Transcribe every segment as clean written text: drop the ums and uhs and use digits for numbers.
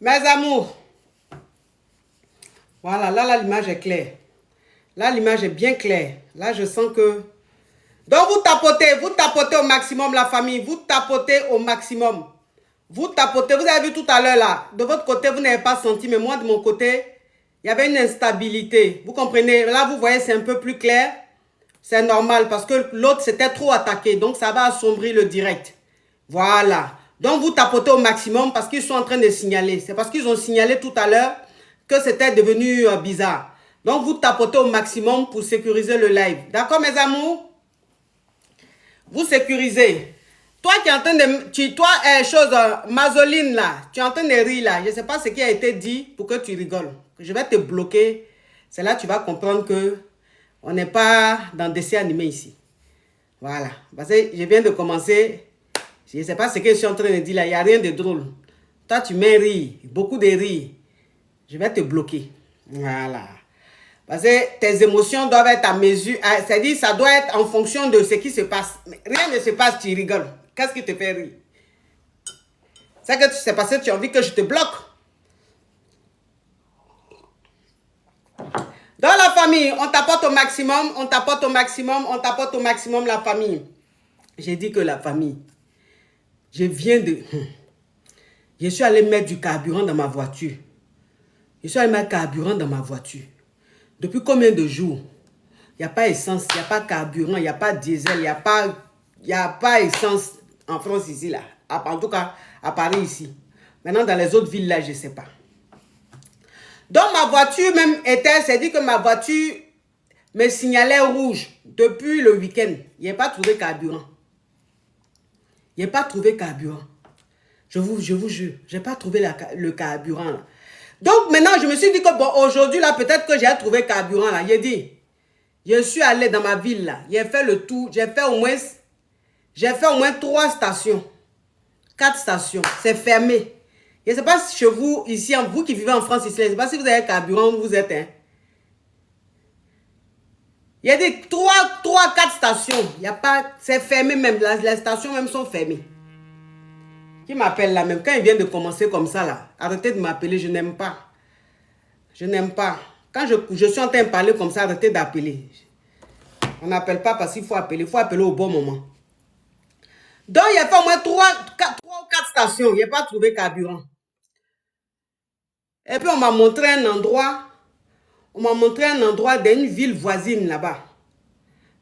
Mes amours, voilà, là l'image est claire. Là, l'image est bien claire. Là, je sens que... Donc, vous tapotez au maximum la famille. Vous tapotez au maximum. Vous tapotez. Vous avez vu tout à l'heure là. De votre côté, vous n'avez pas senti. Mais moi, de mon côté, il y avait une instabilité. Vous comprenez? Là, vous voyez, c'est un peu plus clair. C'est normal parce que l'autre s'était trop attaqué. Donc, ça va assombrir le direct. Voilà. Donc, vous tapotez au maximum parce qu'ils sont en train de signaler. C'est parce qu'ils ont signalé tout à l'heure que c'était devenu bizarre. Donc, vous tapotez au maximum pour sécuriser le live. D'accord, mes amours? Vous sécurisez. Toi qui es en train de... Toi, Mazoline, là, tu es en train de rire, là. Je ne sais pas ce qui a été dit pour que tu rigoles. Je vais te bloquer. C'est là que tu vas comprendre que on n'est pas dans des dessins animés ici. Voilà. Parce que je viens de commencer. Je ne sais pas ce que je suis en train de dire, là. Il n'y a rien de drôle. Toi, tu mets rire. Beaucoup de rire. Je vais te bloquer. Voilà. Parce que tes émotions doivent être à mesure. C'est-à-dire, ça doit être en fonction de ce qui se passe. Mais rien ne se passe, tu rigoles. Qu'est-ce qui te fait rire? C'est que c'est parce que tu as envie que je te bloque. Dans la famille, on t'apporte au maximum, on t'apporte au maximum, on t'apporte au maximum la famille. J'ai dit que la famille. Je suis allé mettre du carburant dans ma voiture. Je suis allé mettre du carburant dans ma voiture. Depuis combien de jours? Il n'y a pas essence, il n'y a pas carburant, il n'y a pas diesel, il n'y a pas essence en France ici, là. En tout cas, à Paris ici. Maintenant, dans les autres villes, là, je ne sais pas. Donc, ma voiture même était, c'est dit que ma voiture me signalait rouge depuis le week-end. Il n'y a pas trouvé carburant. Il n'y a pas trouvé carburant. Je vous jure, je n'ai pas trouvé le carburant, là. Donc, maintenant, je me suis dit que, bon, aujourd'hui, là, peut-être que j'ai trouvé carburant, là. J'ai dit, je suis allé dans ma ville, là. J'ai fait le tour. J'ai fait au moins 3 stations. 4 stations. C'est fermé. Je ne sais pas si chez vous, ici, vous qui vivez en France, ici, je ne sais pas si vous avez carburant, vous êtes, hein. Il y a des 3, 4 stations. Il y a pas, c'est fermé même. Les stations même sont fermées. Qui m'appelle là même? Quand il vient de commencer comme ça là, arrêtez de m'appeler, je n'aime pas. Je n'aime pas. Quand je suis en train de parler comme ça, arrêtez d'appeler. On n'appelle pas parce qu'il faut appeler au bon moment. Donc il y a pas au moins 3 ou 4 stations, il n'y a pas trouvé carburant. Et puis on m'a montré un endroit dans une ville voisine là-bas.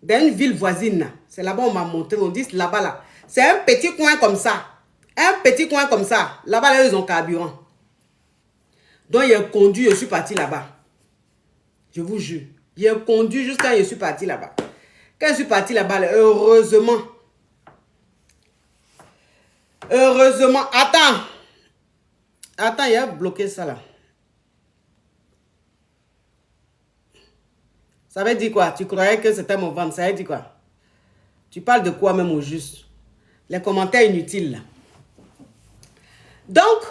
Dans une ville voisine là. C'est là-bas on m'a montré, on dit là-bas là. C'est un petit coin comme ça. Un petit coin comme ça. Là-bas, là, ils ont carburant. Donc, il a conduit, je suis parti là-bas. Je vous jure. Il a conduit jusqu'à je suis parti là-bas. Quand je suis parti là-bas, heureusement. Heureusement. Attends. Attends, il a bloqué ça là. Ça veut dire quoi? Tu croyais que c'était mon ventre. Ça veut dire quoi? Tu parles de quoi même au juste? Les commentaires inutiles là. Donc,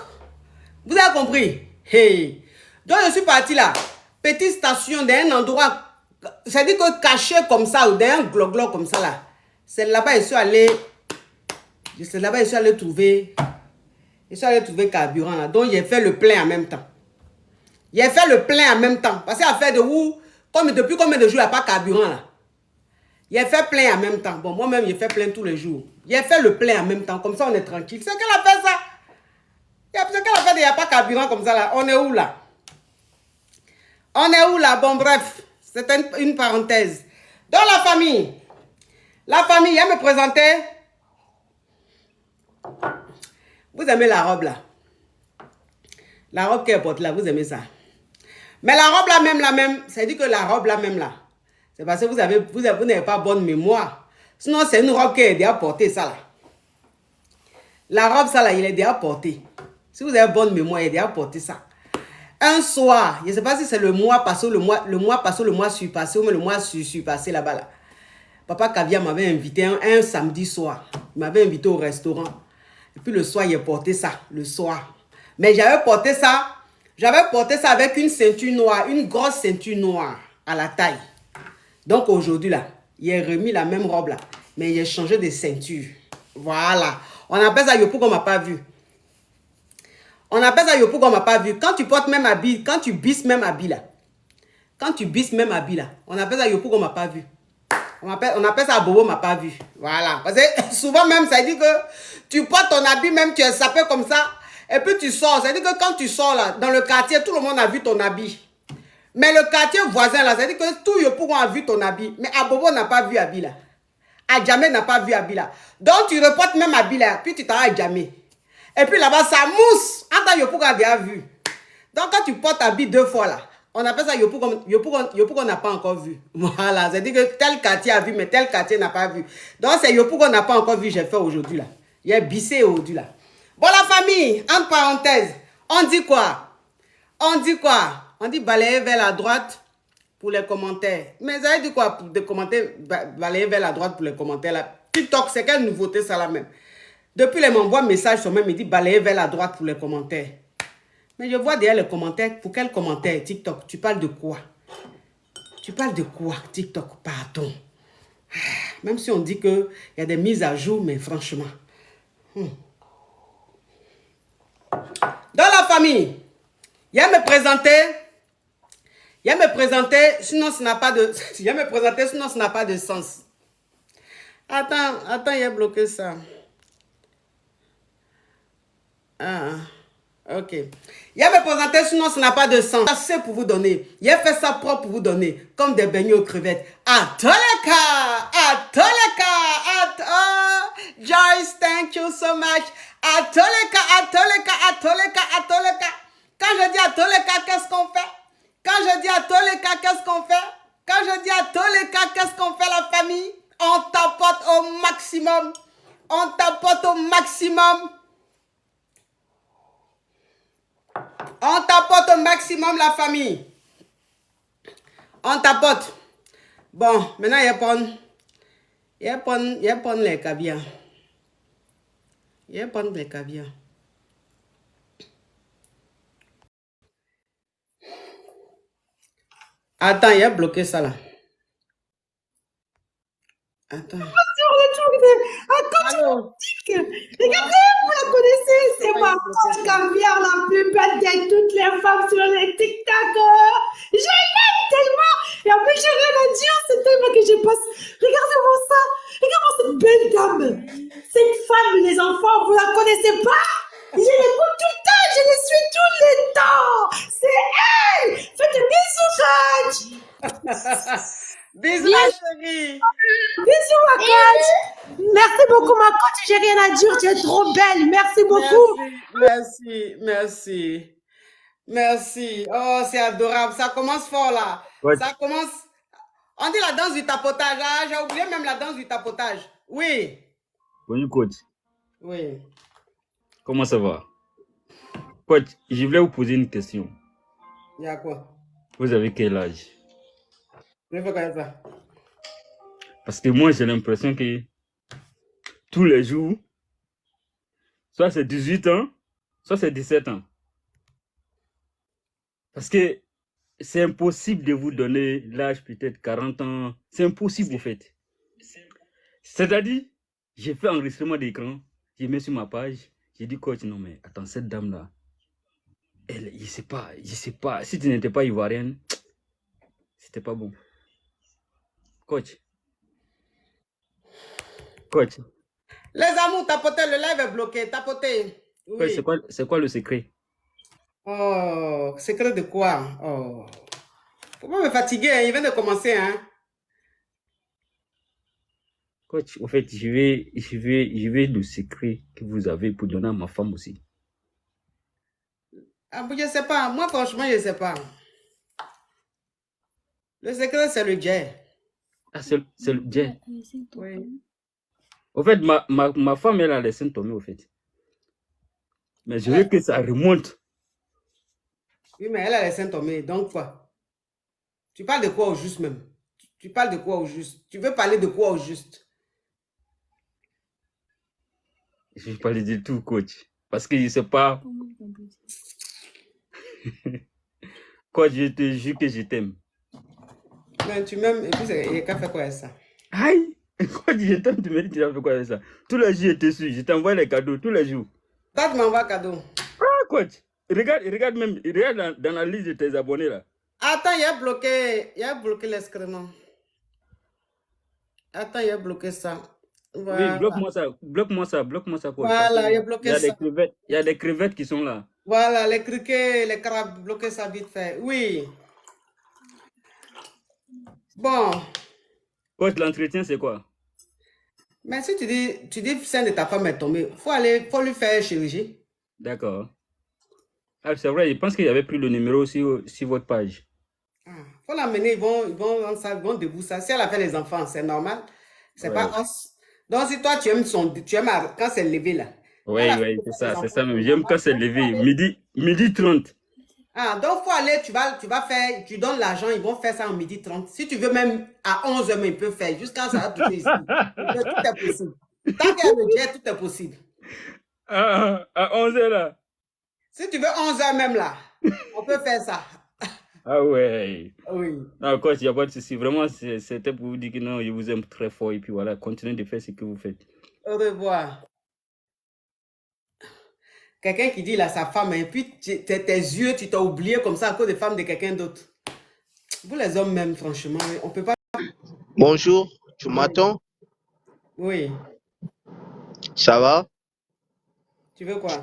vous avez compris? Hey. Donc, je suis parti là. Petite station d'un endroit, c'est-à-dire que caché comme ça, ou d'un glo-glo comme ça là. C'est là-bas, je suis allé trouver carburant là. Donc, j'ai fait le plein en même temps. J'ai fait le plein en même temps. Parce qu'à faire de où, depuis combien de jours il n'y a pas carburant là? J'ai fait plein en même temps. Bon, moi-même, j'ai fait plein tous les jours. J'ai fait le plein en même temps. Comme ça, on est tranquille. C'est qu'elle a fait ça. C'est qu'elle a fait, il n'y a pas carburant comme ça là. On est où là? On est où là? Bon, bref. C'était une parenthèse. Dans la famille, elle me présentait. Vous aimez la robe là? La robe qu'elle porte là, vous aimez ça? Mais la robe là même, c'est dit que la robe là même là, c'est parce que vous n'avez pas bonne mémoire. Sinon, c'est une robe qui est déjà portée ça là. La robe ça là, il est déjà porté. Si vous avez bonne mémoire, il est déjà porté ça. Un soir, je ne sais pas si c'est le mois passé, le mois passé, le mois surpassé, ou le mois surpassé là-bas là. Papa Caviar m'avait invité un samedi soir. Il m'avait invité au restaurant. Et puis le soir, il a porté ça, le soir. Mais j'avais porté ça avec une ceinture noire, une grosse ceinture noire à la taille. Donc aujourd'hui là, il a remis la même robe là, mais il a changé de ceinture. Voilà. On appelle ça Yopo qu'on m'a pas vu. On appelle ça Yopougon, on m'a pas vu. Quand tu portes même habit, quand tu bisses même habit là. Quand tu bisses même habit là. On appelle ça Yopougon, on m'a pas vu. On appelle ça Bobo, m'a pas vu. Voilà. Parce que souvent même, ça dit que tu portes ton habit, même tu es sapé comme ça. Et puis tu sors. Ça dit que quand tu sors là, dans le quartier, tout le monde a vu ton habit. Mais le quartier voisin là, ça dit que tout Yopougon a vu ton habit. Mais Abobo n'a pas vu habit là. Adjamé n'a pas vu habit là. Donc tu reportes même habit là. Puis tu t'en vas Adjamé. Et puis là-bas, ça mousse. En tant Yopougon a déjà vu. Donc quand tu portes habit 2 fois là, on appelle ça Yopougon n'a pas encore vu. Voilà, c'est-à-dire que tel quartier a vu, mais tel quartier n'a pas vu. Donc c'est Yopougon n'a pas encore vu, j'ai fait aujourd'hui là. Il y a bissé aujourd'hui là. Bon la famille, entre parenthèses, on dit quoi? On dit quoi? On dit balayer vers la droite pour les commentaires. Mais ça veut dire quoi pour des commentaires, balayer vers la droite pour les commentaires là? TikTok, c'est quelle nouveauté ça là même? Depuis, il m'envoie un message sur même, il dit balayer vers la droite pour les commentaires. Mais je vois derrière les commentaires, pour quel commentaire TikTok? Tu parles de quoi? Tu parles de quoi TikTok? Pardon. Même si on dit qu'il y a des mises à jour, mais franchement. Dans la famille, il y a me présenter, sinon ça n'a pas de... Il y a me présenter, sinon ça n'a pas de sens. Attends, il a bloqué ça. Ok. Il a me présenté, sinon ça n'a pas de sens. C'est pour vous donner. Il a fait ça propre pour vous donner. Comme des beignets aux crevettes. À tous les cas. Joyce, thank you so much. À tous les cas. Quand je dis à tous les cas, qu'est-ce qu'on fait? Quand je dis à tous les cas, qu'est-ce qu'on fait? Quand je dis à tous les cas, qu'est-ce qu'on fait la famille? On tapote au maximum. On tapote au maximum. On tapote au maximum la famille. On tapote. Bon, maintenant il y a prendre les caviar. Il y a prendre les caviar. Attends, il a bloqué ça là. Attends. Sur le truc de... Regardez, vous la connaissez, c'est ma caviar la plus belle de toutes les femmes sur les TikTok. Je l'aime tellement. Et en plus, j'ai rien à dire, c'est tellement que je passe. Regardez-moi ça. Regardez-moi cette belle dame. Cette femme, les enfants, vous la connaissez pas? Je l'écoute tout le temps, je les suis tous les temps. C'est elle. Faites des bisous, Raj. Bisous, ma chérie. Bisous, ma coach. Merci beaucoup, ma coach. J'ai rien à dire. Tu es trop belle. Merci beaucoup. Merci. Oh, c'est adorable. Ça commence fort là. Ouais. Ça commence. On dit la danse du tapotage. Ah, j'ai oublié même la danse du tapotage. Oui. Bonjour, coach. Oui. Comment ça va? Coach, je voulais vous poser une question. Il y a quoi? Vous avez quel âge? Je fais quoi ça? Parce que moi, j'ai l'impression que tous les jours, soit c'est 18 ans, soit c'est 17 ans. Parce que c'est impossible de vous donner l'âge peut-être 40 ans. C'est impossible, en fait. C'est-à-dire, j'ai fait enregistrement d'écran, j'ai mis sur ma page, j'ai dit, coach, non mais attends, cette dame-là, elle, je sais pas, si tu n'étais pas ivoirienne, c'était pas bon. Coach. Les amours, tapotez, le live est bloqué, tapotez. Oui. C'est quoi le secret? Oh, secret de quoi? Oh. Faut pas me fatiguer, hein? Il vient de commencer, hein? Coach, en fait, je vais le secret que vous avez pour donner à ma femme aussi. Ah, je sais pas. Moi, franchement, je sais pas. Le secret, c'est le jet. Ah, c'est le jet. Oui. En fait, ma femme, elle a les seins tombés, au fait. Mais je veux que ça remonte. Oui, mais elle a les seins tombés. Donc, quoi? Tu parles de quoi au juste même? Tu parles de quoi au juste? Tu veux parler de quoi au juste? Je vais parler de tout, coach. Parce que je sais pas. Coach, je te jure que je t'aime. Mais tu m'aimes, et puis il a fait quoi avec ça? Aïe! Coach, je t'aime, tu me dis, tu as fait quoi avec ça? Tous les jours, je te suis, je t'envoie les cadeaux, tous les jours. Toi, tu m'envoies cadeau. Ah, coach, regarde même, regarde dans la liste de tes abonnés là. Attends, il a bloqué l'excrément. Attends, il a bloqué ça. Voilà. Oui, bloque-moi ça, coach. Voilà, il a bloqué ça. Il y a des crevettes qui sont là. Voilà, les criquets, les crabes, bloquez ça vite fait. Oui. Bon. Coach, l'entretien, c'est quoi? Mais si tu dis sein de ta femme est tombé, faut lui faire chirurgie. D'accord. Ah, c'est vrai, je pense qu'il avait pris le numéro sur votre page. Faut l'amener, ils vont debout ça. Si elle a fait les enfants, c'est normal. C'est pas os. Donc si toi tu aimes quand c'est levé là. Oui, c'est ça même. J'aime quand c'est levé. Midi 30. Donc faut aller, tu vas faire, tu donnes l'argent, ils vont faire ça en midi 30. Si tu veux même à 11h, ils peuvent faire jusqu'à ça va toucher ici. Tout est possible. Tant qu'il y a le jet, tout est possible. À 11h là. Si tu veux 11h même là, on peut faire ça. Ah ouais. Oui. Non, coach, il n'y a pas de souci. Vraiment, c'était pour vous dire que non, je vous aime très fort. Et puis voilà, continuez de faire ce que vous faites. Au revoir. Quelqu'un qui dit là sa femme, et puis tes yeux, tu t'as oublié comme ça à cause des femmes de quelqu'un d'autre. Vous les hommes même, franchement, on peut pas... Bonjour, tu m'entends? Oui. Ça va? Tu veux quoi?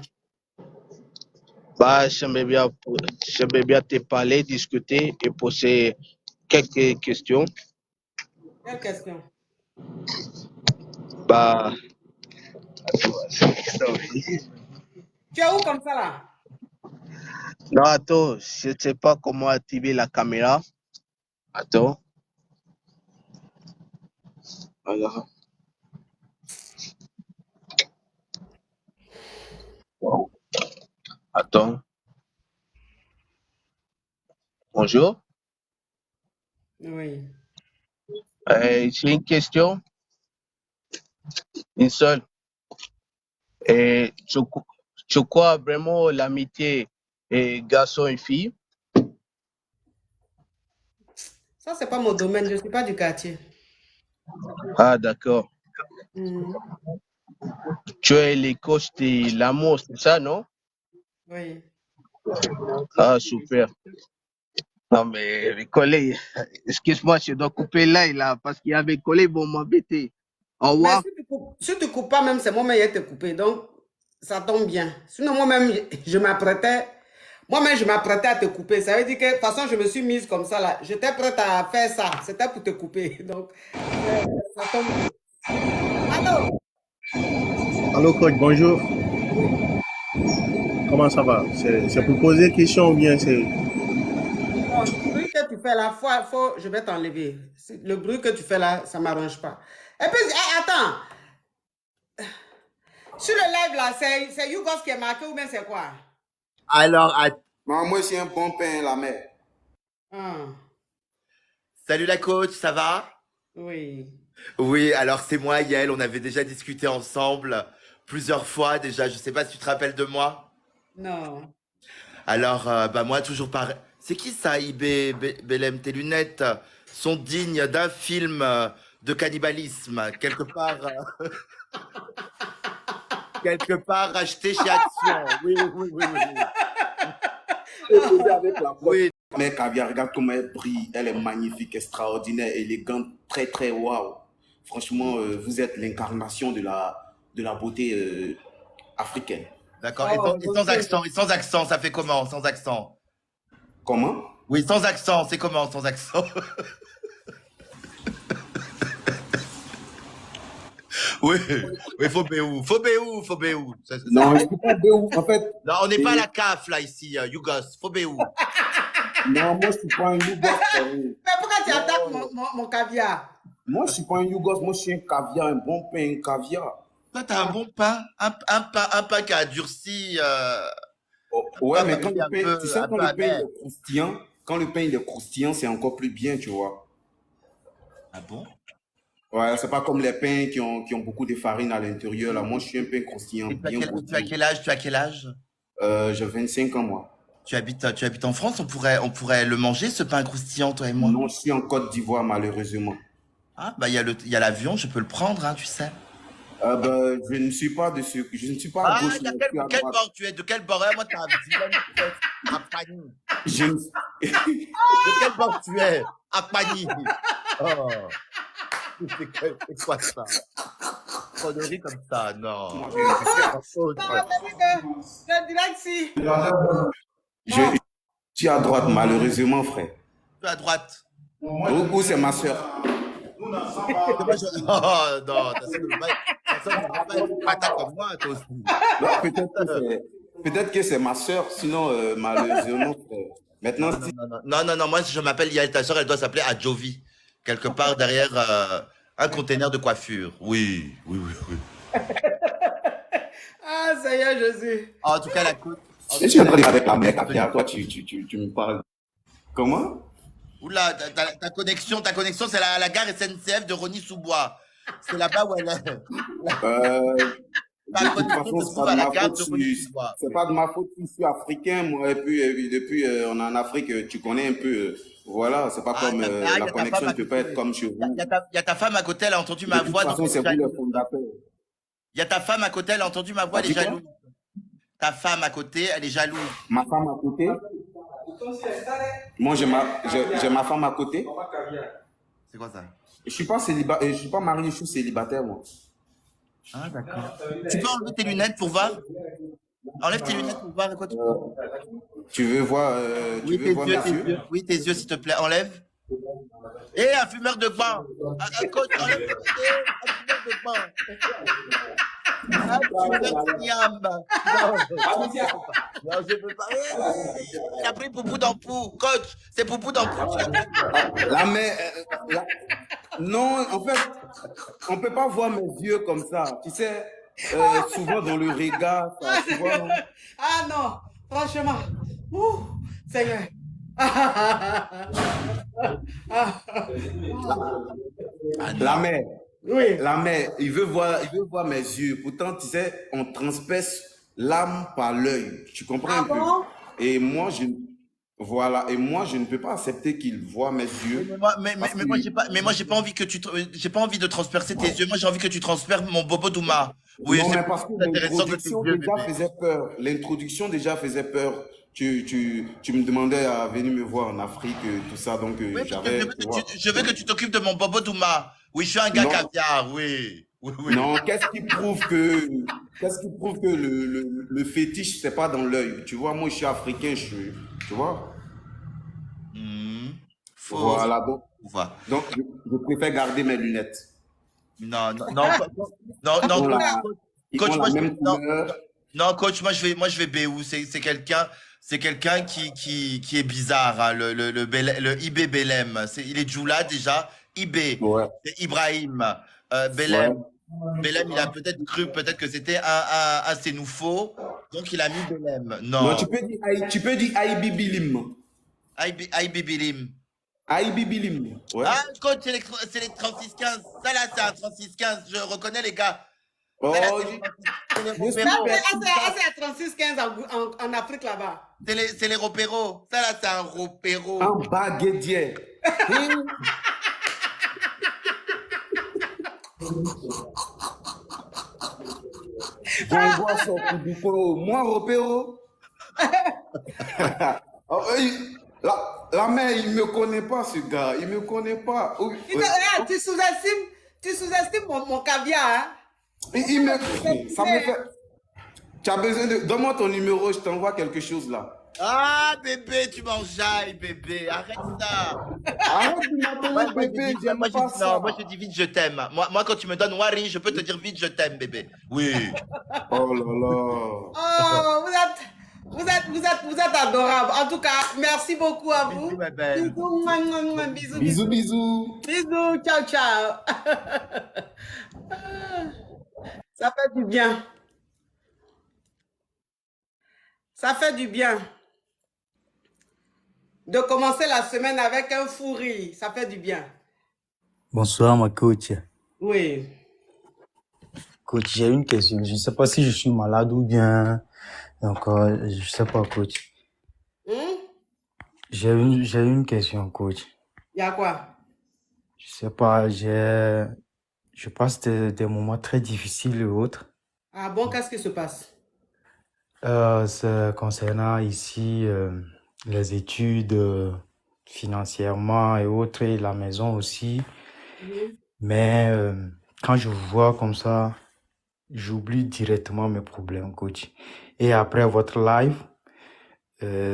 Bah, j'aimerais bien te parler, discuter et poser quelques questions. Quelle question? Bah, tu es où comme ça là? non, attends, je ne sais pas comment activer la caméra. Attends. Alors. Attends. Bonjour. Oui. J'ai une question. Une seule. Tu crois vraiment l'amitié garçon et fille? Ça, c'est pas mon domaine, je ne suis pas du quartier. Ah, d'accord. Tu es les coachs de l'amour, c'est ça, non? Oui. Ah, super. Non, mais les collègues, excuse-moi, je dois couper là, parce qu'il y avait collègues vont m'embêter. Au revoir. Mais si tu coupes pas même, c'est moi-même qui ai te coupé. Donc, ça tombe bien. Sinon, moi-même, je m'apprêtais à te couper. Ça veut dire que, de toute façon, je me suis mise comme ça là. J'étais prête à faire ça. C'était pour te couper. Donc, ça tombe bien. Allô? Allô, coach, bonjour. Comment ça va? C'est pour poser une question ou bien c'est... Bon, le bruit que tu fais là, je vais t'enlever. Le bruit que tu fais là, ça ne m'arrange pas. Et puis, attends. Sur le live là, c'est Yougos qui est marqué ou bien c'est quoi? Alors, moi, c'est un bon pain, la mère. Salut la coach, ça va? Oui. Oui, alors c'est moi, Yael, on avait déjà discuté ensemble plusieurs fois déjà, je sais pas si tu te rappelles de moi. Non. Alors, moi, toujours pareil. C'est qui ça, IB Belém? Tes lunettes sont dignes d'un film de cannibalisme, quelque part acheté chez Action. Oui. Oui. Mais Caviar, regarde comment elle brille. Elle est magnifique, extraordinaire, élégante, très, très waouh. Franchement, vous êtes l'incarnation de la beauté africaine. D'accord. Et sans accent, ça fait comment, sans accent? Comment? Oui, sans accent, c'est comment, sans accent? Oui, faut Béou. Non, je ne pas Béou, en fait. Non, on n'est pas à la CAF, là, ici, Yougos. Faut Béou. Non, moi, je ne suis pas un Yougos. Mais pourquoi tu attaques mon caviar? Moi, je ne suis pas un Yougos. Moi, je suis un caviar, un bon pain, un caviar. Toi, t'as un bon pain, un pain qui a durci. Ouais, mais quand le pain, tu sais, quand le pain est croustillant, c'est encore plus bien, tu vois. Ah bon? Ouais, c'est pas comme les pains qui ont beaucoup de farine à l'intérieur. Là, moi, je suis un pain croustillant. Tu as quel âge? J'ai 25 ans, moi. Tu habites en France, on pourrait le manger, ce pain croustillant, toi et moi? Non, je suis en Côte d'Ivoire, malheureusement. Ah, il y a l'avion, je peux le prendre, hein, tu sais. Je ne suis pas je ne suis pas à Ah, gauche, mais je suis à quel droite. bord tu es? De quel bord? Moi, ta vilaine tête à Pani. Je ne- De quel bord tu es? À Pani. Oh, c'est quoi ça? Connerie comme ça, non. Moi, je suis à, Autre. C'est direct si. je suis à droite, malheureusement, frère. Tu es à droite. Où c'est ma soeur? Oh non, ta soeur ne va pas être patate comme moi, toi aussi. Peut-être que c'est ma soeur, sinon, malheureusement, frère. Maintenant, si Non, moi je m'appelle Yael, ta soeur, elle doit s'appeler Adjovi. Quelque part derrière un conteneur de coiffure. Oui. Ah, Seigneur Jésus. En tout cas, la côte. je suis en train de parler avec la mec, toi, tu me parles. Comment? Oula, ta connexion, c'est la gare SNCF de Rony-sous-Bois. C'est là-bas où elle est. De toute façon, c'est pas de ma faute. Rony-sous-Bois. C'est pas de ma faute si je suis africain, moi, et puis depuis on est en Afrique, tu connais un peu. Voilà, c'est pas comme la connexion ne peut pas être comme chez vous. Il y a ta femme à côté, elle a entendu ma De toute voix. façon, c'est vous les fondateurs. Il y a ta femme à côté, elle a entendu ma voix, elle est Dis quoi? jalouse. Ta femme à côté, elle est jalouse. Ma femme à côté. Moi, j'ai ma femme à côté. C'est quoi ça? Je suis pas marié, je suis célibataire, moi. Ah, d'accord. Tu peux enlever tes lunettes pour voir? Enlève tes lunettes pour voir de quoi tu parles. Tu veux voir, Oui, mes yeux? Oui, tes yeux, s'il te plaît. Enlève. Et un fumeur de gants. Coach, enlève tes yeux. Un fumeur de gants. Un fumeur de niam. Non, je peux pas. Il a pris Poupou d'Ampou. Coach, c'est Poupou d'Ampou. Là, mais non, en fait, on peut pas voir mes yeux comme ça. Tu sais, souvent dans le regard, ça, souvent. Ah non, franchement. Ouh, Seigneur. Oui. La mère, il veut voir mes yeux. Pourtant, tu sais, on transperce l'âme par l'œil. Tu comprends un peu? Et moi, je ne peux pas accepter qu'il voie mes yeux. Mais moi, j'ai pas envie j'ai pas envie de transpercer tes yeux. Moi, j'ai envie que tu transperces mon bobo Douma. Oui, non, c'est mais parce que l'introduction déjà faisait peur. L'introduction déjà faisait peur. Tu me demandais à venir me voir en Afrique, tout ça, donc Oui, j'avais. je veux que tu t'occupes de mon bobo Douma. Oui, je suis un gars caviar, oui. Non, qu'est-ce qui prouve que le fétiche, c'est pas dans l'œil? Tu vois, moi, je suis africain, tu vois? Faux. Voilà, donc je préfère garder mes lunettes. Non. Coach, moi je vais Béou. C'est quelqu'un qui est bizarre, hein, le Ibé Belem. Il est Djoula déjà. Ibé, Ouais. c'est Ibrahim. Belem. Ouais. Belem, il a peut-être cru peut-être que c'était un Sénoufo, donc il a mis Belem. Non. Tu peux dire Aïbi Bilim. Aïbi Bilim. Aïbi Bilim. Ouais. Ah, coach, c'est les 36-15. Ça là, c'est un 36-15. Je reconnais les gars. Oh, Ça, là, je c'est C'est à 36-15 en Afrique là-bas. c'est les ropéros. Ça là, c'est un ropéro. un baguettier. J'envoie son coup du pro. Moi, Ropéro. Oh, la mère, il ne me connaît pas, ce gars. Il ne me connaît pas. Tu sous-estimes mon caviar, hein? Ça me fait. Tu as besoin de. Donne-moi ton numéro, je t'envoie quelque chose là. Ah, bébé, tu m'enjailles, bébé. Arrête ça. Arrête de m'appeler bébé, j'aime pas ça. Non, moi, je dis vite, je t'aime. Moi, quand tu me donnes Wari, je peux te dire vite, je t'aime, bébé. Oui. Oh là là. Oh, vous êtes adorable. En tout cas, merci beaucoup à vous. Bisous, ma belle. Bisous. Bisous, bisous. Bisous, ciao, ciao. Ça fait du bien. Ça fait du bien de commencer la semaine avec un fou rire. Ça fait du bien. Bonsoir, ma coach. Oui. Coach, j'ai une question. Je ne sais pas si je suis malade ou bien. Donc, je ne sais pas, coach. J'ai une question, coach. Il y a quoi? Je sais pas, j'ai je passe des moments très difficiles et autres. Ah bon, qu'est-ce qui se passe? C'est concernant ici les études financièrement et autres, et la maison aussi. Mais quand je vous vois comme ça, j'oublie directement mes problèmes, coach. Et après votre live,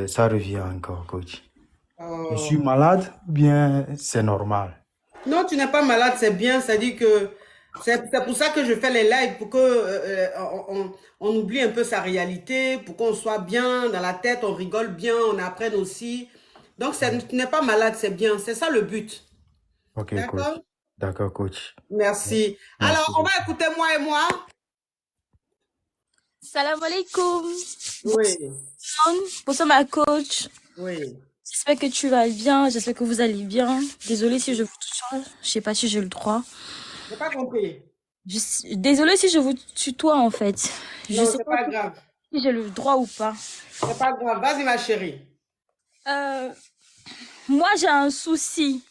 ça revient encore, coach. Je suis malade, bien c'est normal. Non, tu n'es pas malade, c'est bien. C'est-à-dire que c'est pour ça que je fais les lives, pour que on oublie un peu sa réalité, pour qu'on soit bien dans la tête, on rigole bien, on apprenne aussi. Donc, tu n'es pas malade, c'est bien. C'est ça le but. Ok, D'accord? coach. D'accord, coach. Merci. Merci Alors, on va écouter moi et moi. Salam alaikum. Oui, Bonsoir ma coach. oui. J'espère que tu vas bien. J'espère que vous allez bien. Désolée si je vous tutoie. Je sais pas si j'ai le droit. J'ai pas compris. Désolée si je vous tutoie en fait. Je Non, sais c'est pas pas grave. si j'ai le droit ou pas. C'est pas grave. Vas-y, ma chérie. Moi j'ai un souci.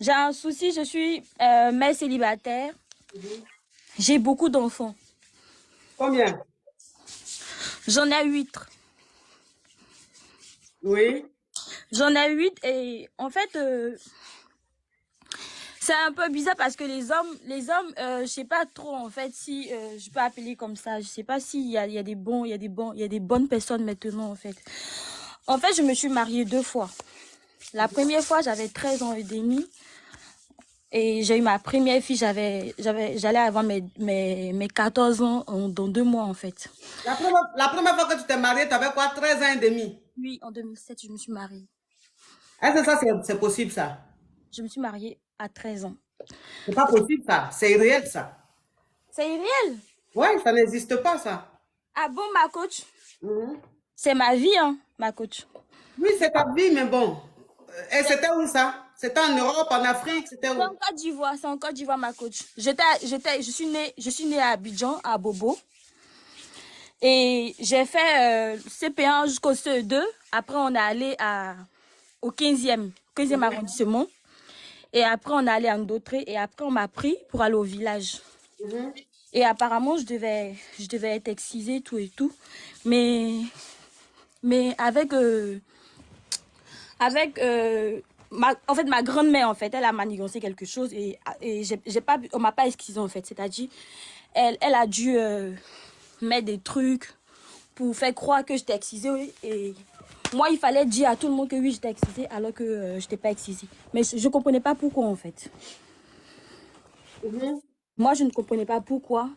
J'ai un souci. Je suis mère célibataire. J'ai beaucoup d'enfants. Combien? J'en ai 8. Oui. J'en ai 8 et en fait, c'est un peu bizarre parce que les hommes, je sais pas trop en fait si je peux appeler comme ça. Je sais pas s'il y a des bons, il y a des bonnes personnes maintenant en fait. En fait, je me suis mariée 2 fois. La première fois, j'avais 13 ans et demi. Et j'ai eu ma première fille, j'allais avoir mes 14 ans dans 2 mois en fait. La première fois que tu t'es mariée, tu avais quoi? 13 ans et demi? Oui, en 2007, je me suis mariée. Est-ce que ça, c'est possible, ça? Je me suis mariée à 13 ans. C'est pas possible, ça. C'est irréel, ça. C'est irréel? Oui, ça n'existe pas, ça. Ah bon, ma coach? C'est ma vie, hein, ma coach. Oui, c'est ta vie, mais bon. Et c'était où, ça? C'était en Europe, en Afrique, c'était où? C'est en Côte d'Ivoire, ma coach. Je suis née à Abidjan, à Bobo. Et j'ai fait CP1 jusqu'au CE2. Après, on est allé au 15e arrondissement. Et après, on est allé à Ndotré. Et après, on m'a pris pour aller au village. Et apparemment, je devais être excisée, tout et tout. Mais avec en fait, ma grand-mère, en fait, elle a manigancé quelque chose et on m'a pas excisée, en fait. C'est-à-dire, elle a dû mettre des trucs pour faire croire que j'étais excisée. Et moi, il fallait dire à tout le monde que oui, j'étais excisée, alors que je n'étais pas excisée. Mais je ne comprenais pas pourquoi, en fait. Moi, je ne comprenais pas pourquoi.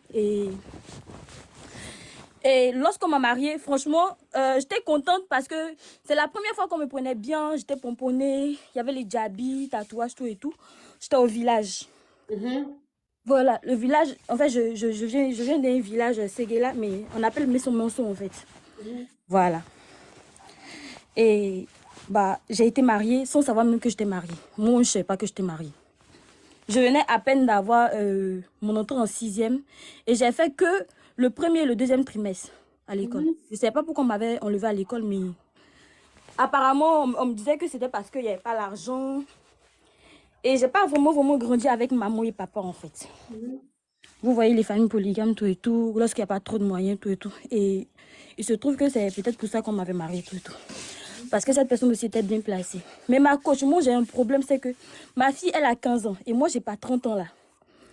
Et lorsqu'on m'a mariée, franchement, j'étais contente parce que c'est la première fois qu'on me prenait bien. J'étais pomponnée, il y avait les djabis, tatouages, tout et tout. J'étais au village. Voilà, le village, en fait, je viens d'un village Séguéla, mais on appelle Messon-Monson, en fait. Voilà. Et j'ai été mariée sans savoir même que j'étais mariée. Moi, je ne savais pas que j'étais mariée. Je venais à peine d'avoir mon entrée en 6e et j'ai fait que le premier et le deuxième trimestre à l'école. Je ne savais pas pourquoi on m'avait enlevée à l'école, mais apparemment, on me disait que c'était parce qu'il n'y avait pas l'argent. Et je n'ai pas vraiment grandi avec maman et papa, en fait. Vous voyez les familles polygames, tout et tout, lorsqu'il n'y a pas trop de moyens, tout et tout. Et il se trouve que c'est peut-être pour ça qu'on m'avait mariée, tout et tout. Parce que cette personne aussi était bien placée. Mais ma coach, moi j'ai un problème, c'est que ma fille, elle a 15 ans. Et moi, j'ai pas 30 ans là.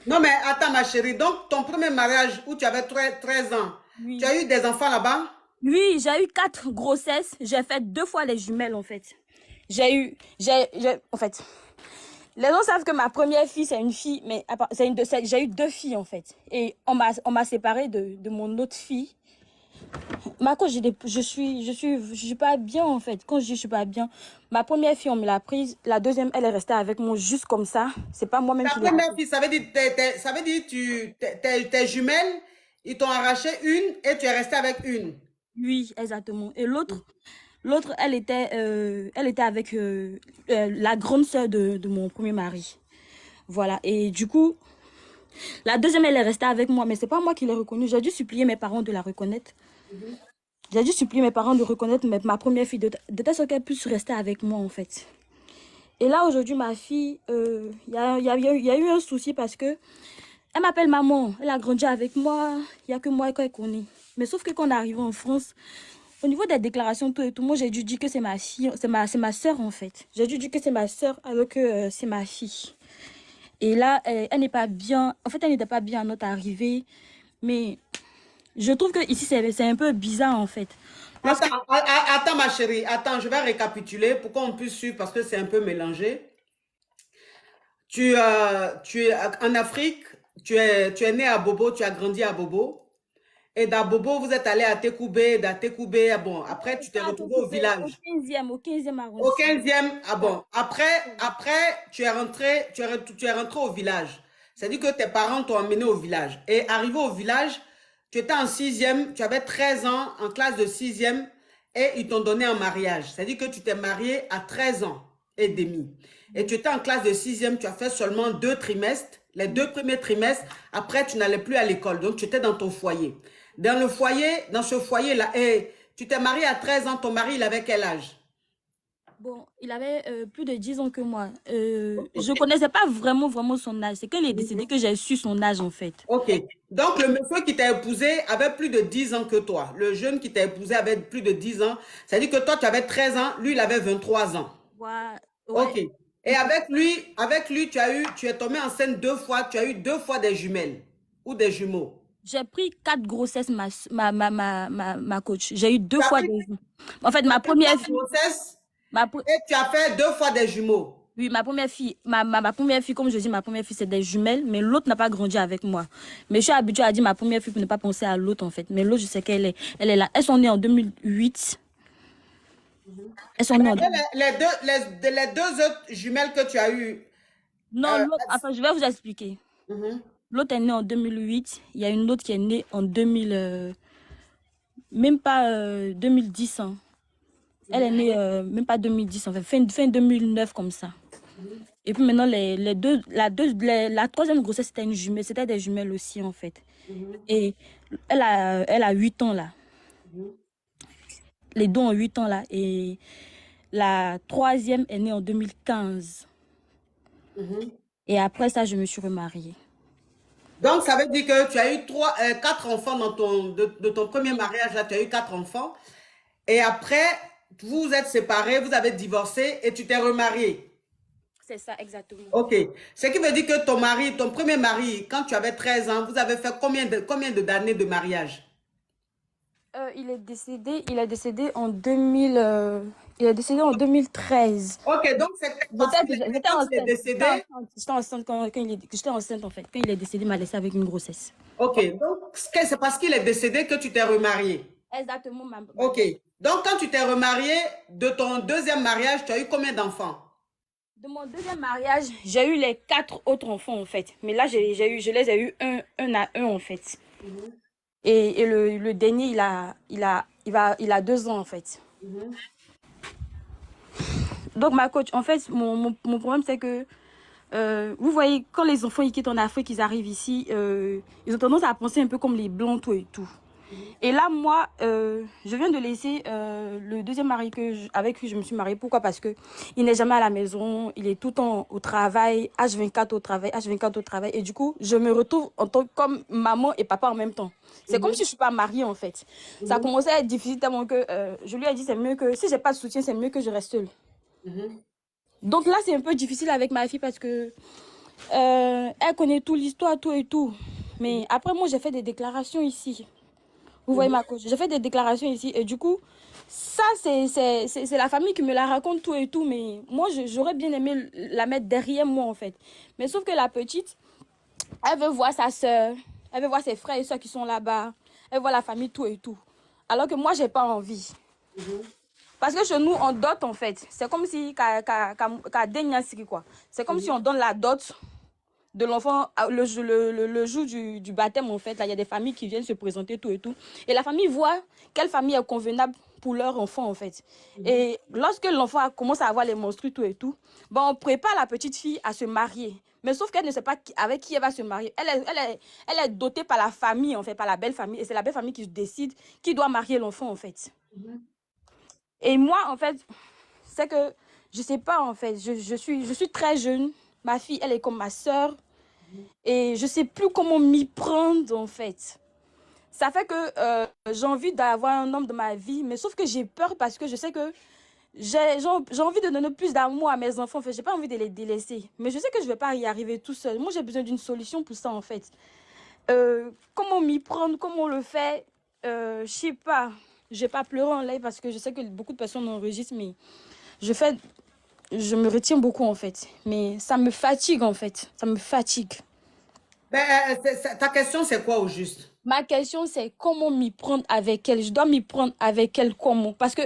Non, mais attends, ma chérie. Donc, ton premier mariage où tu avais 13 ans, tu as eu des enfants là-bas? Oui, j'ai eu 4 grossesses. J'ai fait 2 fois les jumelles, en fait. En fait, les gens savent que ma première fille, c'est une fille, mais j'ai eu 2 filles, en fait. Et on m'a séparée de mon autre fille. Ma coach, je suis pas bien, en fait. Quand je dis je suis pas bien, ma première fille, on me l'a prise. La deuxième, elle est restée avec moi juste comme ça. C'est pas moi-même qui l'ai. Ta première fille, ça veut dire tes jumelles, ils t'ont arraché une et tu es resté avec une. Oui, exactement. Et l'autre, elle était avec la grande sœur de mon premier mari. Voilà. Et du coup, la deuxième, elle est restée avec moi, mais c'est pas moi qui l'ai reconnue. J'ai dû supplier mes parents de la reconnaître. J'ai dû supplier mes parents de reconnaître ma première fille de telle sorte qu'elle puisse rester avec moi, en fait. Et là, aujourd'hui, ma fille, il y a eu un souci parce que elle m'appelle maman. Elle a grandi avec moi. Il n'y a que moi qu'elle connaît. Mais sauf que quand on est arrivé en France, au niveau des déclarations, tout et tout, moi, j'ai dû dire que c'est ma fille, c'est ma soeur, en fait. J'ai dû dire que c'est ma soeur alors que c'est ma fille. Et là, elle n'est pas bien. En fait, elle n'était pas bien à notre arrivée. Mais je trouve que ici, c'est un peu bizarre, en fait. Attends, ma chérie, attends, je vais récapituler pour qu'on puisse suivre parce que c'est un peu mélangé. Tu es en Afrique, tu es né à Bobo, tu as grandi à Bobo. Et d'Abobo, vous êtes allé à Tekoubé, d'Atekoubé, bon, après tu t'es retrouvé au village. Au 15e arrondissement. Au 15e, bon, après tu es rentré au village. C'est-à-dire que tes parents t'ont emmené au village. Et arrivé au village, tu étais en 6e, tu avais 13 ans, en classe de 6e, et ils t'ont donné en mariage. C'est-à-dire que tu t'es marié à 13 ans et demi. Et tu étais en classe de 6e, tu as fait seulement 2 trimestres, les 2 premiers trimestres, après tu n'allais plus à l'école, donc tu étais dans ton foyer. Dans ce foyer-là, tu t'es marié à 13 ans, ton mari, il avait quel âge? Bon, il avait plus de 10 ans que moi. Je ne connaissais pas vraiment son âge. C'est quand il est décédé que j'ai su son âge, en fait. Ok. Donc, le monsieur qui t'a épousé avait plus de 10 ans que toi. Le jeune qui t'a épousé avait plus de 10 ans. C'est-à-dire que toi, tu avais 13 ans, lui, il avait 23 ans. Ouais. Ok. Et avec lui, tu es tombé enceinte 2 fois. Tu as eu 2 fois des jumelles ou des jumeaux. J'ai pris 4 grossesses, ma coach. J'ai eu 2 fois des jumeaux. En fait, ma première fille... Et tu as fait 2 fois des jumeaux. Oui, ma première fille, comme je dis, ma première fille, c'est des jumelles, mais l'autre n'a pas grandi avec moi. Mais je suis habituée à dire ma première fille pour ne pas penser à l'autre, en fait. Mais l'autre, je sais qu'elle est là. Elles sont nées en 2008. Elles sont nées en 2008. Les deux autres jumelles que tu as eues. Non, enfin, je vais vous expliquer. L'autre est née en 2008. Il y a une autre qui est née en 2000... même pas 2010. Hein. Elle est née même pas 2010, en fait, fin 2009 comme ça. Et puis maintenant, la troisième grossesse, c'était une jumelle. C'était des jumelles aussi, en fait. Et elle a 8 ans, là. Les deux ont 8 ans, là. Et la troisième est née en 2015. Et après ça, je me suis remariée. Donc, ça veut dire que tu as eu 4 enfants de ton premier mariage, là, tu as eu 4 enfants. Et après, vous vous êtes séparés, vous avez divorcé et tu t'es remarié. C'est ça, exactement. Ok. Ce qui veut dire que ton premier mari, quand tu avais 13 ans, vous avez fait combien d'années de mariage? Il est décédé en 2013. Ok, donc c'est quand il est décédé. J'étais enceinte en fait. Quand il est décédé, il m'a laissé avec une grossesse. Ok, donc c'est parce qu'il est décédé que tu t'es remarié. Exactement, maman. Ok, donc quand tu t'es remarié, de ton deuxième mariage, tu as eu combien d'enfants? De mon deuxième mariage, j'ai eu les 4 autres enfants en fait. Mais là, je les ai eu un à un en fait. Et le dernier, il a 2 ans en fait. Donc ma coach, en fait, mon problème c'est que vous voyez, quand les enfants ils quittent en Afrique, ils arrivent ici, ils ont tendance à penser un peu comme les blancs, tout et tout. Et là, moi, je viens de laisser le deuxième mari avec qui je me suis mariée. Pourquoi? Parce qu'il n'est jamais à la maison, il est tout le temps au travail, H24 au travail, H24 au travail. Et du coup, je me retrouve en tant que comme maman et papa en même temps. C'est comme si je ne suis pas mariée, en fait. Ça a commencé à être difficile tellement que je lui ai dit, c'est mieux que, si je n'ai pas de soutien, c'est mieux que je reste seule. Donc là, c'est un peu difficile avec ma fille parce que elle connaît toute l'histoire, tout et tout. Mais après, moi, j'ai fait des déclarations ici. Vous voyez ma coach, j'ai fait des déclarations ici et du coup, ça c'est la famille qui me la raconte tout et tout, mais moi j'aurais bien aimé la mettre derrière moi en fait. Mais sauf que la petite, elle veut voir sa soeur, elle veut voir ses frères et soeurs qui sont là-bas, elle voit la famille tout et tout. Alors que moi j'ai pas envie. Parce que chez nous on dot en fait, c'est comme si c'est comme si on donne la dot de l'enfant le jour du baptême en fait. Là il y a des familles qui viennent se présenter tout et tout et la famille voit quelle famille est convenable pour leur enfant en fait. Et lorsque l'enfant commence à avoir les menstrues tout et tout, bon, on prépare la petite fille à se marier, mais sauf qu'elle ne sait pas avec qui elle va se marier. Elle est dotée par la famille en fait, par la belle famille, et c'est la belle famille qui décide qui doit marier l'enfant en fait. Et moi en fait, c'est que Je sais pas, en fait. Je suis très jeune. Ma fille, elle est comme ma sœur. Et je sais plus comment m'y prendre, en fait. Ça fait que j'ai envie d'avoir un homme dans ma vie, mais sauf que j'ai peur parce que je sais que j'ai envie de donner plus d'amour à mes enfants. En fait, j'ai pas envie de les délaisser. Mais je sais que je vais pas y arriver tout seul. Moi, j'ai besoin d'une solution pour ça, en fait. Comment m'y prendre, comment le faire, je sais pas. Je vais pas pleurer en live parce que je sais que beaucoup de personnes enregistrent, mais je me retiens beaucoup, en fait. Mais ça me fatigue, en fait. Ça me fatigue. Ben, ta question, c'est quoi au juste? Ma question, c'est comment m'y prendre avec elle. Je dois m'y prendre avec elle comment? Parce que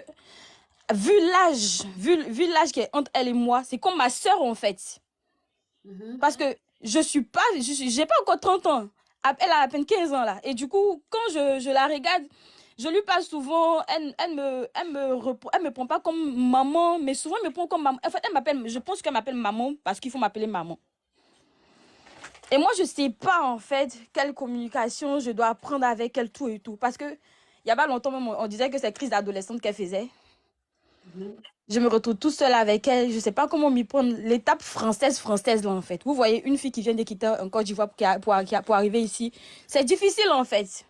vu l'âge qui est entre elle et moi, c'est comme ma sœur, en fait. Parce que j'ai pas encore 30 ans. Elle a à peine 15 ans, là. Et du coup, quand je la regarde, je lui parle souvent, elle me prend pas comme maman, mais souvent elle me prend comme maman. En fait, je pense qu'elle m'appelle maman parce qu'il faut m'appeler maman. Et moi, je sais pas, en fait, quelle communication je dois apprendre avec elle, tout et tout. Parce que, il y a pas longtemps, même, on disait que c'est crise d'adolescente qu'elle faisait. Je me retrouve tout seule avec elle. Je sais pas comment m'y prendre. L'étape française, là, en fait. Vous voyez une fille qui vient de quitter un Côte d'Ivoire pour arriver ici. C'est difficile, en fait.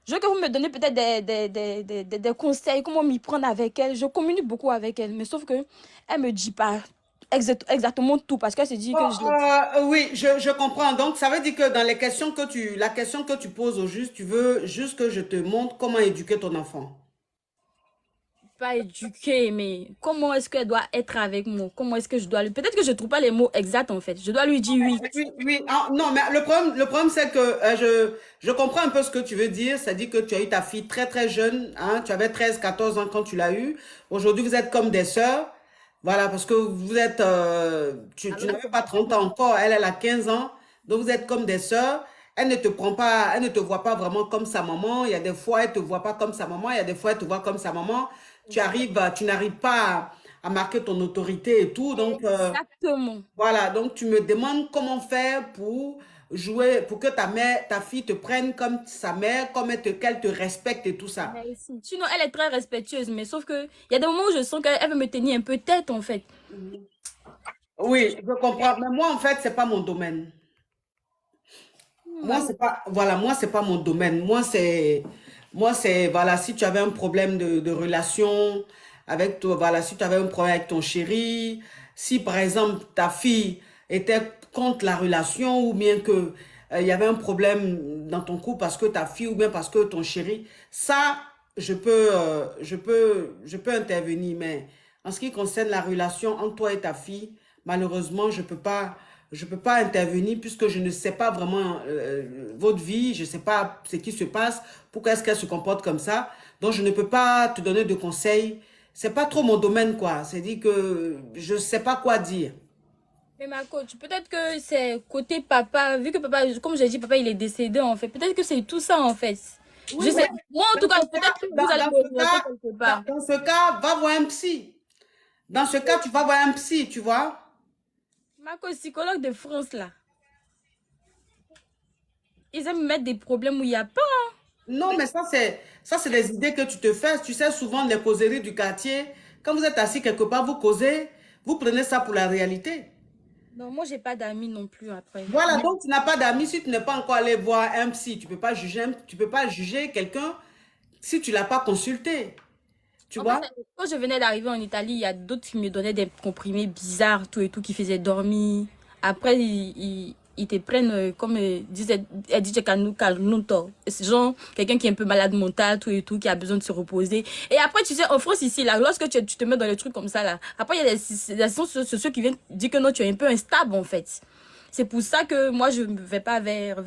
Je veux que vous me donnez peut-être des conseils, comment m'y prendre avec elle. Je communique beaucoup avec elle, mais sauf que elle me dit pas exactement tout parce qu'elle se dit que je l'ai dit. Oui, je comprends. Donc, ça veut dire que dans la question que tu poses au juste, tu veux juste que je te montre comment éduquer ton enfant. Pas éduquée, mais comment est-ce qu'elle doit être avec moi? Comment est-ce que je dois lui... Peut-être que je trouve pas les mots exacts, en fait. Je dois lui dire oui. Oui. Ah, non, mais le problème c'est que je comprends un peu ce que tu veux dire. C'est-à-dire que tu as eu ta fille très, très jeune. Hein, tu avais 13, 14 ans quand tu l'as eue. Aujourd'hui, vous êtes comme des sœurs. Voilà, parce que vous êtes... tu n'avais pas 30 ans encore. Elle a 15 ans. Donc, vous êtes comme des sœurs. Elle ne te prend pas, elle ne te voit pas vraiment comme sa maman. Il y a des fois, elle ne te voit pas comme sa maman. Il y a des fois, elle te voit comme sa maman. Tu n'arrives pas à marquer ton autorité et tout. Donc, Exactement. voilà. Donc, tu me demandes comment faire pour jouer, pour que ta fille te prenne comme sa mère, qu'elle te respecte et tout ça. Merci. Sinon, elle est très respectueuse, mais sauf que il y a des moments où je sens qu'elle veut me tenir un peu tête, en fait. Oui, je comprends. Mais moi, en fait, c'est pas mon domaine. Moi, c'est pas mon domaine. Voilà, si tu avais un problème de relation avec toi, voilà, si tu avais un problème avec ton chéri, si par exemple ta fille était contre la relation ou bien que il y avait un problème dans ton couple parce que ta fille ou bien parce que ton chéri, ça, je peux intervenir. Mais en ce qui concerne la relation entre toi et ta fille, malheureusement, je peux pas intervenir puisque je ne sais pas vraiment votre vie, je ne sais pas ce qui se passe, pourquoi est-ce qu'elle se comporte comme ça. Donc, je ne peux pas te donner de conseils. C'est pas trop mon domaine, quoi. C'est-à-dire que je ne sais pas quoi dire. Mais ma coach, peut-être que c'est côté papa, vu que papa, comme j'ai dit, papa, il est décédé, en fait. Peut-être que c'est tout ça, en fait. Oui, Je sais. oui. Moi, en tout cas, peut-être que vous allez me remonter quelque part. Dans ce cas, va voir un psy. Dans ce cas, tu vas voir un psy, tu vois. Ma coach, psychologue de France, là. Ils aiment mettre des problèmes où il n'y a pas. Hein. Non, mais ça, c'est des idées que tu te fais. Tu sais, souvent, les causeries du quartier, quand vous êtes assis quelque part, vous causez, vous prenez ça pour la réalité. Non, moi, j'ai pas d'amis non plus après. Voilà, donc tu n'as pas d'amis si tu n'es pas encore allé voir un psy. Tu peux pas juger quelqu'un si tu ne l'as pas consulté. Tu En vois? fait, quand je venais d'arriver en Italie, il y a d'autres qui me donnaient des comprimés bizarres, tout et tout, qui faisaient dormir. Après, ils te prennent, comme disait Canuto. C'est genre quelqu'un qui est un peu malade mental, tout et tout, qui a besoin de se reposer. Et après, tu sais, en France, ici, là, lorsque tu te mets dans les trucs comme ça, là, après, il y a ceux qui viennent dire que non, tu es un peu instable, en fait. C'est pour ça que moi, je ne vais pas vers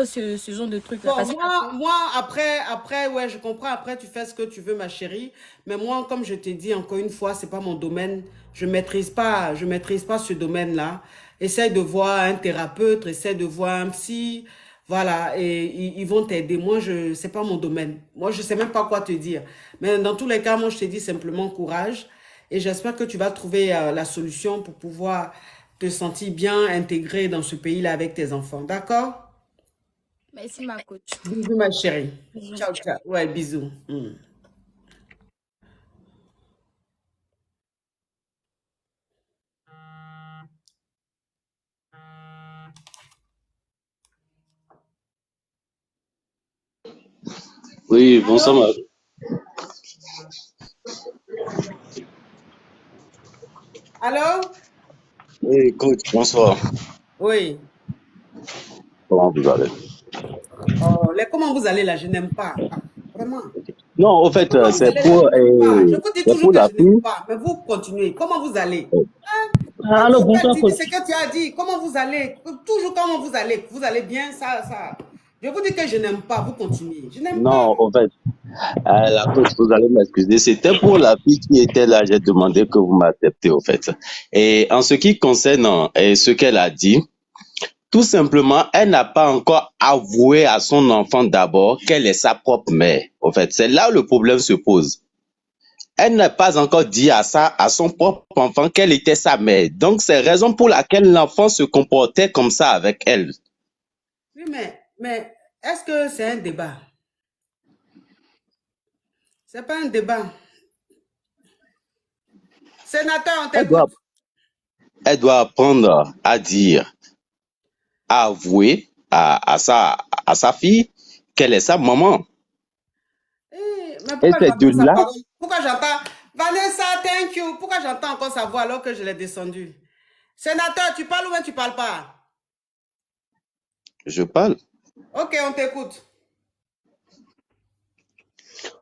ce genre de truc-là. Bon, moi, après, ouais, je comprends. Après, tu fais ce que tu veux, ma chérie. Mais moi, comme je t'ai dit, encore une fois, c'est pas mon domaine. Je maîtrise pas ce domaine-là. Essaye de voir un thérapeute, essaye de voir un psy. Voilà, et ils vont t'aider. Moi, c'est pas mon domaine. Moi, je sais même pas quoi te dire. Mais dans tous les cas, moi, je te dis simplement courage. Et j'espère que tu vas trouver la solution pour pouvoir te sentir bien intégré dans ce pays-là avec tes enfants. D'accord? Merci, ma coach. Bisous, ma chérie. Ciao, ciao. Ouais, bisous. Oui, bonsoir. Allô? Allô? Oui, coach, bonsoir. Oui. Comment vous allez? Oh, comment vous allez là? Je n'aime pas. Ah, vraiment. Non, au Les fait, comment vous allez là? Je n'aime pas. Je vous dis c'est toujours pour que la je n'aime fille. pas. Mais vous continuez. Comment vous allez? Alors, Toujours qu'à bonsoir, dire coach. ce que tu as dit. Comment vous allez? Toujours comment vous allez? Vous allez bien? Ça. Je vous dis que je n'aime pas. Vous continuez. Je n'aime Non, pas. au fait, la coach, vous allez m'excuser. C'était pour la fille qui était là. J'ai demandé que vous m'acceptez, au fait. Et en ce qui concerne ce qu'elle a dit, tout simplement, elle n'a pas encore avoué à son enfant d'abord qu'elle est sa propre mère. Au fait, c'est là où le problème se pose. Elle n'a pas encore dit à son propre enfant qu'elle était sa mère. Donc, c'est raison pour laquelle l'enfant se comportait comme ça avec elle. Oui, mais est-ce que c'est un débat? C'est pas un débat. Sénateur, on t'écoute. Elle doit apprendre à dire, à avouer à sa fille qu'elle est sa maman. Mais Et pourquoi c'est de j'entends ça, là, pardon? Pourquoi j'entends Vanessa, thank you. Pourquoi j'entends encore sa voix alors que je l'ai descendue? Sénateur, tu parles ou bien tu parles pas? je parle. Ok, on t'écoute.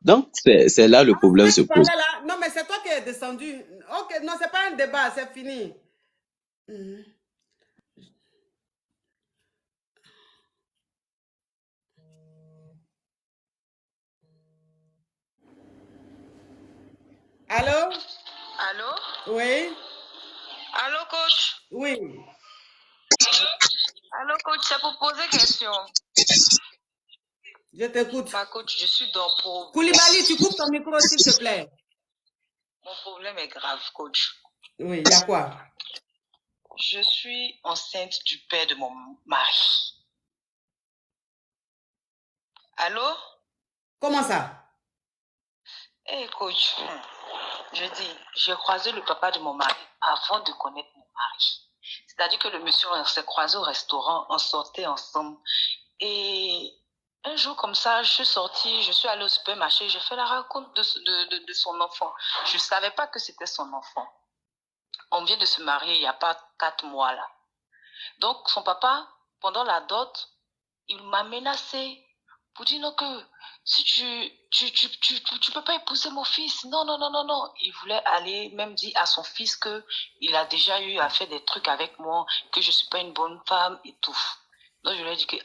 Donc, c'est là le problème se Tu pose. parlais là? Non, mais c'est toi qui es descendu. Ok, non, c'est pas un débat, c'est fini. Allô? Allô? Oui? Allô, coach? Oui. Allô, coach, c'est pour poser question. Je t'écoute. Ma coach, je suis dans pour... Koulibaly, tu coupes ton micro, s'il te plaît. Mon problème est grave, coach. Oui, il y a quoi? Je suis enceinte du père de mon mari. Allô? Comment ça? Eh, coach, je dis, j'ai croisé le papa de mon mari avant de connaître mon mari. C'est-à-dire que le monsieur, on s'est croisé au restaurant, on sortait ensemble. Et un jour comme ça, je suis sortie, je suis allée au supermarché, j'ai fait la rencontre de son enfant. Je ne savais pas que c'était son enfant. On vient de se marier il n'y a pas 4 mois là. Donc son papa, pendant la dot, il m'a menacé pour dire non que si tu peux pas épouser mon fils. Non. Il voulait aller même dire à son fils que il a déjà eu à faire des trucs avec moi, que je suis pas une bonne femme et tout. Donc je lui ai dit que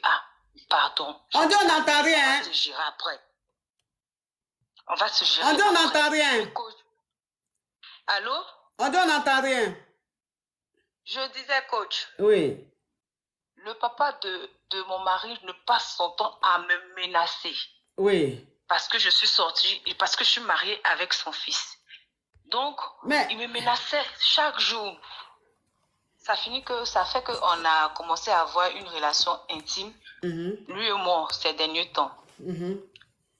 pardon. On dit on n'entend rien. On va se gérer après. On va se gérer. On dit on n'entend rien. Allô? On dit on n'entend rien. Je disais, coach. Oui. Le papa de mon mari ne passe son temps à me menacer. Oui. Parce que je suis sortie et parce que je suis mariée avec son fils. Donc, il me menaçait chaque jour. Ça fait qu'on a commencé à avoir une relation intime, lui et moi, ces derniers temps.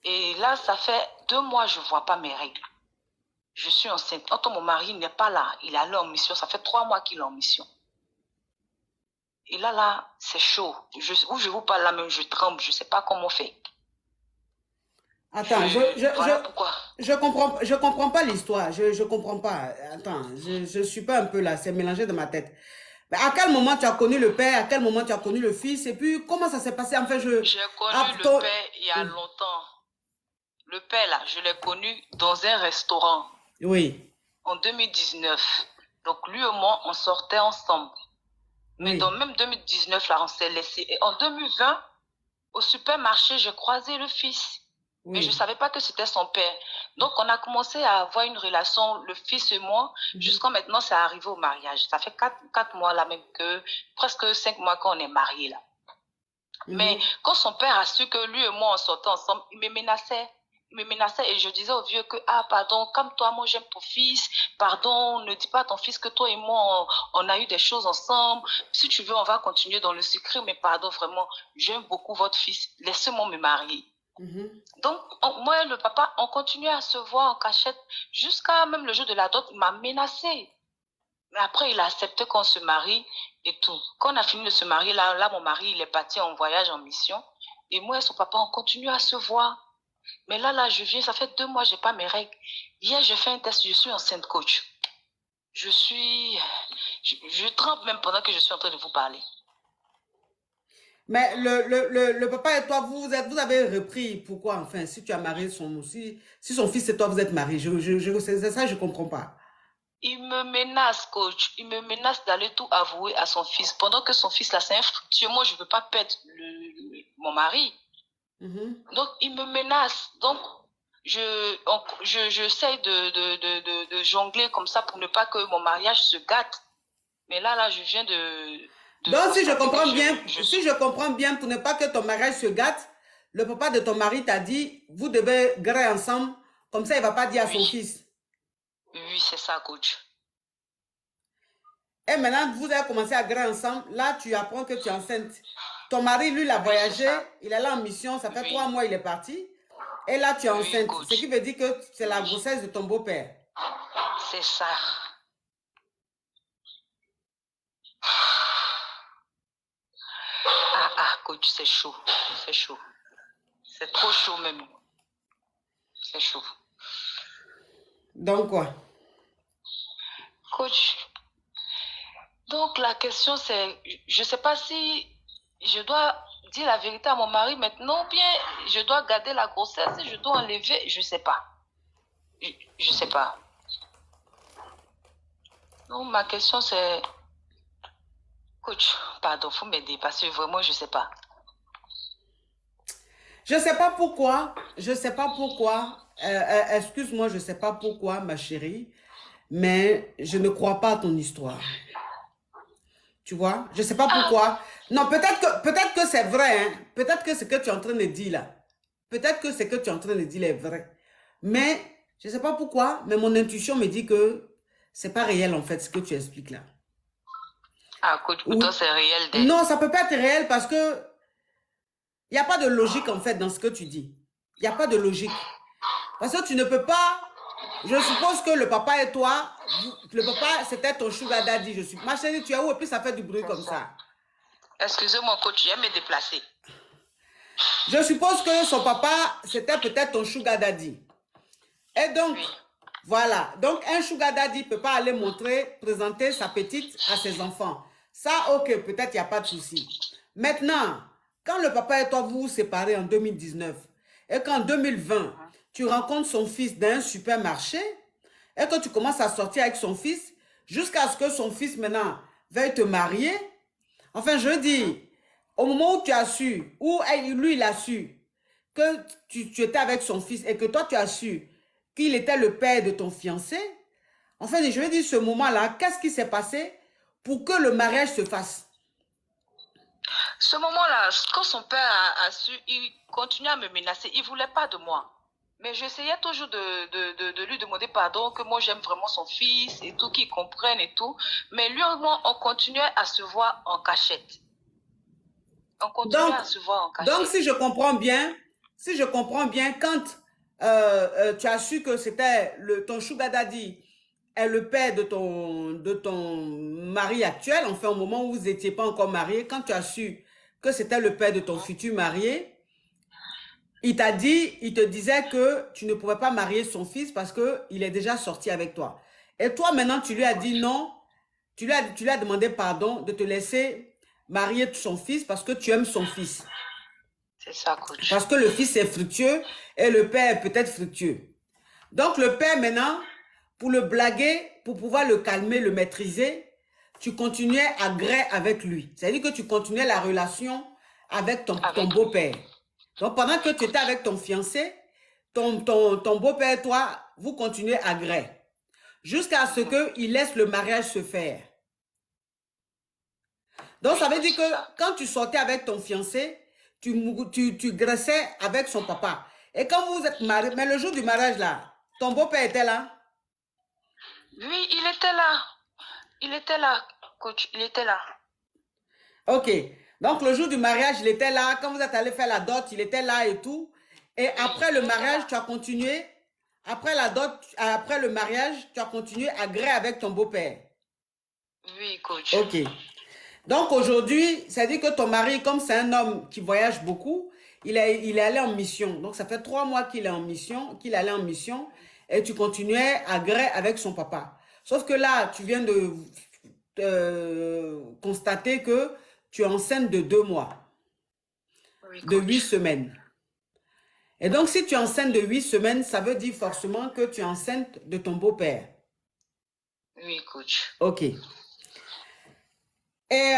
Et là, ça fait 2 mois, je ne vois pas mes règles. Je suis enceinte. Quand mon mari n'est pas là, il est allé en mission. Ça fait 3 mois qu'il est en mission. Et là, c'est chaud. Où je vous parle là même, je tremble. Je ne sais pas comment on fait. Attends, voilà pourquoi. Je comprends pas l'histoire. Je comprends pas. Attends, je suis pas un peu là. C'est mélangé dans ma tête. Mais à quel moment tu as connu le père? À quel moment tu as connu le fils? Et puis, comment ça s'est passé? Enfin, J'ai connu le père il y a longtemps. Le père, là, je l'ai connu dans un restaurant. Oui. En 2019. Donc, lui et moi, on sortait ensemble. Mais dans même 2019, là, on s'est laissé. Et en 2020, au supermarché, j'ai croisé le fils. Oui. Mais je ne savais pas que c'était son père. Donc, on a commencé à avoir une relation, le fils et moi, jusqu'à maintenant, c'est arrivé au mariage. Ça fait 4 mois, là, même que presque 5 mois qu'on est mariés, là. Mais quand son père a su que lui et moi, on sortait ensemble, il me menaçait. Il me menaçait et je disais au vieux que, pardon, calme-toi, moi j'aime ton fils, pardon, ne dis pas à ton fils que toi et moi, on a eu des choses ensemble, si tu veux, on va continuer dans le secret, mais pardon, vraiment, j'aime beaucoup votre fils, laissez-moi me marier. Donc, moi et le papa, on continuait à se voir en cachette, jusqu'à même le jour de la dot, il m'a menacé. Mais après, il a accepté qu'on se marie et tout. Quand on a fini de se marier, là mon mari, il est parti en voyage, en mission, et moi et son papa, on continue à se voir. Mais là, je viens, ça fait 2 mois, j'ai pas mes règles. Hier, j'ai fait un test, je suis enceinte, coach. Je tremble même pendant que je suis en train de vous parler. Mais le papa et toi, vous avez repris. Pourquoi, enfin, si tu as marié si son fils et toi, vous êtes mariés, c'est ça, je comprends pas. Il me menace, coach. Il me menace d'aller tout avouer à son fils. Pendant que son fils, là, c'est un fructueux. Moi, je ne veux pas perdre mon mari. Donc, il me menace. Donc, j'essaie de jongler comme ça pour ne pas que mon mariage se gâte. Mais là, je viens donc, si je comprends bien, pour ne pas que ton mariage se gâte, le papa de ton mari t'a dit, vous devez grer ensemble, comme ça, il ne va pas dire à son fils. Oui, c'est ça, coach. Et maintenant, vous avez commencé à grer ensemble. Là, tu apprends que tu es enceinte. Ton mari, lui, il a voyagé. Il est là en mission. Ça fait 3 mois, il est parti. Et là, tu es enceinte. Coach. Ce qui veut dire que c'est la grossesse de ton beau-père. C'est ça. Coach, c'est chaud. C'est chaud. C'est trop chaud même. C'est chaud. Donc quoi? Coach, donc la question c'est, je ne sais pas si je dois dire la vérité à mon mari maintenant, ou bien je dois garder la grossesse, je dois enlever, je ne sais pas. Je ne sais pas. Donc ma question c'est, coach, pardon, il faut m'aider parce que vraiment je ne sais pas. Je ne sais pas pourquoi. Je ne sais pas pourquoi. Excuse-moi, je ne sais pas pourquoi, ma chérie. Mais je ne crois pas à ton histoire. Tu vois? Je ne sais pas pourquoi. Non, peut-être que c'est vrai. Hein? Peut-être que ce que tu es en train de dire là. Peut-être que ce que tu es en train de dire est vrai. Mais je ne sais pas pourquoi. Mais mon intuition me dit que ce n'est pas réel en fait ce que tu expliques là. Ah, coach, pour toi c'est réel. Non, ça ne peut pas être réel parce que il n'y a pas de logique en fait dans ce que tu dis. Il n'y a pas de logique. Parce que tu ne peux pas... Je suppose que le papa et toi, le papa c'était ton sugar daddy. Ma chérie, tu es où? Et puis ça fait du bruit comme ça. Excusez-moi coach, je vais me déplacer. Je suppose que son papa c'était peut-être ton sugar daddy. Et donc, voilà. Donc un sugar daddy ne peut pas aller présenter sa petite à ses enfants. Ça, ok, peut-être il n'y a pas de souci. Maintenant... Quand le papa et toi vous vous séparez en 2019 et qu'en 2020, tu rencontres son fils dans un supermarché et que tu commences à sortir avec son fils jusqu'à ce que son fils maintenant veuille te marier, enfin je dis, au moment où tu as su, ou lui il a su que tu étais avec son fils et que toi tu as su qu'il était le père de ton fiancé, enfin je veux dire ce moment-là, qu'est-ce qui s'est passé pour que le mariage se fasse? Ce moment-là, quand son père a su, il continuait à me menacer. Il ne voulait pas de moi. Mais j'essayais toujours de lui demander pardon, que moi j'aime vraiment son fils et tout, qu'il comprenne et tout. Mais lui et moi, on continuait à se voir en cachette. On continuait à se voir en cachette. Donc si je comprends bien, quand tu as su que c'était ton sugar daddy est le père de ton mari actuel, enfin au moment où vous n'étiez pas encore mariés, quand tu as su que c'était le père de ton futur marié, il te disait que tu ne pouvais pas marier son fils parce qu'il est déjà sorti avec toi. Et toi maintenant tu lui as dit non, tu lui as demandé pardon de te laisser marier son fils parce que tu aimes son fils. C'est ça, coach. Parce que le fils est fructueux et le père est peut-être fructueux. Donc le père maintenant, pour le blaguer, pour pouvoir le calmer, le maîtriser, tu continuais à gré avec lui. C'est-à-dire que tu continuais la relation avec ton beau-père. Donc, pendant que tu étais avec ton fiancé, ton beau-père et toi, vous continuez à gré. Jusqu'à ce qu'il laisse le mariage se faire. Donc, ça veut dire que quand tu sortais avec ton fiancé, tu graissais avec son papa. Et quand vous êtes mariés, mais le jour du mariage là, ton beau-père était là? Oui, il était là. Il était là, coach. Il était là. Ok. Donc, le jour du mariage, il était là. Quand vous êtes allé faire la dot, il était là et tout. Et après le mariage, tu as continué. Après la dot, après le mariage, tu as continué à gré avec ton beau-père. Oui, coach. Ok. Donc, aujourd'hui, ça dit que ton mari, comme c'est un homme qui voyage beaucoup, il est allé en mission. Donc, ça fait 3 mois qu'il est en mission, qu'il allait en mission et tu continuais à gré avec son papa. Sauf que là, tu viens de constater que tu es enceinte de 2 mois, Oui, de 8 coach. semaines. Et donc, si tu es enceinte de 8 semaines, ça veut dire forcément que tu es enceinte de ton beau-père. Oui, coach. OK. Et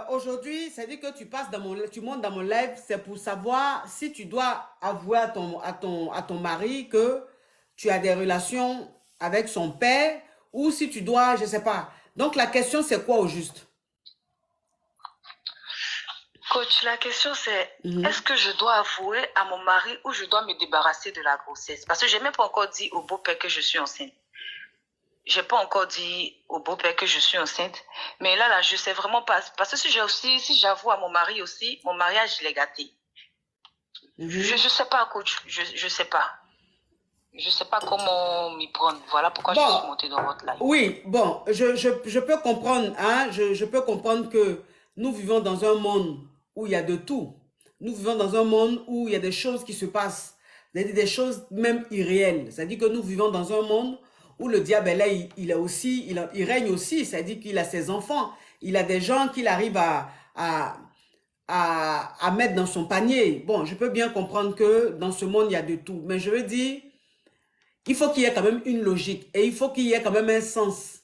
aujourd'hui, ça dit que tu montes dans mon live, c'est pour savoir si tu dois avouer à ton mari que tu as des relations avec son père ou si tu dois, je ne sais pas. Donc, la question, c'est quoi au juste? Coach, la question c'est, est-ce que je dois avouer à mon mari ou je dois me débarrasser de la grossesse? Parce que je n'ai même pas encore dit au beau-père que je suis enceinte. Je n'ai pas encore dit au beau-père que je suis enceinte. Mais là, je ne sais vraiment pas. Parce que si j'avoue à mon mari aussi, mon mariage, il est gâté. Je ne sais pas, coach. Je ne sais pas. Je ne sais pas comment m'y prendre. Voilà pourquoi je suis montée dans votre live. Oui, bon, je peux comprendre, hein, je peux comprendre que nous vivons dans un monde où il y a de tout. Nous vivons dans un monde où il y a des choses qui se passent, des choses même irréelles. C'est-à-dire que nous vivons dans un monde où le diable est là, il règne aussi. C'est-à-dire qu'il a ses enfants, il a des gens qu'il arrive à mettre dans son panier. Bon, je peux bien comprendre que dans ce monde, il y a de tout. Mais je veux dire, il faut qu'il y ait quand même une logique et il faut qu'il y ait quand même un sens.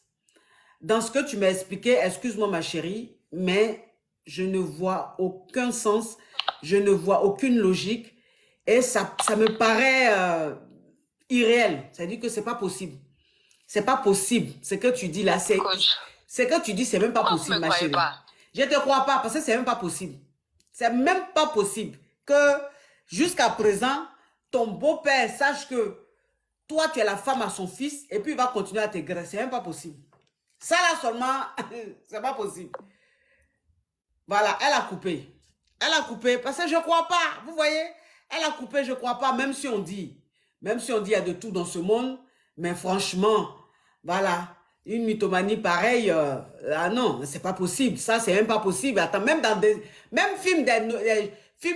Dans ce que tu m'as expliqué, excuse-moi ma chérie, mais je ne vois aucun sens, je ne vois aucune logique et ça me paraît irréel. C'est-à-dire que c'est pas possible. C'est pas possible. Ce que tu dis là, c'est que tu dis, c'est même pas possible, ma chérie. Je ne te crois pas parce que c'est même pas possible. C'est même pas possible que jusqu'à présent, ton beau-père sache que toi, tu es la femme à son fils et puis il va continuer à te graisser. C'est même pas possible. Ça là seulement, c'est pas possible. Voilà, elle a coupé. Elle a coupé parce que je ne crois pas. Vous voyez, elle a coupé, je ne crois pas, même si on dit il y a de tout dans ce monde, mais franchement, voilà, une mythomanie pareille, ah non, c'est pas possible. Ça, c'est même pas possible. Attends, même dans des films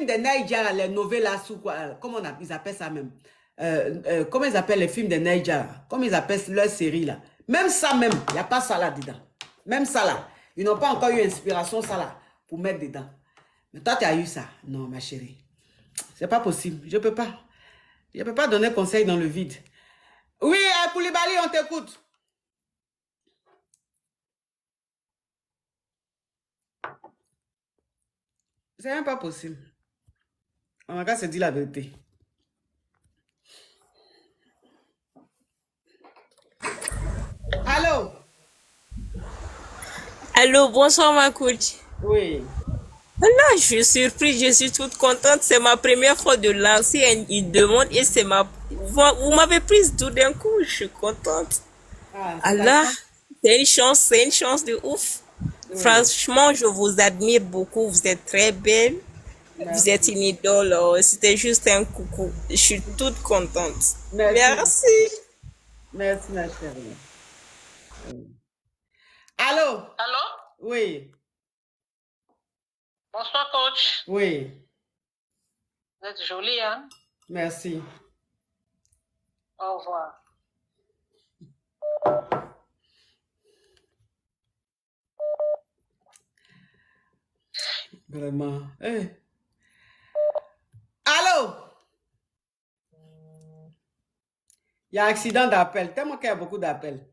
des Naija, les novellas ou quoi, comment ils appellent ça même? Comment ils appellent les films des Naija? Comment ils appellent leur série là? Même ça même, il n'y a pas ça là dedans. Même ça là. Ils n'ont pas encore eu inspiration ça là pour mettre dedans. Mais toi, tu as eu ça. Non, ma chérie. C'est pas possible. Je peux pas. Je peux pas donner conseil dans le vide. Oui, Koulibaly, on t'écoute. C'est même pas possible. On va se dire la vérité. Allô? Allô, bonsoir ma coach. Oui. Là, je suis surprise, je suis toute contente. C'est ma première fois de lancer une demande et c'est vous m'avez prise tout d'un coup, je suis contente. Allah, c'est une chance de ouf. Oui. Franchement, je vous admire beaucoup, vous êtes très belle. Merci. Vous êtes une idole, c'était juste un coucou. Je suis toute contente. Merci. Merci, ma chérie. Allô? Allô? Oui. Bonsoir, coach. Oui. Vous êtes jolie, hein? Merci. Au revoir. Vraiment. Hey. Allô? Il y a accident d'appel. Tellement qu'il y a beaucoup d'appels.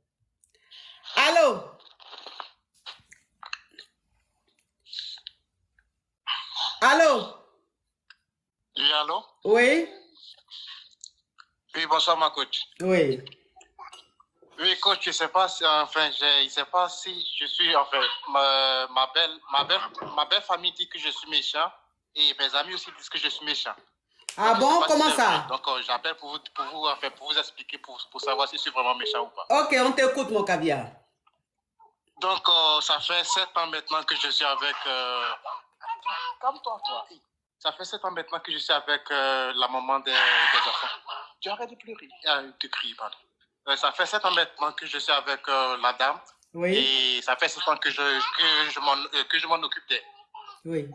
Allô? Allô? Oui, allô? Oui? Oui, bonsoir, ma coach. Oui. Oui, coach, je sais pas si, je sais pas si je suis, ma belle famille dit que je suis méchant et mes amis aussi disent que je suis méchant. Ah donc, bon, comment ça? Donc, j'appelle pour vous expliquer, pour savoir si je suis vraiment méchant ou pas. Ok, on t'écoute, mon caviar. Donc, ça fait 7 ans maintenant que je suis avec... Calme-toi, toi. Ça fait 7 ans maintenant que je suis avec la maman des enfants. Tu arrêtes de pleurer, de crier, pardon. Ça fait 7 ans maintenant que je suis avec la dame. Oui. Et ça fait 7 ans que je m'en occupe d'elle. Oui.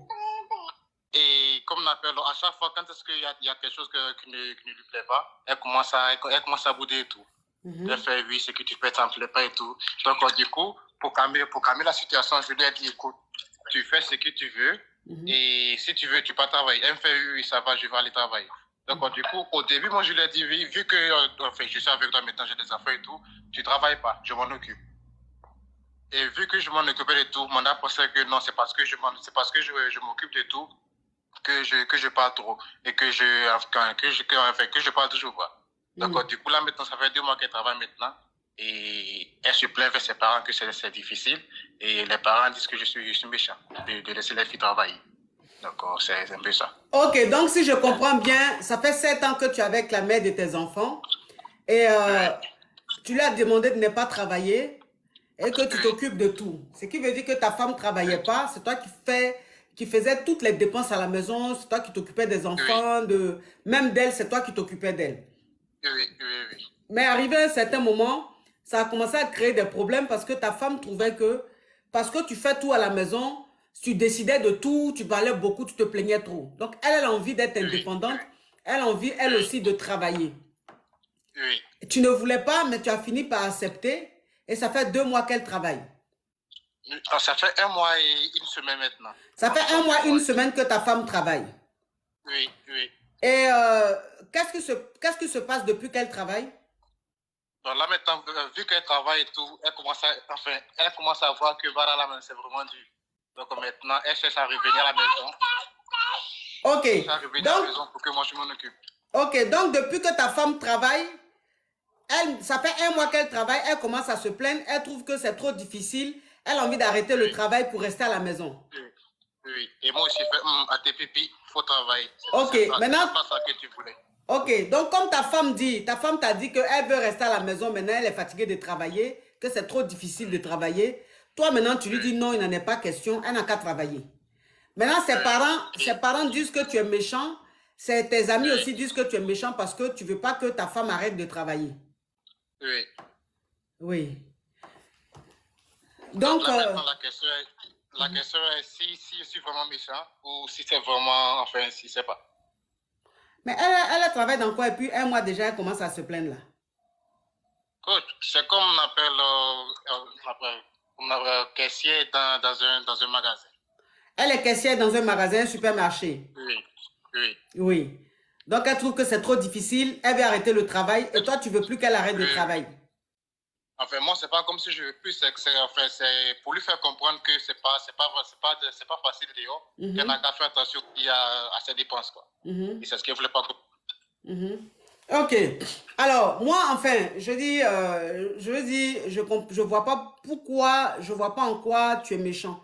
Et comme on appelle, à chaque fois, quand est-ce qu'il y a quelque chose qui ne lui plaît pas, elle commence à bouder et tout. Elle fait, oui, ce que tu fais, ça ne me plaît pas et tout. Donc, du coup, pour calmer la situation, je lui ai dit, écoute, tu fais ce que tu veux. Et si tu veux, tu peux travailler. Elle me fait, oui, ça va, je vais aller travailler. Donc, du coup, au début, moi, je lui ai dit, oui, vu que je suis avec toi maintenant, j'ai des affaires et tout, tu ne travailles pas, je m'en occupe. Et vu que je m'en occupais de tout, mon a pensé que non, c'est parce que je m'occupe de tout que je parle trop et que je parle toujours pas. Donc, du coup, là, maintenant, ça fait 2 mois qu'elle travaille maintenant et elle se plaint vers ses parents que c'est difficile et les parents disent que je suis méchant de laisser les filles travailler. Donc, c'est un peu ça. Ok, donc si je comprends bien, ça fait 7 ans que tu es avec la mère de tes enfants et tu lui as demandé de ne pas travailler et que tu t'occupes de tout. Ce qui veut dire que ta femme ne travaillait pas, c'est toi qui faisais toutes les dépenses à la maison, c'est toi qui t'occupais des enfants, même d'elle, c'est toi qui t'occupais d'elle. Oui. Mais arrivé à un certain moment, ça a commencé à créer des problèmes parce que ta femme trouvait que, parce que tu fais tout à la maison, tu décidais de tout, tu parlais beaucoup, tu te plaignais trop. Donc, elle a envie d'être indépendante, elle a envie, elle aussi, de travailler. Oui. Tu ne voulais pas, mais tu as fini par accepter et ça fait 2 mois qu'elle travaille. Ça fait 1 mois et 1 semaine maintenant. Ça fait 1 mois, 1 semaine que ta femme travaille. Oui. Et qu'est-ce qui se passe depuis qu'elle travaille? Donc là maintenant, vu qu'elle travaille et tout, elle commence à voir que voilà, là, c'est vraiment dur. Donc maintenant, elle cherche à revenir à la maison. Ok. Elle cherche à revenir à la maison pour que moi je m'en occupe. Ok, donc depuis que ta femme travaille, ça fait 1 mois qu'elle travaille, elle commence à se plaindre, elle trouve que c'est trop difficile, elle a envie d'arrêter le travail pour rester à la maison. Oui, et moi aussi, à tes pipis, il faut travailler. Ok, maintenant... C'est pas ça que tu voulais. Ok, donc comme ta femme t'a dit qu'elle veut rester à la maison, maintenant elle est fatiguée de travailler, que c'est trop difficile de travailler. Toi maintenant tu lui dis non, il n'en est pas question, elle n'a qu'à travailler. Maintenant ses parents disent que tu es méchant, tes amis aussi disent que tu es méchant parce que tu ne veux pas que ta femme arrête de travailler. Oui. Oui. Donc là, maintenant, la question est si je suis vraiment méchant ou si c'est vraiment, enfin, si c'est pas. Mais elle travaille dans quoi et puis 1 mois déjà, elle commence à se plaindre là. Coach, c'est comme on appelle caissier dans un magasin. Elle est caissière dans un magasin, un supermarché. Oui. Donc elle trouve que c'est trop difficile, elle veut arrêter le travail et toi tu veux plus qu'elle arrête le travail. Enfin, moi, c'est pas comme si je veux plus, c'est pour lui faire comprendre que c'est pas facile, Léo. Il n'y a qu'à faire attention à ses dépenses, quoi. Et c'est ce qu'elle voulait pas comprendre. Ok. Alors, moi, enfin, je vois pas pourquoi, je vois pas en quoi tu es méchant.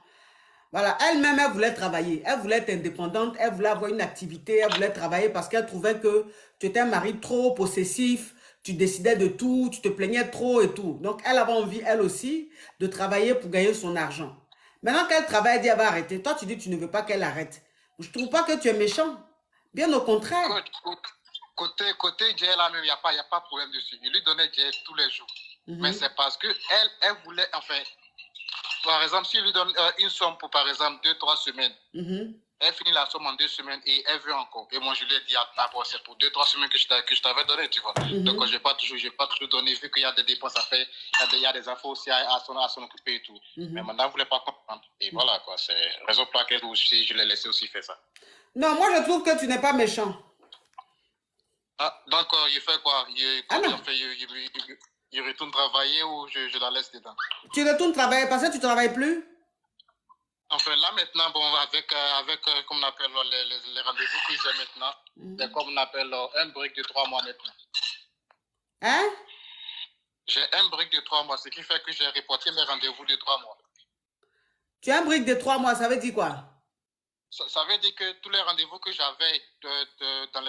Voilà, elle-même, elle voulait travailler, elle voulait être indépendante, elle voulait avoir une activité, elle voulait travailler parce qu'elle trouvait que tu étais un mari trop possessif, tu décidais de tout, tu te plaignais trop et tout. Donc, elle avait envie, elle aussi, de travailler pour gagner son argent. Maintenant qu'elle travaille, elle dit, elle va arrêter. Toi, tu dis, tu ne veux pas qu'elle arrête. Je ne trouve pas que tu es méchant. Bien au contraire. Côté Jay, là même, il n'y a pas de problème dessus. Il lui donnait Jay tous les jours. Mais c'est parce que elle voulait, enfin, par exemple, si il lui donne une somme pour, par exemple, 2-3 semaines, elle finit la somme en 2 semaines et elle veut encore. Et moi, je lui ai dit, d'abord, c'est pour 2-3 semaines que je t'avais donné, tu vois. Donc, je n'ai pas toujours donné, vu qu'il y a des dépenses à faire, il y a des infos aussi à s'en occuper et tout. Mais maintenant, elle ne voulait pas comprendre. Et voilà, quoi. C'est la raison pour laquelle aussi, je l'ai laissé aussi faire ça. Non, moi, je trouve que tu n'es pas méchant. Ah, donc, il fait quoi? Il retourne travailler ou je la laisse dedans? Tu retournes travailler parce que tu ne travailles plus? Enfin, là, maintenant, bon, avec comme on appelle les rendez-vous que j'ai maintenant, c'est comme on appelle un break de 3 mois maintenant. Hein? J'ai un break de 3 mois, ce qui fait que j'ai reporté mes rendez-vous de 3 mois. Tu as un break de 3 mois, ça veut dire quoi? Ça veut dire que tous les rendez-vous que j'avais dans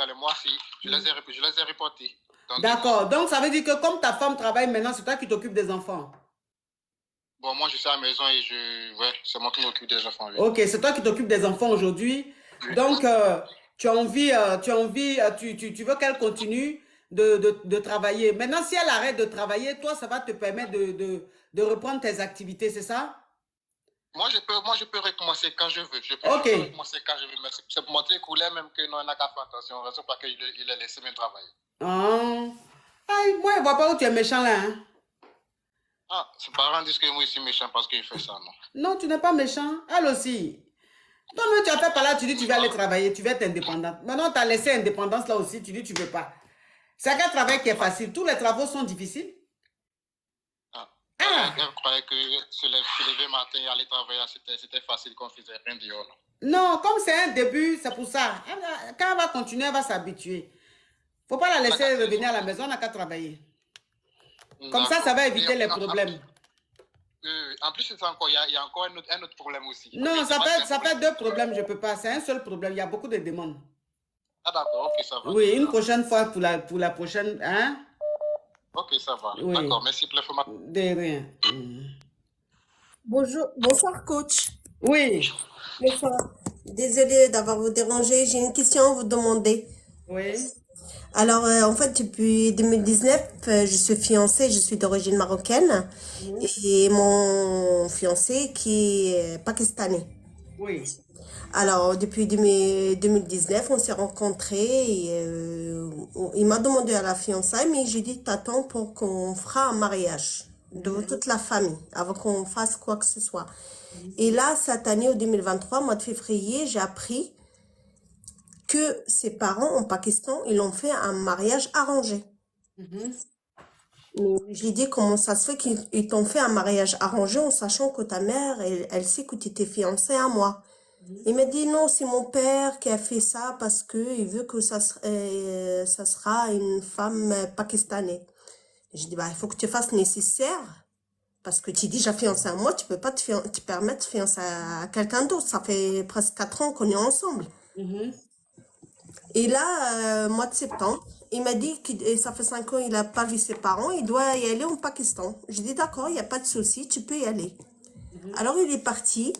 les mois-ci, je les ai reportés. D'accord, donc ça veut dire que comme ta femme travaille maintenant, c'est toi qui t'occupes des enfants. Bon, moi je suis à la maison et c'est moi qui m'occupe des enfants. Oui. Ok, c'est toi qui t'occupes des enfants aujourd'hui. Donc, tu veux qu'elle continue de travailler. Maintenant, si elle arrête de travailler, toi, ça va te permettre de reprendre tes activités, c'est ça? Moi, je peux recommencer quand je veux. Je peux recommencer quand je veux. Mais c'est pour montrer qu'il est même que non, on n'a qu'à faire attention. Raison pour laquelle il a laissé me travailler. Moi, je ne vois pas où tu es méchant là. Hein? Ah, ses parents disent que moi, je suis méchant parce qu'il fait ça, non? Non, tu n'es pas méchant. Elle aussi. Toi-même, tu as fait par là, tu dis que tu vas aller travailler, tu vas être indépendante. Maintenant, tu as laissé indépendance là aussi, tu dis que tu ne veux pas. C'est un travail qui est facile. Tous les travaux sont difficiles. Elle croyait que se lever matin et aller travailler, c'était facile qu'on faisait rien de non? Non, comme c'est un début, c'est pour ça. Quand elle va continuer, elle va s'habituer. Il ne faut pas la laisser revenir à la maison, on n'a qu'à travailler. Comme ça va éviter les problèmes. En plus, il y a encore un autre problème aussi. Non, ça fait 2 problèmes, je ne peux pas. C'est un seul problème, il y a beaucoup de demandes. Ah d'accord, ok, ça va. Oui, une prochaine fois pour la prochaine, hein? Ok, ça va. Oui. D'accord, merci pour l'information. De rien. Bonsoir coach. Oui. Bonsoir. Désolée d'avoir vous dérangé. J'ai une question à vous demander. Oui. Alors, en fait, depuis 2019, je suis fiancée, je suis d'origine marocaine. Et mon fiancé qui est pakistanais. Oui. Alors, depuis 2019, on s'est rencontrés et il m'a demandé à la fiançaille, mais j'ai dit, t'attends pour qu'on fera un mariage de toute la famille, avant qu'on fasse quoi que ce soit. Et là, cette année, au 2023, mois de février, j'ai appris que ses parents au Pakistan, ils ont fait un mariage arrangé. J'ai dit, comment ça se fait qu'ils t'ont fait un mariage arrangé en sachant que ta mère, elle sait que tu étais fiancée à moi. Il m'a dit, non, c'est mon père qui a fait ça parce qu'il veut que ça sera une femme pakistanaise. J'ai dit, bah, il faut que tu fasses nécessaire parce que tu es déjà fiancée à moi, tu peux pas te permettre de fiancer à quelqu'un d'autre. Ça fait presque 4 ans qu'on est ensemble. Et là, mois de septembre, il m'a dit que ça fait 5 ans, il n'a pas vu ses parents, il doit y aller au Pakistan. J'ai dit, d'accord, il n'y a pas de souci, tu peux y aller. Alors, il est parti.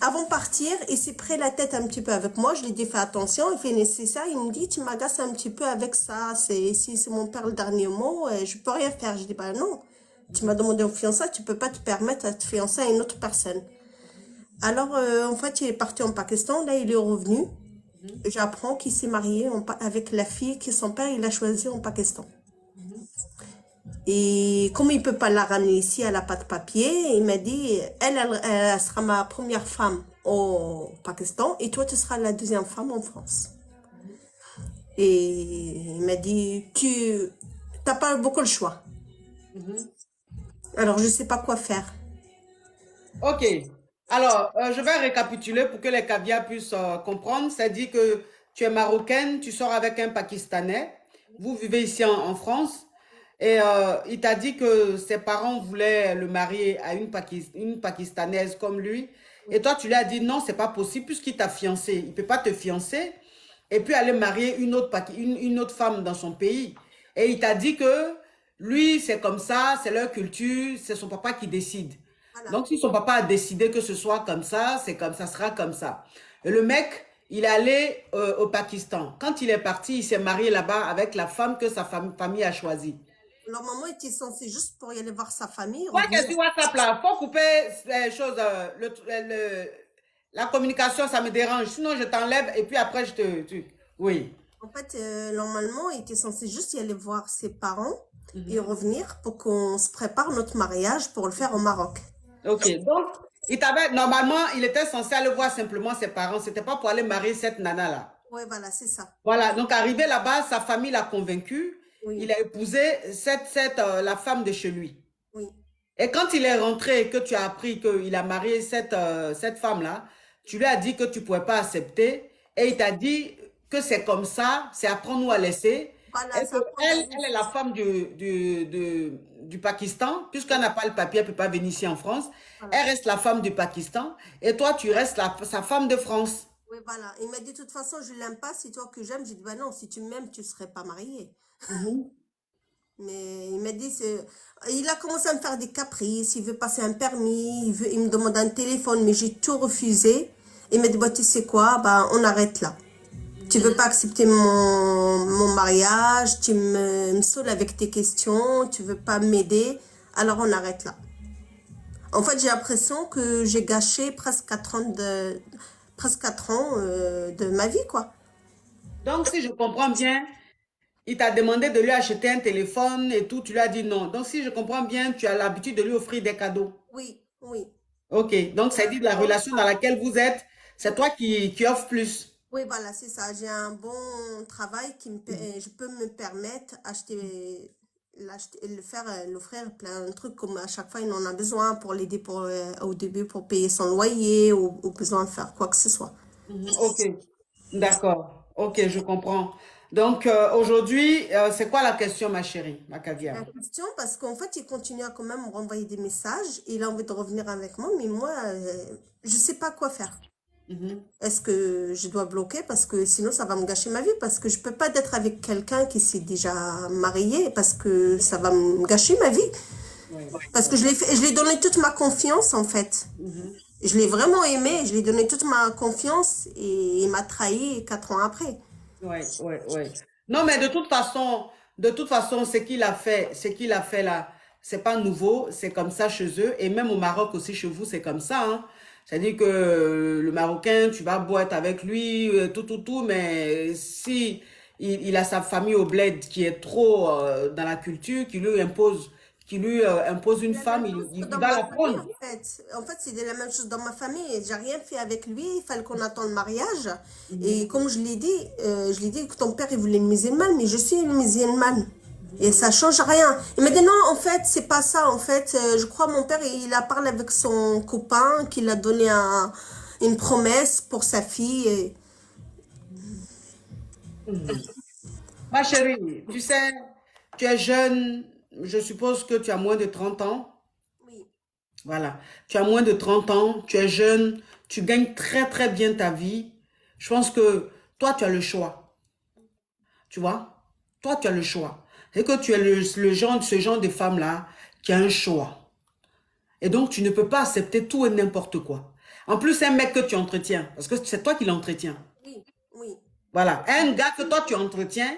Avant de partir, il s'est pris la tête un petit peu avec moi. Je lui ai dit, fais attention, il fait nécessaire. Il me dit, tu m'agaces un petit peu avec ça. Si c'est mon père le dernier mot, je peux rien faire. Je dis, bah non, tu m'as demandé au fiançailles, tu peux pas te permettre de te fiancer à une autre personne. Alors, en fait, il est parti en Pakistan. Là, il est revenu. J'apprends qu'il s'est marié avec la fille que son père, il a choisie en Pakistan. Et comme il peut pas la ramener ici, elle n'a pas de papier, il m'a dit, elle sera ma première femme au Pakistan et toi, tu seras la deuxième femme en France. Et il m'a dit, tu n'as pas beaucoup le choix. Alors, je sais pas quoi faire. Ok. Alors, je vais récapituler pour que les caviars puissent comprendre. C'est-à-dire que tu es marocaine, tu sors avec un Pakistanais, vous vivez ici en France. Et il t'a dit que ses parents voulaient le marier à une Pakistanaise comme lui. Et toi, tu lui as dit non, c'est pas possible puisqu'il t'a fiancé. Il ne peut pas te fiancer et puis aller marier une autre femme dans son pays. Et il t'a dit que lui, c'est comme ça, c'est leur culture, c'est son papa qui décide. Voilà. Donc, si son papa a décidé que ce soit comme ça, c'est comme ça, sera comme ça. Et le mec, il est allé au Pakistan. Quand il est parti, il s'est marié là-bas avec la femme que sa famille a choisie. Leur maman était censée juste pour y aller voir sa famille. Ouais, qu'est-ce que WhatsApp là? Faut couper les choses, la communication, ça me dérange. Sinon, je t'enlève et puis après, oui. En fait, normalement, il était censé juste y aller voir ses parents et revenir pour qu'on se prépare notre mariage pour le faire au Maroc. Ok, donc, normalement, il était censé aller voir simplement ses parents. C'était pas pour aller marier cette nana là. Oui, voilà, c'est ça. Voilà, donc arrivé là-bas, sa famille l'a convaincu. Oui. Il a épousé la femme de chez lui. Oui. Et quand il est rentré, que tu as appris qu'il a marié cette femme-là, tu lui as dit que tu ne pouvais pas accepter. Et il t'a dit que c'est comme ça, c'est apprends-nous à laisser. Voilà, et elle est la femme du Pakistan, puisqu'elle n'a pas le papier, elle ne peut pas venir ici en France. Voilà. Elle reste la femme du Pakistan. Et toi, tu restes sa femme de France. Oui, voilà. Il m'a dit, de toute façon, je ne l'aime pas. C'est toi que j'aime. J'ai dit, bah non, si tu m'aimes, tu ne serais pas mariée. Mais il m'a dit, il a commencé à me faire des caprices, il veut passer un permis, il me demande un téléphone, mais j'ai tout refusé. Il m'a dit, bah, tu sais quoi, bah, on arrête là. Tu veux pas accepter mon mariage, tu me saoules avec tes questions, tu veux pas m'aider, alors on arrête là. En fait, j'ai l'impression que j'ai gâché presque 4 ans de ma vie, quoi. Donc, si je comprends bien, il t'a demandé de lui acheter un téléphone et tout, tu lui as dit non. Donc, si je comprends bien, tu as l'habitude de lui offrir des cadeaux. Oui, oui. Ok, donc ça dit de la relation dans laquelle vous êtes, c'est toi qui offres plus. Oui, voilà, c'est ça. J'ai un bon travail je peux me permettre l'offrir plein de trucs comme à chaque fois il en a besoin pour l'aider au début pour payer son loyer ou besoin de faire quoi que ce soit. Ok, d'accord. Ok, je comprends. Donc, aujourd'hui, c'est quoi la question, ma chérie, ma caviar? La question, parce qu'en fait, il continue à quand même me renvoyer des messages. Il a envie de revenir avec moi, mais moi, je sais pas quoi faire. Est-ce que je dois bloquer parce que sinon ça va me gâcher ma vie parce que je peux pas être avec quelqu'un qui s'est déjà marié parce que ça va me gâcher ma vie parce que je lui ai donné toute ma confiance en fait. Je l'ai vraiment aimé, je lui ai donné toute ma confiance et il m'a trahi 4 ans après. Ouais. Non, mais de toute façon, ce qu'il a fait là, c'est pas nouveau, c'est comme ça chez eux et même au Maroc aussi chez vous, c'est comme ça, hein. C'est-à-dire que le Marocain, tu vas boire avec lui, tout, mais si il a sa famille au bled qui est trop dans la culture, qui lui impose une femme, il va la prendre. En fait, c'est la même chose dans ma famille. J'ai rien fait avec lui, il fallait qu'on attende le mariage. Et comme je l'ai dit que ton père il voulait une musulmane, mais je suis une musulmane. Et ça change rien. Il m'a dit non, en fait, c'est pas ça. En fait, je crois mon père, il a parlé avec son copain, qu'il a donné une promesse pour sa fille. Ma chérie, tu sais, tu es jeune, je suppose que tu as moins de 30 ans. Oui. Voilà, tu as moins de 30 ans, tu es jeune, tu gagnes très très bien ta vie. Je pense que toi, tu as le choix. Tu vois? Toi, tu as le choix. C'est que tu es ce genre de femme-là qui a un choix. Et donc, tu ne peux pas accepter tout et n'importe quoi. En plus, c'est un mec que tu entretiens, parce que c'est toi qui l'entretiens. Oui. Voilà, un gars que toi, tu entretiens,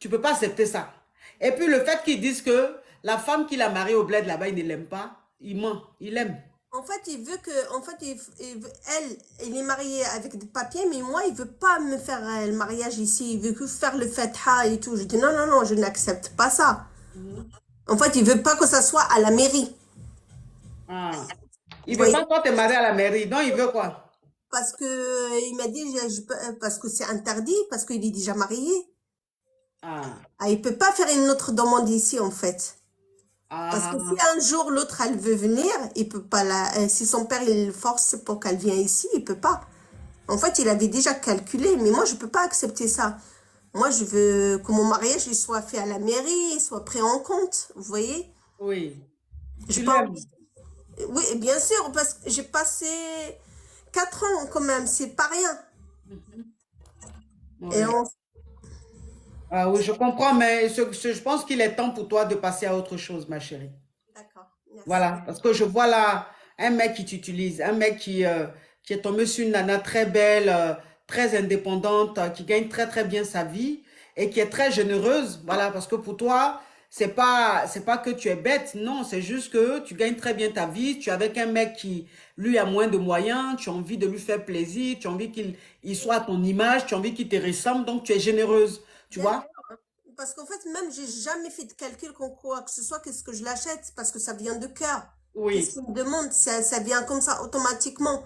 tu ne peux pas accepter ça. Et puis, le fait qu'ils disent que la femme qu'il a mariée au bled là-bas, il ne l'aime pas, il ment, il l'aime. En fait, il veut que, en fait, elle est mariée avec des papiers, mais moi, il veut pas me faire le mariage ici. Il veut que faire le fetha et tout. Je dis non, je n'accepte pas ça. En fait, il veut pas que ça soit à la mairie. Ah. Il veut pas toi te marier à la mairie. Non, il veut quoi? Parce que il m'a dit parce que c'est interdit, parce qu'il est déjà marié. Il peut pas faire une autre demande ici, en fait. Parce que si un jour l'autre elle veut venir, il peut pas si son père il le force pour qu'elle vienne ici, il peut pas. En fait, il avait déjà calculé, mais moi je peux pas accepter ça. Moi je veux que mon mariage il soit fait à la mairie, soit pris en compte, vous voyez? Oui. Oui, bien sûr, parce que j'ai passé 4 ans quand même, c'est pas rien. Oui. Oui, je comprends, mais je pense qu'il est temps pour toi de passer à autre chose, ma chérie. D'accord. Voilà, parce que je vois là un mec qui t'utilise, un mec qui est tombé sur une nana très belle, très indépendante, qui gagne très très bien sa vie et qui est très généreuse. Voilà, parce que pour toi, c'est pas que tu es bête, non, c'est juste que tu gagnes très bien ta vie, tu es avec un mec qui, lui, a moins de moyens, tu as envie de lui faire plaisir, tu as envie qu'il soit à ton image, tu as envie qu'il te ressemble, donc tu es généreuse. Tu vois? Parce qu'en fait, même, j'ai jamais fait de calcul qu'on quoi que ce soit, qu'est-ce que je l'achète, parce que ça vient de cœur. Oui. Qu'est-ce qu'il me demande, ça vient comme ça, automatiquement.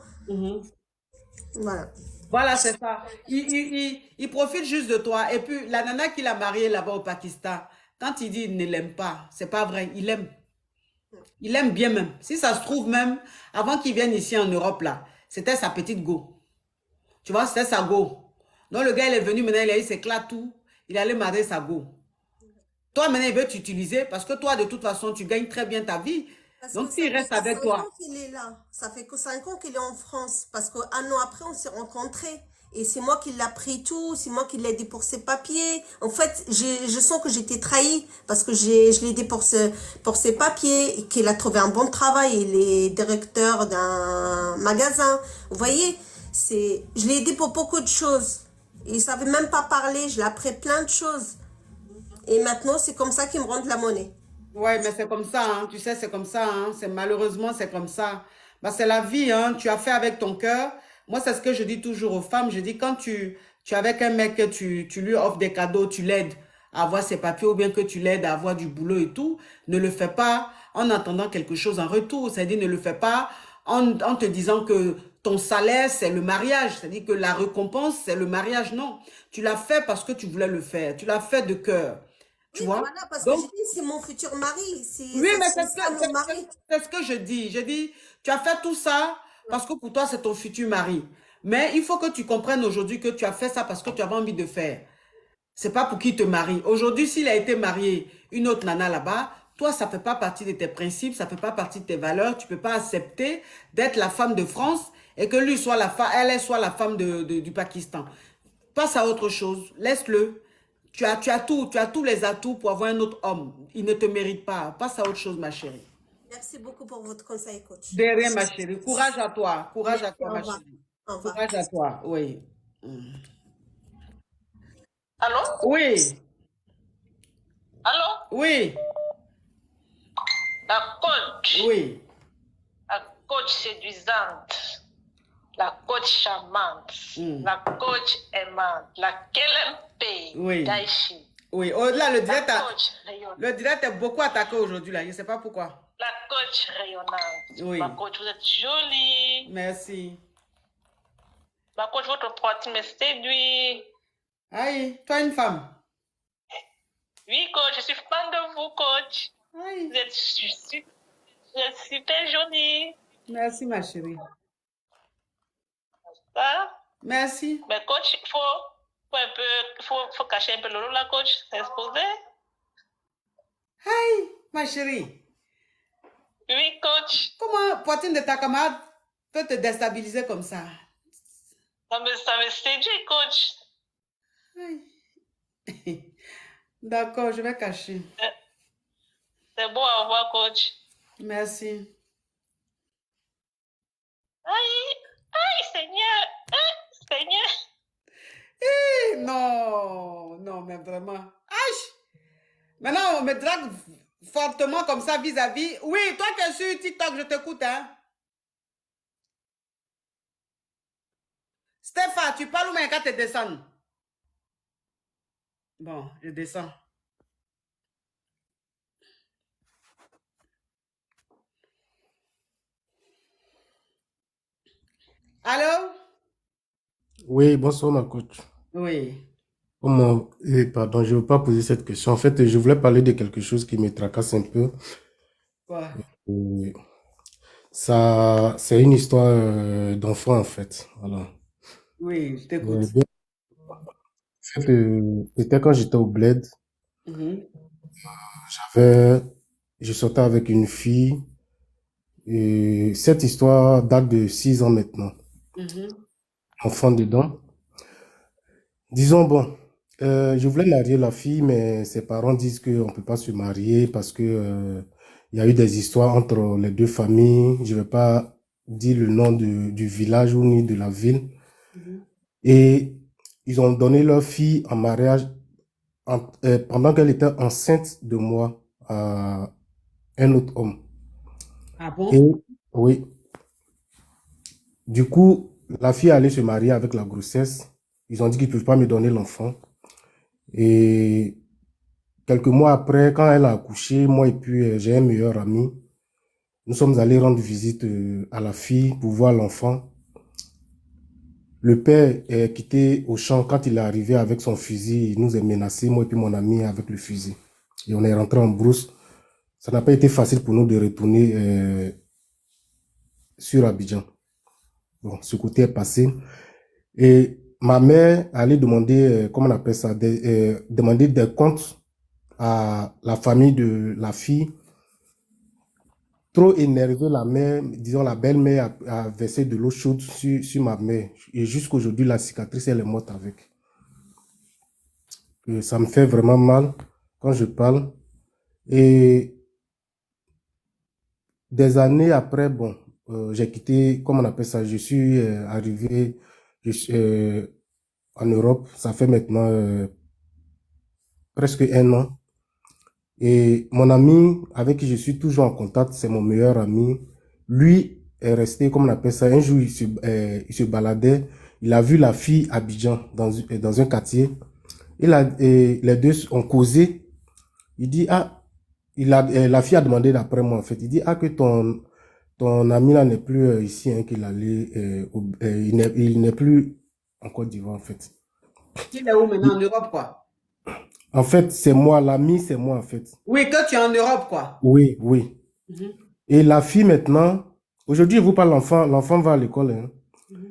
Voilà. Voilà, c'est ça. Il profite juste de toi. Et puis, la nana qu'il a mariée là-bas au Pakistan, quand il dit qu'il ne l'aime pas, c'est pas vrai, il aime. Il aime bien même. Si ça se trouve même, avant qu'il vienne ici en Europe, là, c'était sa petite go. Tu vois, c'était sa go. Donc, le gars, il est venu, maintenant, il s'éclate tout. Il allait marier sa go. Toi, maintenant, il veut t'utiliser parce que toi, de toute façon, tu gagnes très bien ta vie. Donc, s'il reste avec toi. Ça fait 5 ans qu'il est là. Ça fait que 5 ans qu'il est en France. Parce qu'un an après, on s'est rencontrés. Et c'est moi qui l'ai pris tout. C'est moi qui l'ai aidé pour ses papiers. En fait, je sens que j'étais trahie. Parce que je l'ai aidé pour ses papiers. Et qu'il a trouvé un bon travail. Il est directeur d'un magasin. Vous voyez, je l'ai aidé pour beaucoup de choses. Il ne savait même pas parler, je l'ai appris plein de choses. Et maintenant, c'est comme ça qu'ils me rendent la monnaie. Ouais, mais c'est comme ça, hein. Tu sais, c'est comme ça, hein. Malheureusement, c'est comme ça. Bah, c'est la vie, hein. Tu as fait avec ton cœur. Moi, c'est ce que je dis toujours aux femmes. Je dis, quand tu es avec un mec, que tu lui offres des cadeaux, tu l'aides à avoir ses papiers ou bien que tu l'aides à avoir du boulot et tout, ne le fais pas en attendant quelque chose en retour. C'est-à-dire, ne le fais pas en te disant que ton salaire, c'est le mariage. C'est-à-dire que la récompense, c'est le mariage. Non. Tu l'as fait parce que tu voulais le faire. Tu l'as fait de cœur. Tu Oui, vois? voilà, parce que j'ai Donc, dit, c'est mon futur mari. oui, mais C'est ça mon mari. c'est ce que je dis. Je dis, tu as fait tout ça parce que pour toi, c'est ton futur mari. Mais il faut que tu comprennes aujourd'hui que tu as fait ça parce que tu avais envie de faire. C'est pas pour qu'il te marie. Aujourd'hui, s'il a été marié, une autre nana là-bas, toi, ça ne fait pas partie de tes principes, ça ne fait pas partie de tes valeurs. Tu ne peux pas accepter d'être la femme de France et que lui soit elle soit la femme du Pakistan. Passe à autre chose. Laisse-le. Tu as tous les atouts pour avoir un autre homme. Il ne te mérite pas. Passe à autre chose, ma chérie. Merci beaucoup pour votre conseil, coach. De rien, ma chérie. Courage à toi. Courage à Merci, toi, au ma revoir. chérie. Au revoir. Courage à toi, oui. Allô? Oui, Allô? oui, La coach. oui. La coach séduisante. La coach charmante. La coach aimante. La KLMP. Oui. Daichi. Oui. Oh, là, le direct, La coach rayonnante. le direct est beaucoup attaqué aujourd'hui, là. Je ne sais pas pourquoi. La coach rayonnante. Oui. Ma coach, vous êtes jolie. Merci. Ma coach, votre poitrine me séduit. Aïe, toi, une femme. Oui, coach, je suis fan de vous, coach. Aïe. Vous êtes super jolie. Merci, ma chérie. Ça? Merci. Mais coach, il faut cacher un peu le lot, la coach. C'est exposé. Aïe, ma chérie. Oui, coach. Comment poitrine de ta camarade peut te déstabiliser comme ça? Ça me séduit, coach. Aïe. D'accord, je vais cacher. C'est beau à voir, coach. Merci. Aïe, Seigneur. Seigneur. Non, non, mais vraiment. Aïe! Maintenant, on me drague fortement comme ça vis-à-vis. Oui, toi qui es sur TikTok, je t'écoute, hein? Stéphane, tu parles ou bien quand tu descends? Bon, je descends. Allô? Oui, bonsoir, ma coach. Oui. Pardon, je ne veux pas poser cette question. En fait, je voulais parler de quelque chose qui me tracasse un peu. Quoi? Ça, c'est une histoire d'enfant, en fait. Voilà. Oui, je t'écoute. En fait, c'était quand j'étais au bled. Mhm. Je sortais avec une fille. Et cette histoire date de 6 ans maintenant. Mhm. Enfant dedans. Disons, bon, je voulais marier la fille, mais ses parents disent qu'on ne peut pas se marier parce que il y a eu des histoires entre les deux familles. Je ne vais pas dire le nom du village ou ni de la ville. Mhm. Et ils ont donné leur fille en mariage pendant qu'elle était enceinte de moi à un autre homme. Ah bon? Et oui. Du coup, la fille allait se marier avec la grossesse. Ils ont dit qu'ils ne peuvent pas me donner l'enfant. Et quelques mois après, quand elle a accouché, moi et puis j'ai un meilleur ami, nous sommes allés rendre visite à la fille pour voir l'enfant. Le père est quitté au champ. Quand il est arrivé avec son fusil, il nous a menacé, moi et puis mon ami, avec le fusil. Et on est rentré en brousse. Ça n'a pas été facile pour nous de retourner sur Abidjan. Bon, ce côté est passé. Et ma mère allait demander, comment on appelle ça, demander des comptes à la famille de la fille. Trop énervé, la mère, disons la belle-mère a versé de l'eau chaude sur ma mère. Et jusqu'aujourd'hui, la cicatrice, elle est morte avec. Et ça me fait vraiment mal quand je parle. Et des années après, bon, j'ai quitté, comment on appelle ça, je suis arrivé en Europe. Ça fait maintenant presque 1 an. Et mon ami avec qui je suis toujours en contact, c'est mon meilleur ami. Lui est resté, comme on appelle ça, un jour il se baladait, il a vu la fille à Abidjan dans un quartier. Et les deux ont causé. Il dit, ah, la fille a demandé d'après moi en fait. Il dit, ah, que ton ami là n'est plus ici, hein, qu'il allait, il n'est plus en Côte d'Ivoire en fait. Il est où maintenant? En Europe, quoi? En fait, c'est moi, l'ami, c'est moi, en fait. Oui, que tu es en Europe, quoi. Oui, oui. Mhm. Et la fille, maintenant, aujourd'hui, je vous parle l'enfant va à l'école, hein.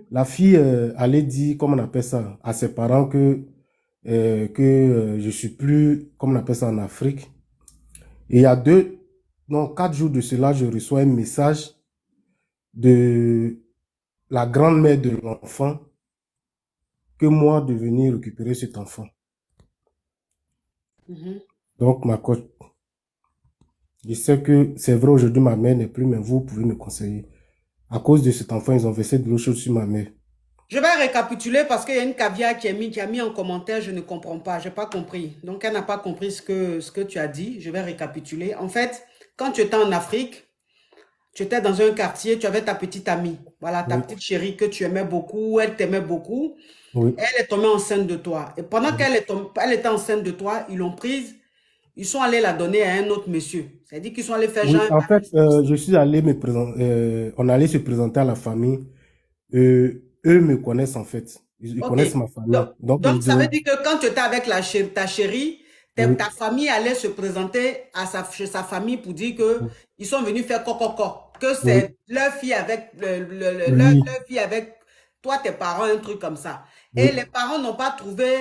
La fille allait dire, comme on appelle ça, à ses parents que je suis plus, comme on appelle ça en Afrique. Et il y a 4 jours de cela, je reçois un message de la grand-mère de l'enfant que moi de venir récupérer cet enfant. Mhm. Donc, ma coach, je sais que c'est vrai, aujourd'hui, ma mère n'est plus, mais vous pouvez me conseiller. À cause de cet enfant, ils ont versé de l'eau chaude sur ma mère. Je vais récapituler parce qu'il y a une caviar qui a mis en commentaire, je ne comprends pas, je n'ai pas compris. Donc, elle n'a pas compris ce que tu as dit. Je vais récapituler. En fait, quand tu étais en Afrique, tu étais dans un quartier, tu avais ta petite amie. Voilà, ta petite chérie que tu aimais beaucoup, elle t'aimait beaucoup. Oui. Elle est tombée enceinte de toi. Et pendant qu'elle était enceinte de toi, ils l'ont prise, ils sont allés la donner à un autre monsieur. C'est-à-dire qu'ils sont allés faire Oui, genre... en fait, je suis allé me présenter, on allait se présenter à la famille. Eux me connaissent en fait. Ils Ok. connaissent ma famille. Donc, Donc, ça ils veut ont... dire que quand tu étais avec ta chérie, Oui. ta famille allait se présenter chez sa famille pour dire que ils sont venus faire coco, que c'est leur fille avec leur fille avec toi, tes parents, un truc comme ça. Et les parents n'ont pas trouvé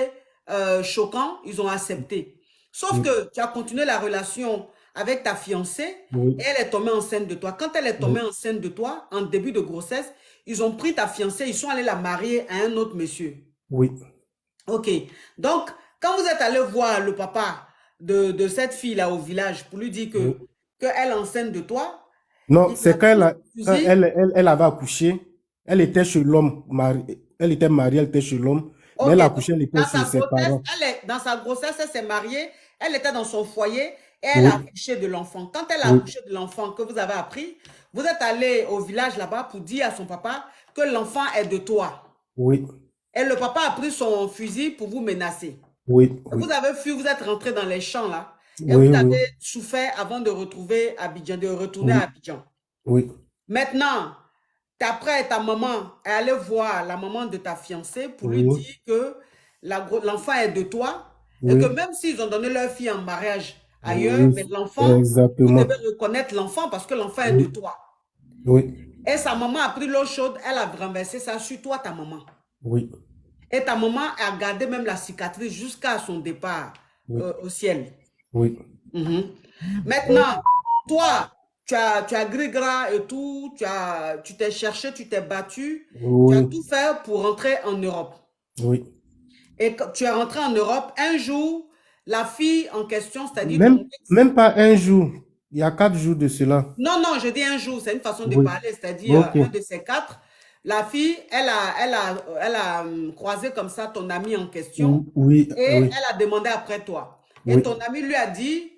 choquant, ils ont accepté. Sauf que tu as continué la relation avec ta fiancée et elle est tombée enceinte de toi. Quand elle est tombée enceinte de toi, en début de grossesse, ils ont pris ta fiancée, ils sont allés la marier à un autre monsieur. Oui. Ok. Donc, quand vous êtes allé voir le papa de cette fille-là au village pour lui dire qu'elle est enceinte de toi, Non, c'est quand elle avait accouché, elle était chez l'homme, elle était mariée, elle était chez l'homme, mais elle a accouché, elle était chez ses parents. Dans sa grossesse, elle s'est mariée, elle était dans son foyer et elle a accouché de l'enfant. Quand elle a accouché de l'enfant que vous avez appris, vous êtes allé au village là-bas pour dire à son papa que l'enfant est de toi. Oui. Et le papa a pris son fusil pour vous menacer. Oui. Vous avez fui, vous êtes rentré dans les champs là. Et vous avez souffert avant de retrouver Abidjan, de retourner à Abidjan. Oui. Maintenant, après ta maman est allée voir la maman de ta fiancée pour lui dire que l'enfant est de toi et que même s'ils ont donné leur fille en mariage ailleurs, mais l'enfant, vous devez reconnaître l'enfant parce que l'enfant est de toi. Oui. Et sa maman a pris l'eau chaude, elle a renversé ça sur toi, ta maman. Oui. Et ta maman a gardé même la cicatrice jusqu'à son départ au ciel. Oui. Maintenant, toi, tu as gris-gras et tout, tu t'es cherché, tu t'es battu, tu as tout fait pour rentrer en Europe. Oui. Et quand tu es rentré en Europe, un jour, la fille en question, c'est-à-dire... Même pas un jour, il y a 4 jours de cela. Non, je dis un jour, c'est une façon de parler, c'est-à-dire un de ces 4. La fille, elle a croisé comme ça ton ami en question et elle a demandé après toi. Et ton ami lui a dit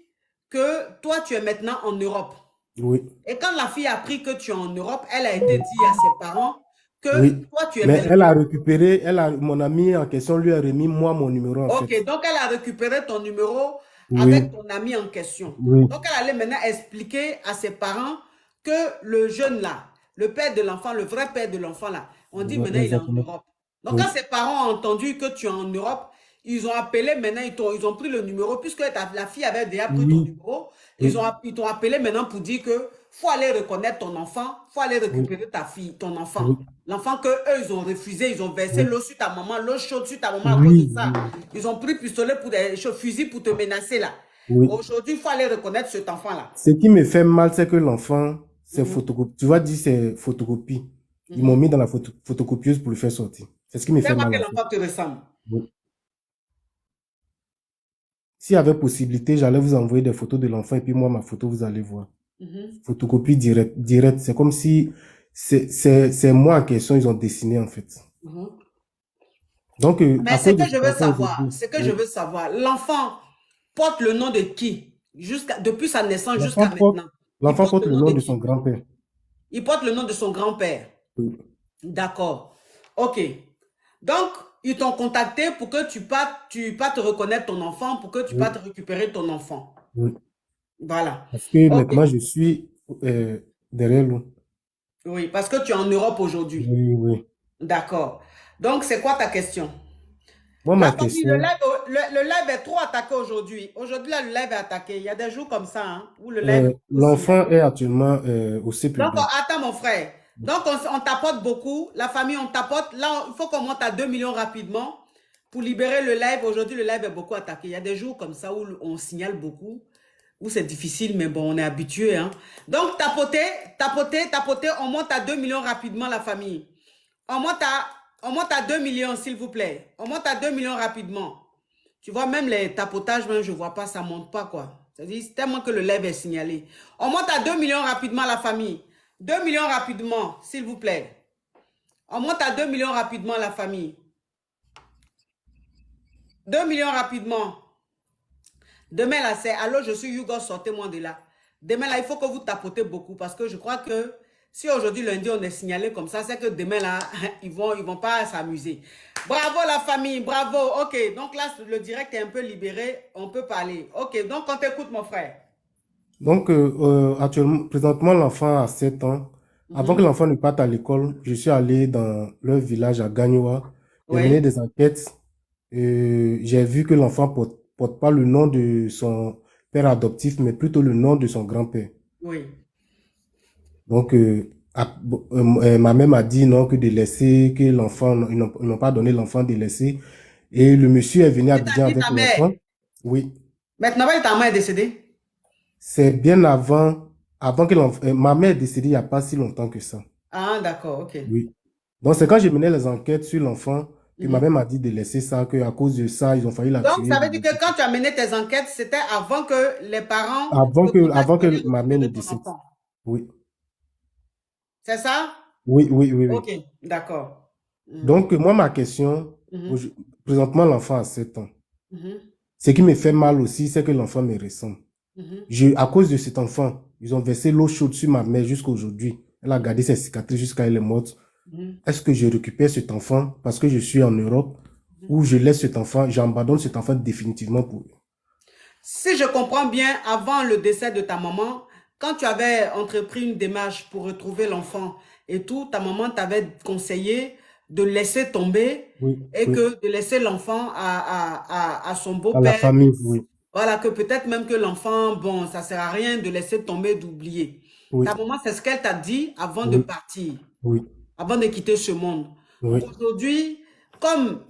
que toi, tu es maintenant en Europe. Oui. Et quand la fille a appris que tu es en Europe, elle a été dit à ses parents que toi, tu es Mais elle a récupéré, mon ami en question lui a remis moi mon numéro en fait. Ok, donc elle a récupéré ton numéro avec ton ami en question. Donc elle allait maintenant expliquer à ses parents que le jeune là, le père de l'enfant, le vrai père de l'enfant là, on dit maintenant il est en Europe. Donc quand ses parents ont entendu que tu es en Europe, ils ont appelé maintenant, ils ont pris le numéro, puisque la fille avait déjà pris ton numéro, ils t'ont appelé maintenant pour dire que faut aller reconnaître ton enfant, faut aller récupérer ta fille, ton enfant. L'enfant que eux ils ont refusé, ils ont versé l'eau sur ta maman, l'eau chaude sur ta maman à cause de ça. Ils ont pris pistolet pour des fusils pour te menacer là. Aujourd'hui, il faut aller reconnaître cet enfant là. Ce qui me fait mal, c'est que l'enfant, c'est photocopie. Tu vas dire c'est photocopie. Ils m'ont mis dans la photocopieuse pour le faire sortir. C'est ce qui me fait mal. Que l'enfant te ressemble. S'il y avait possibilité, j'allais vous envoyer des photos de l'enfant et puis moi, ma photo, vous allez voir. Photocopie direct. C'est comme si c'est moi en question, ils ont dessiné en fait. Donc, mais ce que je veux savoir, l'enfant porte le nom de qui? Depuis sa naissance L'enfant jusqu'à porte, maintenant. l'enfant porte Le le nom nom de de qui? son grand-père. Il porte le nom de son grand-père. Oui. D'accord. OK. Donc, ils t'ont contacté pour que tu partes reconnaître ton enfant, pour que tu Oui. partes récupérer ton enfant. Oui. Voilà. Parce que OK. maintenant, je suis derrière lui. Oui, parce que tu es en Europe aujourd'hui. Oui, oui. D'accord. Donc, c'est quoi ta question? Moi, La ma famille, question, le live est trop attaqué aujourd'hui. Aujourd'hui, là, le live est attaqué. Il y a des jours comme ça, hein, où le live est trop signalé. l'enfant est actuellement au Donc, CPB. attends, mon frère. Donc, on t'apporte beaucoup. La famille, on t'apporte. Là, il faut qu'on monte à 2 millions rapidement pour libérer le live. Aujourd'hui, le live est beaucoup attaqué. Il y a des jours comme ça où on signale beaucoup, où c'est difficile, mais bon, on est habitué. Hein. Donc, tapoter, on monte à 2 millions rapidement, la famille. On monte à 2 millions, s'il vous plaît. On monte à 2 millions rapidement. Tu vois, même les tapotages, même, je ne vois pas, ça ne monte pas, quoi. C'est-à-dire, tellement que le live est signalé. On monte à 2 millions rapidement, la famille. 2 millions rapidement, s'il vous plaît. On monte à 2 millions rapidement, la famille. 2 millions rapidement. Demain, là, c'est « Allô, je suis Hugo, sortez-moi de là ». Demain, là, il faut que vous tapotez beaucoup parce que je crois que si aujourd'hui, lundi, on est signalé comme ça, c'est que demain, là, ils vont pas s'amuser. Bravo, la famille, bravo. OK, donc là, le direct est un peu libéré. On peut parler. OK, donc on t'écoute, mon frère. Donc, actuellement, présentement, l'enfant a 7 ans. Avant que l'enfant ne parte à l'école, je suis allé dans leur village à Gagnoa. J'ai mené des enquêtes. J'ai vu que l'enfant porte pas le nom de son père adoptif, mais plutôt le nom de son grand-père. Oui. Donc, ma mère m'a dit non, que de laisser, que l'enfant, ils n'ont pas donné l'enfant de laisser. Et le monsieur est venu à Abidjan avec l'enfant. Oui. Maintenant, ta mère est décédée? C'est bien avant que ma mère est décédée il n'y a pas si longtemps que ça. Ah, d'accord, OK. Oui. Donc, c'est quand j'ai mené les enquêtes sur l'enfant que ma mère m'a dit de laisser ça, qu'à cause de ça, ils ont failli la tuer. Donc, ça veut dire que quand tu as mené tes enquêtes, c'était avant que les parents... Avant que ma mère ne décède. Oui. C'est ça? Oui, oui, oui, oui. OK, d'accord. Donc, moi, ma question, présentement, l'enfant a 7 ans. Mhm. Ce qui me fait mal aussi, c'est que l'enfant me ressemble. À cause de cet enfant, ils ont versé l'eau chaude sur ma mère jusqu'à aujourd'hui. Elle a gardé ses cicatrices jusqu'à elle est morte. Est-ce que je récupère cet enfant parce que je suis en Europe ou je laisse cet enfant, j'abandonne cet enfant définitivement pour eux? Si je comprends bien, avant le décès de ta maman, quand tu avais entrepris une démarche pour retrouver l'enfant et tout, ta maman t'avait conseillé de laisser tomber que de laisser l'enfant à son beau-père. À la famille, oui. Voilà, que peut-être même que l'enfant, bon, ça ne sert à rien de laisser tomber, d'oublier. Ta maman, c'est ce qu'elle t'a dit avant de partir, avant de quitter ce monde. Aujourd'hui, comme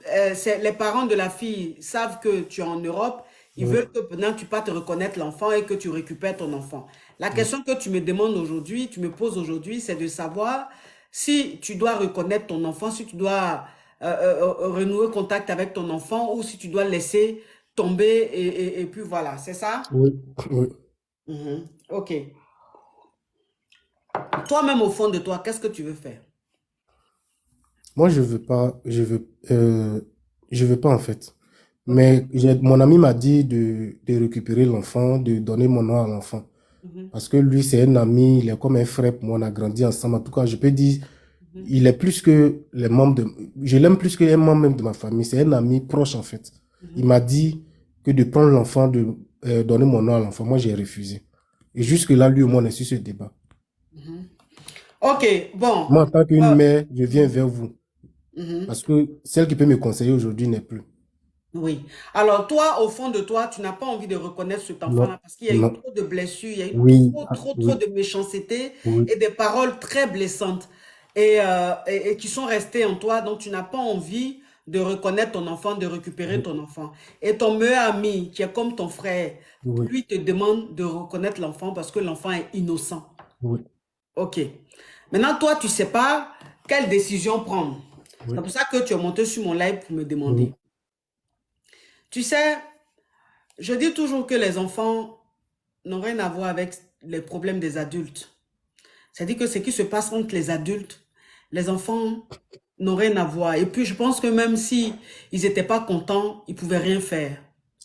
les parents de la fille savent que tu es en Europe, ils veulent que maintenant tu partes reconnaître l'enfant et que tu récupères ton enfant. La question que tu me demandes aujourd'hui, tu me poses aujourd'hui, c'est de savoir si tu dois reconnaître ton enfant, si tu dois renouer contact avec ton enfant ou si tu dois laisser tomber et puis voilà, c'est ça? Oui, oui. OK. Toi-même, au fond de toi, qu'est-ce que tu veux faire? Moi, je veux pas en fait. Mais mon ami m'a dit de récupérer l'enfant, de donner mon nom à l'enfant. Parce que lui, c'est un ami, il est comme un frère pour moi, on a grandi ensemble. En tout cas, je peux dire, il est plus que les membres je l'aime plus qu'un membre même de ma famille. C'est un ami proche, en fait. Il m'a dit que de prendre l'enfant, de donner mon nom à l'enfant. Moi, j'ai refusé. Et jusque-là, lui, au moins, on est sur ce débat. OK, bon. Moi, en tant qu'une mère, je viens vers vous. Parce que celle qui peut me conseiller aujourd'hui n'est plus. Oui. Alors, toi, au fond de toi, tu n'as pas envie de reconnaître cet enfant-là parce qu'il y a eu trop de blessures, il y a eu trop de méchanceté et des paroles très blessantes et qui sont restées en toi. Donc, tu n'as pas envie de reconnaître ton enfant, de récupérer ton enfant. Et ton meilleur ami, qui est comme ton frère, lui te demande de reconnaître l'enfant parce que l'enfant est innocent. OK. Maintenant, toi, tu ne sais pas quelle décision prendre. C'est pour ça que tu es monté sur mon live pour me demander. Tu sais, je dis toujours que les enfants n'ont rien à voir avec les problèmes des adultes. C'est-à-dire que ce qui se passe entre les adultes, les enfants n'ont rien à voir. Et puis, je pense que même si ils n'étaient pas contents, ils ne pouvaient rien faire.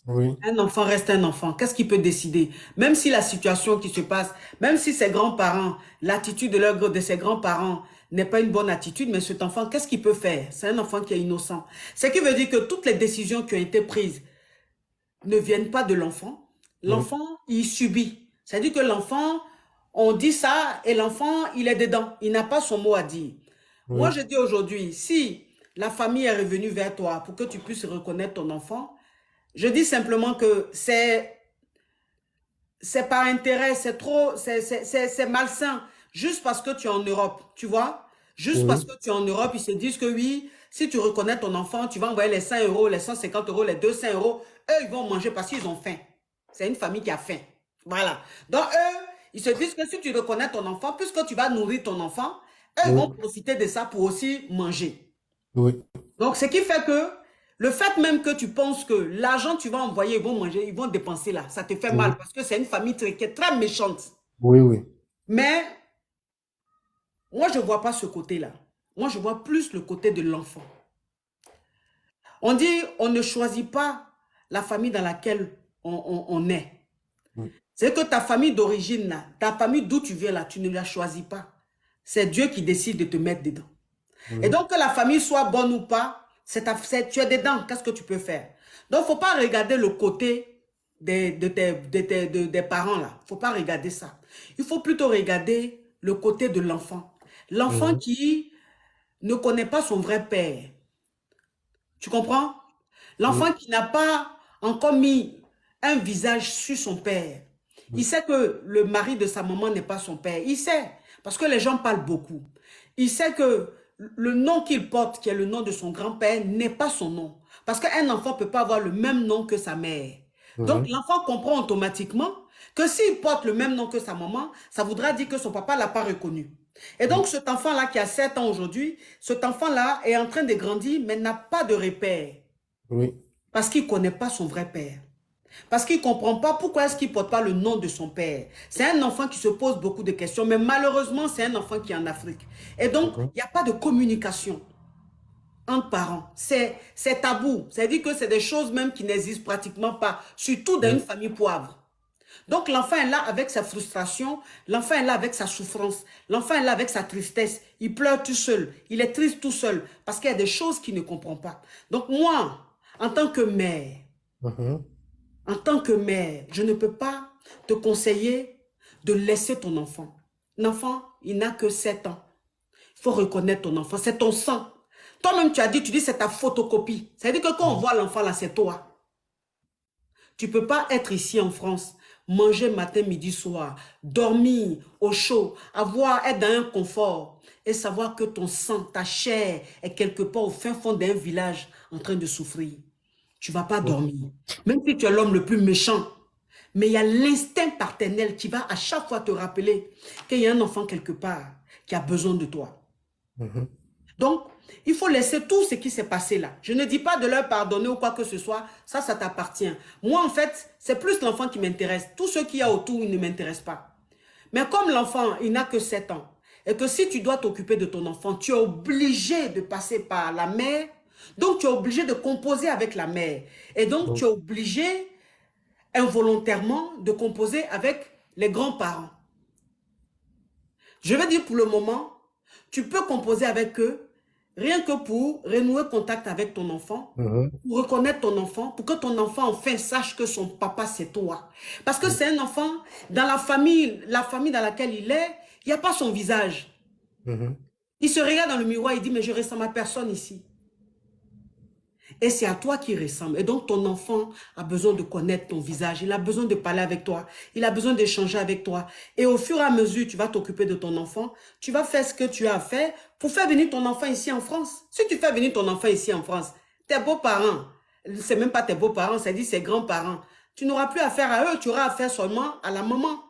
Oui. Un enfant reste un enfant. Qu'est-ce qu'il peut décider? Même si la situation qui se passe, même si ses grands-parents, l'attitude de ses grands-parents n'est pas une bonne attitude, mais cet enfant, qu'est-ce qu'il peut faire? C'est un enfant qui est innocent. Ce qui veut dire que toutes les décisions qui ont été prises ne viennent pas de l'enfant. L'enfant, il subit. C'est-à-dire que l'enfant, on dit ça et l'enfant, il est dedans. Il n'a pas son mot à dire. Moi, je dis aujourd'hui, si la famille est revenue vers toi pour que tu puisses reconnaître ton enfant, je dis simplement que c'est par intérêt, c'est malsain. Juste parce que tu es en Europe, tu vois? Juste parce que tu es en Europe, ils se disent que oui, si tu reconnais ton enfant, tu vas envoyer les 100 euros, les 150 euros, les 200 euros. Eux, ils vont manger parce qu'ils ont faim. C'est une famille qui a faim. Voilà. Donc, eux, ils se disent que si tu reconnais ton enfant, puisque tu vas nourrir ton enfant, eux, ils vont profiter de ça pour aussi manger. Oui. Donc, ce qui fait que le fait même que tu penses que l'argent que tu vas envoyer, ils vont manger, ils vont dépenser là, ça te fait mal parce que c'est une famille qui est très méchante. Oui, oui. Mais moi, je ne vois pas ce côté-là. Moi, je vois plus le côté de l'enfant. On dit, on ne choisit pas la famille dans laquelle on est. C'est que ta famille d'origine, là, ta famille d'où tu viens, là, tu ne la choisis pas. C'est Dieu qui décide de te mettre dedans. Et donc, que la famille soit bonne ou pas, tu es dedans. Qu'est-ce que tu peux faire? Donc, il ne faut pas regarder le côté des parents, là. Il ne faut pas regarder ça. Il faut plutôt regarder le côté de l'enfant. L'enfant qui ne connaît pas son vrai père. Tu comprends? L'enfant qui n'a pas encore mis un visage sur son père. Il sait que le mari de sa maman n'est pas son père. Il sait, parce que les gens parlent beaucoup. Il sait que le nom qu'il porte, qui est le nom de son grand-père, n'est pas son nom. Parce qu'un enfant ne peut pas avoir le même nom que sa mère. Donc, l'enfant comprend automatiquement que s'il porte le même nom que sa maman, ça voudra dire que son papa ne l'a pas reconnu. Et donc, cet enfant-là qui a 7 ans aujourd'hui, cet enfant-là est en train de grandir, mais n'a pas de repère. Oui. Parce qu'il ne connaît pas son vrai père. Parce qu'il ne comprend pas pourquoi est-ce qu'il ne porte pas le nom de son père. C'est un enfant qui se pose beaucoup de questions, mais malheureusement, c'est un enfant qui est en Afrique. Et donc, il n'y a pas de communication entre parents. C'est tabou. C'est-à-dire que c'est des choses même qui n'existent pratiquement pas, surtout dans une famille pauvre. Donc, l'enfant est là avec sa frustration, l'enfant est là avec sa souffrance, l'enfant est là avec sa tristesse. Il pleure tout seul, il est triste tout seul, parce qu'il y a des choses qu'il ne comprend pas. Donc, moi, en tant que mère, je ne peux pas te conseiller de laisser ton enfant. L'enfant, il n'a que 7 ans. Il faut reconnaître ton enfant, c'est ton sang. Toi-même, tu dis c'est ta photocopie. C'est-à-dire que quand on voit l'enfant là, c'est toi. Tu ne peux pas être ici en France, manger matin, midi, soir, dormir au chaud, être dans un confort et savoir que ton sang, ta chair est quelque part au fin fond d'un village en train de souffrir. Tu ne vas pas dormir. Même si tu es l'homme le plus méchant. Mais il y a l'instinct paternel qui va à chaque fois te rappeler qu'il y a un enfant quelque part qui a besoin de toi. Donc, il faut laisser tout ce qui s'est passé là. Je ne dis pas de leur pardonner ou quoi que ce soit. Ça t'appartient. Moi, en fait, c'est plus l'enfant qui m'intéresse. Tout ce qu'il y a autour, il ne m'intéresse pas. Mais comme l'enfant, il n'a que 7 ans, et que si tu dois t'occuper de ton enfant, tu es obligé de passer par la mère. Donc, tu es obligé de composer avec la mère. Et donc, tu es obligé involontairement de composer avec les grands-parents. Je vais dire pour le moment, tu peux composer avec eux rien que pour renouer contact avec ton enfant, pour reconnaître ton enfant, pour que ton enfant enfin sache que son papa c'est toi. Parce que c'est un enfant, dans la famille dans laquelle il est, il n'y a pas son visage. Il se regarde dans le miroir, il dit mais je ressemble à personne ici. Et c'est à toi qu'il ressemble. Et donc, ton enfant a besoin de connaître ton visage. Il a besoin de parler avec toi. Il a besoin d'échanger avec toi. Et au fur et à mesure, tu vas t'occuper de ton enfant. Tu vas faire ce que tu as à faire pour faire venir ton enfant ici en France. Si tu fais venir ton enfant ici en France, tes beaux-parents, c'est même pas tes beaux-parents, c'est-à-dire ses grands-parents, tu n'auras plus affaire à eux, tu auras affaire seulement à la maman.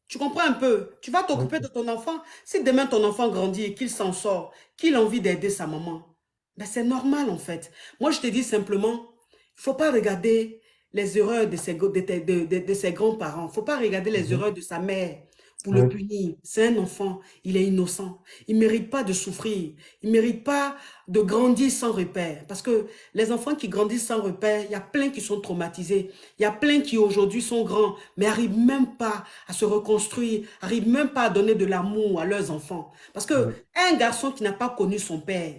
Tu comprends un peu? Tu vas t'occuper de ton enfant. Si demain ton enfant grandit et qu'il s'en sort, qu'il a envie d'aider sa maman, ben c'est normal en fait. Moi, je te dis simplement, il ne faut pas regarder les erreurs de ses grands-parents. Il ne faut pas regarder les erreurs de sa mère pour le punir. C'est un enfant, il est innocent. Il ne mérite pas de souffrir. Il ne mérite pas de grandir sans repère. Parce que les enfants qui grandissent sans repère, il y a plein qui sont traumatisés. Il y a plein qui aujourd'hui sont grands, mais n'arrivent même pas à se reconstruire, n'arrivent même pas à donner de l'amour à leurs enfants. Parce que un garçon qui n'a pas connu son père,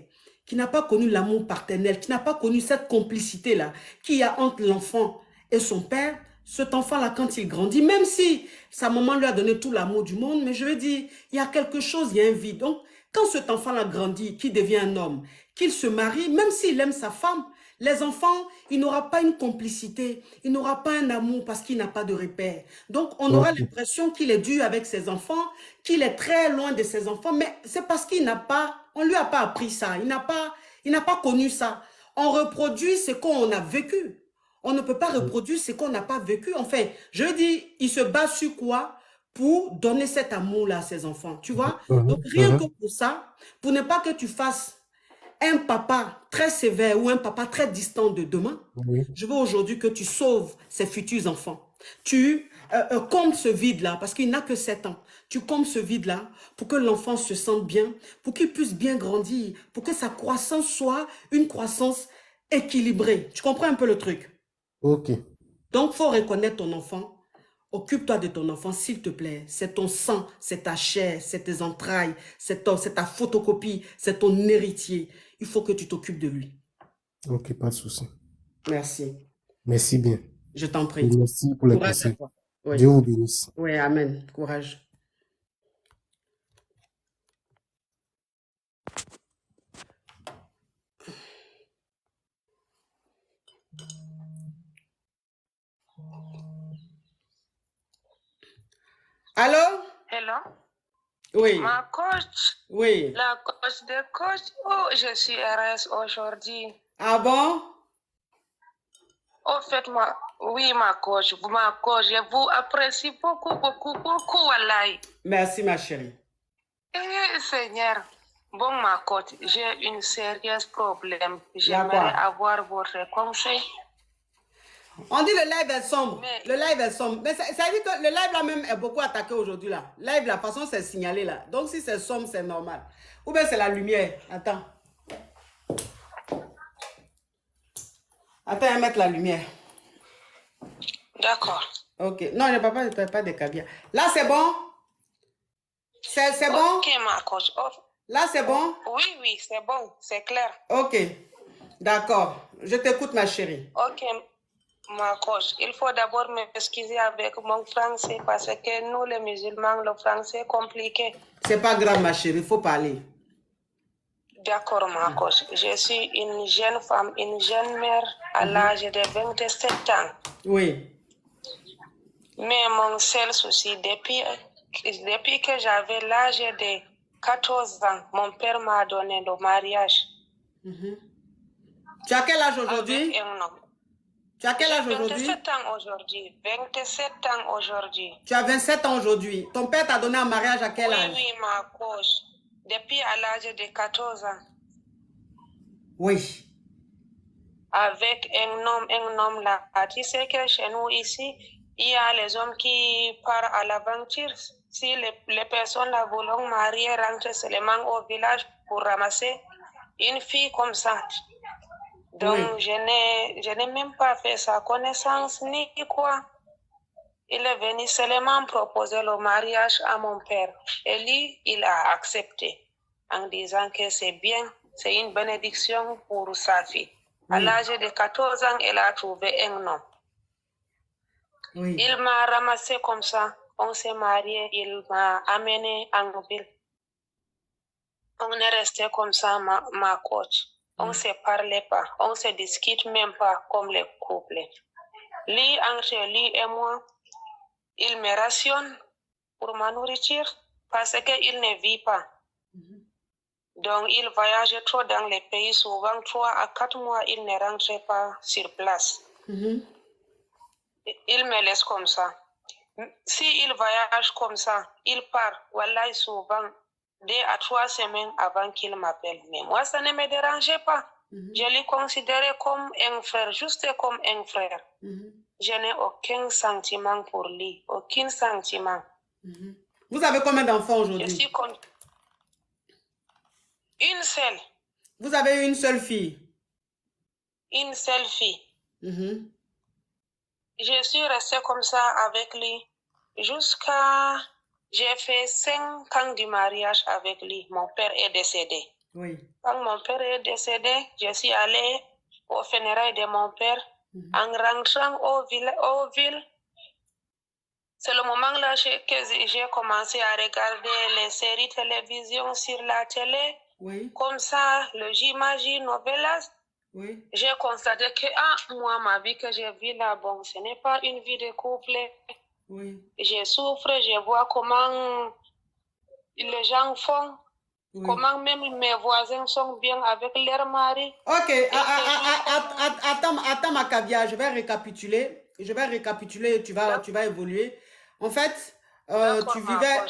qui n'a pas connu l'amour paternel, qui n'a pas connu cette complicité-là qu'il y a entre l'enfant et son père, cet enfant-là, quand il grandit, même si sa maman lui a donné tout l'amour du monde, mais je veux dire, il y a quelque chose, il y a un vide. Donc, quand cet enfant-là grandit, qu'il devient un homme, qu'il se marie, même s'il aime sa femme, les enfants, il n'aura pas une complicité, il n'aura pas un amour parce qu'il n'a pas de repère. Donc, on aura l'impression qu'il est dur avec ses enfants, qu'il est très loin de ses enfants, mais c'est parce qu'il n'a pas, on ne lui a pas appris ça, il n'a pas connu ça. On reproduit ce qu'on a vécu. On ne peut pas reproduire ce qu'on n'a pas vécu. Enfin, je dis, il se bat sur quoi pour donner cet amour-là à ses enfants, tu vois? Donc, rien que pour ça, pour ne pas que tu fasses un papa très sévère ou un papa très distant de demain, je veux aujourd'hui que tu sauves ces futurs enfants. Tu combles ce vide-là, parce qu'il n'a que 7 ans. Tu combles ce vide-là pour que l'enfant se sente bien, pour qu'il puisse bien grandir, pour que sa croissance soit une croissance équilibrée. Tu comprends un peu le truc? Ok. Donc, il faut reconnaître ton enfant. Occupe-toi de ton enfant, s'il te plaît. C'est ton sang, c'est ta chair, c'est tes entrailles, c'est ta photocopie, c'est ton héritier. Il faut que tu t'occupes de lui. Ok, pas de souci. Merci. Merci bien. Je t'en prie. Et merci pour les Courage à conseils. toi. Oui. Dieu vous bénisse. Oui, amen. Courage. Allô? Hello? Oui. Ma coach? Oui. La coach de coach? Oh, je suis heureuse aujourd'hui. Ah bon? Au fait, oui, ma coach, je vous apprécie beaucoup, beaucoup, beaucoup, wallahi. Merci, ma chérie. Eh, Seigneur. Bon, ma coach, j'ai un sérieux problème. J'aimerais avoir votre conseil. On dit le live est sombre. Le live est sombre. Mais ça veut dire que le live là même est beaucoup attaqué aujourd'hui là. Live, la façon c'est signalé là. Donc si c'est sombre, c'est normal. Ou bien c'est la lumière. Attends. Attends, je vais mettre la lumière. D'accord. Ok. Non, je ne parle pas de caviar. Là, c'est bon? C'est bon? Ok, ma coach. Oh. Là, c'est bon? Oui, c'est bon. C'est clair. Ok. D'accord. Je t'écoute, ma chérie. Ok. Ma coach, il faut d'abord m'excuser avec mon français parce que nous, les musulmans, le français est compliqué. C'est pas grave, ma chérie, il faut parler. D'accord, ma coach. Je suis une jeune femme, une jeune mère à l'âge de 27 ans. Oui. Mais mon seul souci, depuis que j'avais l'âge de 14 ans, mon père m'a donné le mariage. Tu as quel âge aujourd'hui? Tu as quel âge aujourd'hui? 27 ans aujourd'hui. 27 ans aujourd'hui. Tu as 27 ans aujourd'hui. Ton père t'a donné un mariage à quel âge? Oui, ma coach. Depuis à l'âge de 14 ans. Oui. Avec un homme là. Tu sais que chez nous ici, il y a les hommes qui partent à l'aventure. Si les personnes là voulont marier, rentrer seulement au village pour ramasser une fille comme ça. Donc, je n'ai même pas fait sa connaissance ni quoi. Il est venu seulement proposer le mariage à mon père. Et lui, il a accepté en disant que c'est bien, c'est une bénédiction pour sa fille. À l'âge de 14 ans, elle a trouvé un homme. Il m'a ramassé comme ça. On s'est mariés. Il m'a amené en ville. On est resté comme ça, ma coach. On ne se parlait pas. On ne se discute même pas comme les couples. Lui, entre lui et moi, il me rationne pour ma nourriture parce qu'il ne vit pas. Donc, il voyage trop dans les pays. Souvent, 3 à 4 mois, il ne rentre pas sur place. Il me laisse comme ça. S'il voyage comme ça, il part. Voilà, souvent, 2 à 3 semaines avant qu'il m'appelle. Mais moi, ça ne me dérangeait pas. Je l'ai considéré comme un frère, juste comme un frère. Je n'ai aucun sentiment pour lui, aucun sentiment. Vous avez combien d'enfants Je aujourd'hui? suis une seule. Vous avez une seule fille? Une seule fille. Mhm. Je suis restée comme ça avec lui jusqu'à... J'ai fait 5 ans du mariage avec lui. Mon père est décédé. Oui. Quand mon père est décédé, je suis allée au funérailles de mon père. En rentrant au ville, c'est le moment là que j'ai commencé à regarder les séries télévision sur la télé. Oui. Comme ça, le J-Magie, Novelas. Oui. J'ai constaté que, moi, ma vie que j'ai vue là, bon, ce n'est pas une vie de couple. Oui. Je souffre, je vois comment les gens font, comment même mes voisins sont bien avec leur mari. Ok, attends ma caviar, je vais récapituler. Tu vas évoluer. En fait,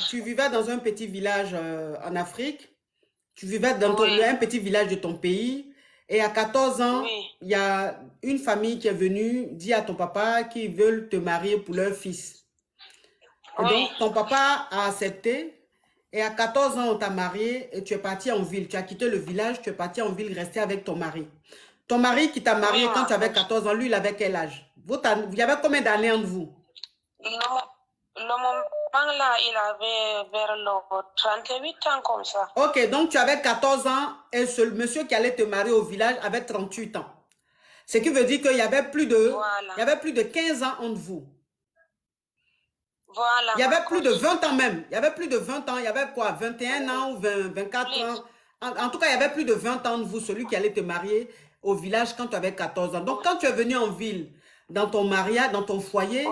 tu vivais dans un petit village en Afrique. Tu vivais dans un petit village de ton pays. Et à 14 ans, il y a une famille qui est venue dire à ton papa qu'ils veulent te marier pour leur fils. Et donc, ton papa a accepté. Et à 14 ans, on t'a marié et tu es parti en ville. Tu as quitté le village, tu es parti en ville, rester avec ton mari. Ton mari qui t'a marié quand tu avais 14 ans, lui, il avait quel âge? Il y avait combien d'années entre vous? Le moment là, il avait vers le 38 ans comme ça. Ok, donc tu avais 14 ans et ce monsieur qui allait te marier au village avait 38 ans. Ce qui veut dire qu'il y avait plus de 15 ans entre vous. Voilà. Il y avait plus de 20 ans même. Il y avait plus de 20 ans. Il y avait quoi? 21 ans ou 24 ans. En tout cas, il y avait plus de 20 ans entre vous, celui qui allait te marier au village quand tu avais 14 ans. Donc, quand tu es venu en ville, dans ton mariage, dans ton foyer,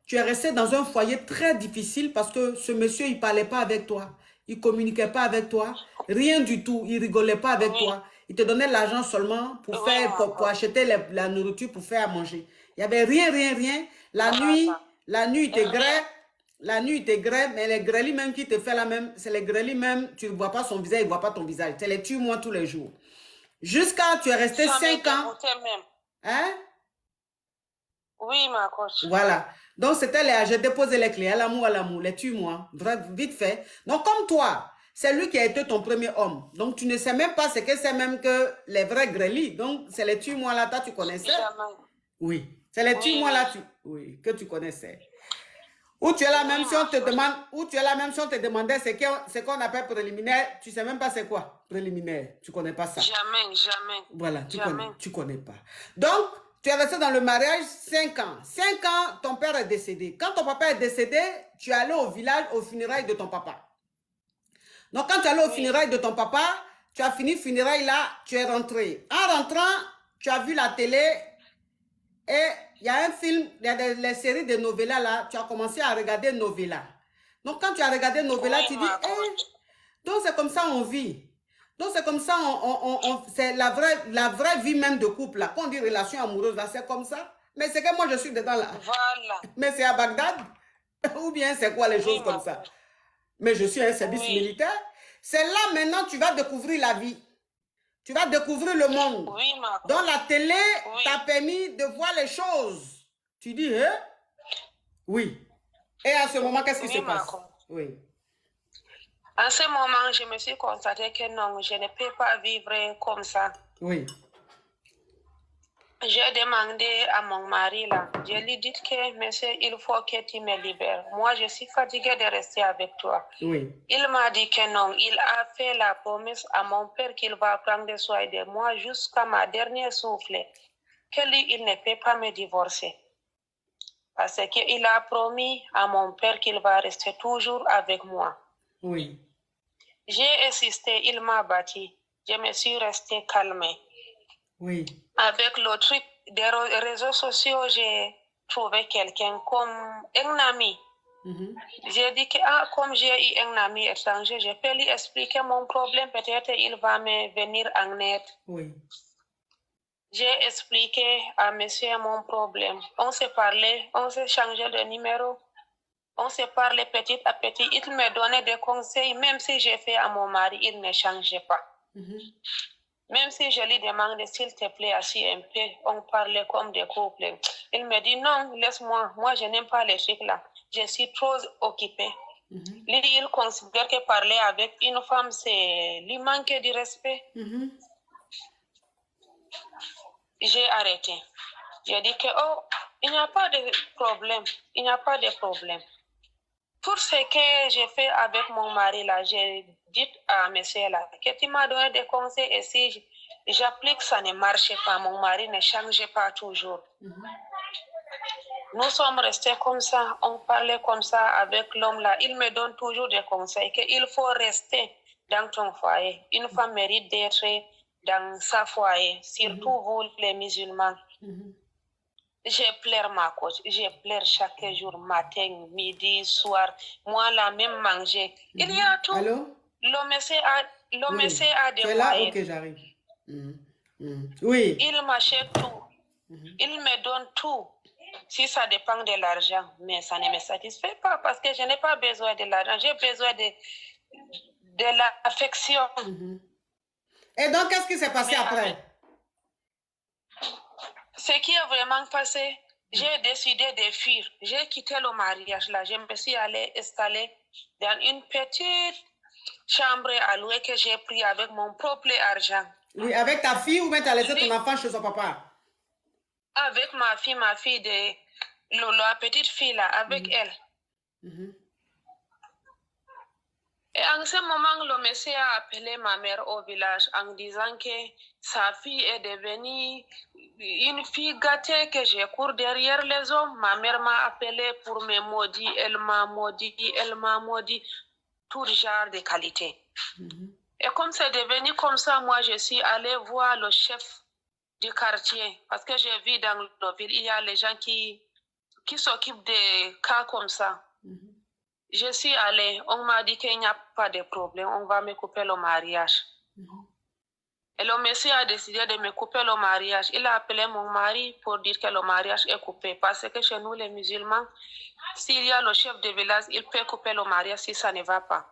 tu es resté dans un foyer très difficile parce que ce monsieur, il ne parlait pas avec toi. Il ne communiquait pas avec toi. Rien du tout. Il ne rigolait pas avec toi. Il te donnait l'argent seulement pour acheter la nourriture, pour faire à manger. Il n'y avait rien. La nuit, il te grêle. La nuit, il te grêle, mais les grêlis même qui te fait la même, c'est les grêlis même, tu ne vois pas son visage, il ne voit pas ton visage. Tu les tues moi tous les jours. Jusqu'à, tu es resté 5 ans. Même. Hein? Oui, ma coach. Voilà. Donc, c'était j'ai déposé les clés. À l'amour, les tue-moi. Vite fait. Donc, comme toi, c'est lui qui a été ton premier homme. Donc, tu ne sais même pas ce que c'est même que les vrais grêlis. Donc, c'est les tue-moi là, toi, tu connaissais? Jamais. Oui. C'est les tue-moi là, que tu connaissais. Ou tu es là même si on te demande, demandait ce qu'on appelle préliminaire, tu ne sais même pas c'est quoi préliminaire, tu ne connais pas ça. Jamais. Voilà, tu connais pas. Donc, tu es resté dans le mariage 5 ans. 5 ans, ton père est décédé. Quand ton papa est décédé, tu es allé au village, aux funérailles de ton papa. Donc, quand tu es allé aux funérailles de ton papa, tu as fini funérailles là, tu es rentré. En rentrant, tu as vu la télé et il y a un film, il y a les séries de novellas là, tu as commencé à regarder Novella. Donc quand tu as regardé Novella, tu dis, donc c'est comme ça on vit. Donc c'est comme ça, c'est la vraie vie même de couple là. Quand on dit relation amoureuse là, c'est comme ça. Mais c'est que moi je suis dedans là. Voilà. Mais c'est à Bagdad. Ou bien c'est quoi les choses comme ça. Mais je suis un service militaire. C'est là maintenant tu vas découvrir la vie. Tu vas découvrir le monde. Donc la télé t'a permis de voir les choses. Tu dis, hein? Oui. Et à ce moment, qu'est-ce qui se passe? Oui. En ce moment, je me suis constaté que non, je ne peux pas vivre comme ça. Oui. J'ai demandé à mon mari là, je lui ai dit que monsieur, il faut que tu me libères. Moi, je suis fatiguée de rester avec toi. Oui. Il m'a dit que non, il a fait la promesse à mon père qu'il va prendre soin de moi jusqu'à ma dernière souffle. Que lui, il ne peut pas me divorcer. Parce qu'il a promis à mon père qu'il va rester toujours avec moi. Oui. J'ai insisté, il m'a battu. Je me suis restée calmée. Oui. Avec le truc des réseaux sociaux, j'ai trouvé quelqu'un comme un ami. J'ai dit que comme j'ai eu un ami étranger, je peux lui expliquer mon problème. Peut-être il va me venir en aide. Oui. J'ai expliqué à monsieur mon problème. On s'est parlé, on s'est changé de numéro. On s'est parlé petit à petit. Il me donnait des conseils. Même si j'ai fait à mon mari, il ne changeait pas. Même si je lui demande s'il te plaît, assis un peu, on parlait comme des couples. Il me dit non, laisse-moi. Moi, je n'aime pas les trucs là. Je suis trop occupée. Lui, il considère que parler avec une femme, c'est lui manquer de respect. J'ai arrêté. J'ai dit que, oh, il n'y a pas de problème. Il n'y a pas de problème. Pour ce que j'ai fait avec mon mari, là, j'ai dit à monsieur là, que tu m'as donné des conseils et si j'applique, ça ne marche pas. Mon mari ne change pas toujours. Nous sommes restés comme ça, on parlait comme ça avec l'homme là. Il me donne toujours des conseils qu'il faut rester dans ton foyer. Une femme mérite d'être dans sa foyer, surtout vous les musulmans. Je pleure ma coach, je pleure chaque jour, matin, midi, soir. Moi, la même manger. Il y a tout. Allô? L'homme a des Tu es là? moyens. Ok, j'arrive. Oui. Il m'achète tout. Il me donne tout. Si ça dépend de l'argent, mais ça ne me satisfait pas parce que je n'ai pas besoin de l'argent. J'ai besoin de l'affection. Et donc, qu'est-ce qui s'est passé après? Ce qui est vraiment passé, j'ai décidé de fuir. J'ai quitté le mariage là. Je me suis allée installer dans une petite chambre à louer que j'ai pris avec mon propre argent. Oui, avec ta fille ou bien tu as laissé ton enfant chez son papa? Avec ma fille de la petite fille là, avec elle. Et en ce moment, le monsieur a appelé ma mère au village en disant que sa fille est devenue une fille gâtée, que je cours derrière les hommes. Ma mère m'a appelé pour me maudire, elle m'a maudit, tout genre de qualité. Et comme c'est devenu comme ça, moi je suis allée voir le chef du quartier, parce que je vis dans la ville, il y a les gens qui s'occupent des cas comme ça. Je suis allée, on m'a dit qu'il n'y a pas de problème, on va me couper le mariage. Et le monsieur a décidé de me couper le mariage. Il a appelé mon mari pour dire que le mariage est coupé, parce que chez nous les musulmans, s'il y a le chef de village, il peut couper le mariage si ça ne va pas.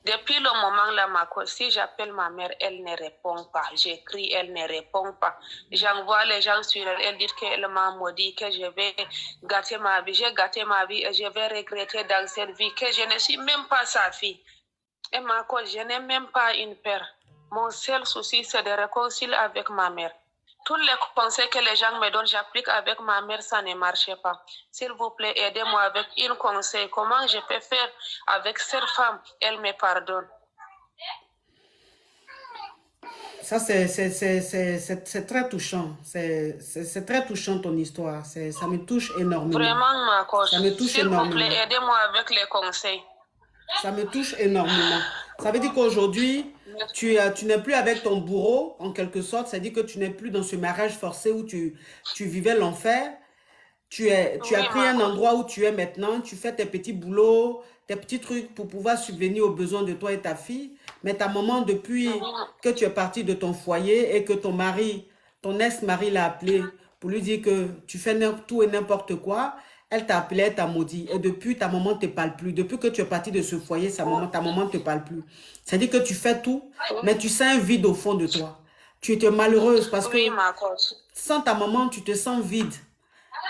Depuis le moment là, si j'appelle ma mère, elle ne répond pas. J'écris, elle ne répond pas. J'envoie les gens sur elle, elle dit qu'elle m'a maudit, que je vais gâter ma vie. J'ai gâté ma vie et je vais regretter dans cette vie que je ne suis même pas sa fille. Et ma cause, je n'ai même pas une père. Mon seul souci, c'est de réconcilier avec ma mère. Tous les conseils que les gens me donnent, j'applique avec ma mère, ça ne marche pas. S'il vous plaît, aidez-moi avec un conseil. Comment je peux faire avec cette femme? Elle me pardonne. Ça, c'est très touchant. C'est très touchant ton histoire. Ça me touche énormément. Vraiment, ma coach. Ça me touche S'il vous énormément. plaît, aidez-moi avec les conseils. Ça me touche énormément. Ça veut dire qu'aujourd'hui, tu n'es plus avec ton bourreau, en quelque sorte. Ça veut dire que tu n'es plus dans ce mariage forcé où tu vivais l'enfer. Tu as pris un endroit où tu es maintenant. Tu fais tes petits boulots, tes petits trucs pour pouvoir subvenir aux besoins de toi et ta fille. Mais ta maman, depuis que tu es parti de ton foyer et que ton ex-mari l'a appelé pour lui dire que tu fais tout et n'importe quoi, elle t'a appelé, elle t'a maudit. Et depuis, ta maman ne te parle plus. Depuis que tu es parti de ce foyer, ta maman ne te parle plus. C'est-à-dire que tu fais tout, mais tu sens un vide au fond de toi. Tu étais malheureuse parce que sans ta maman, tu te sens vide.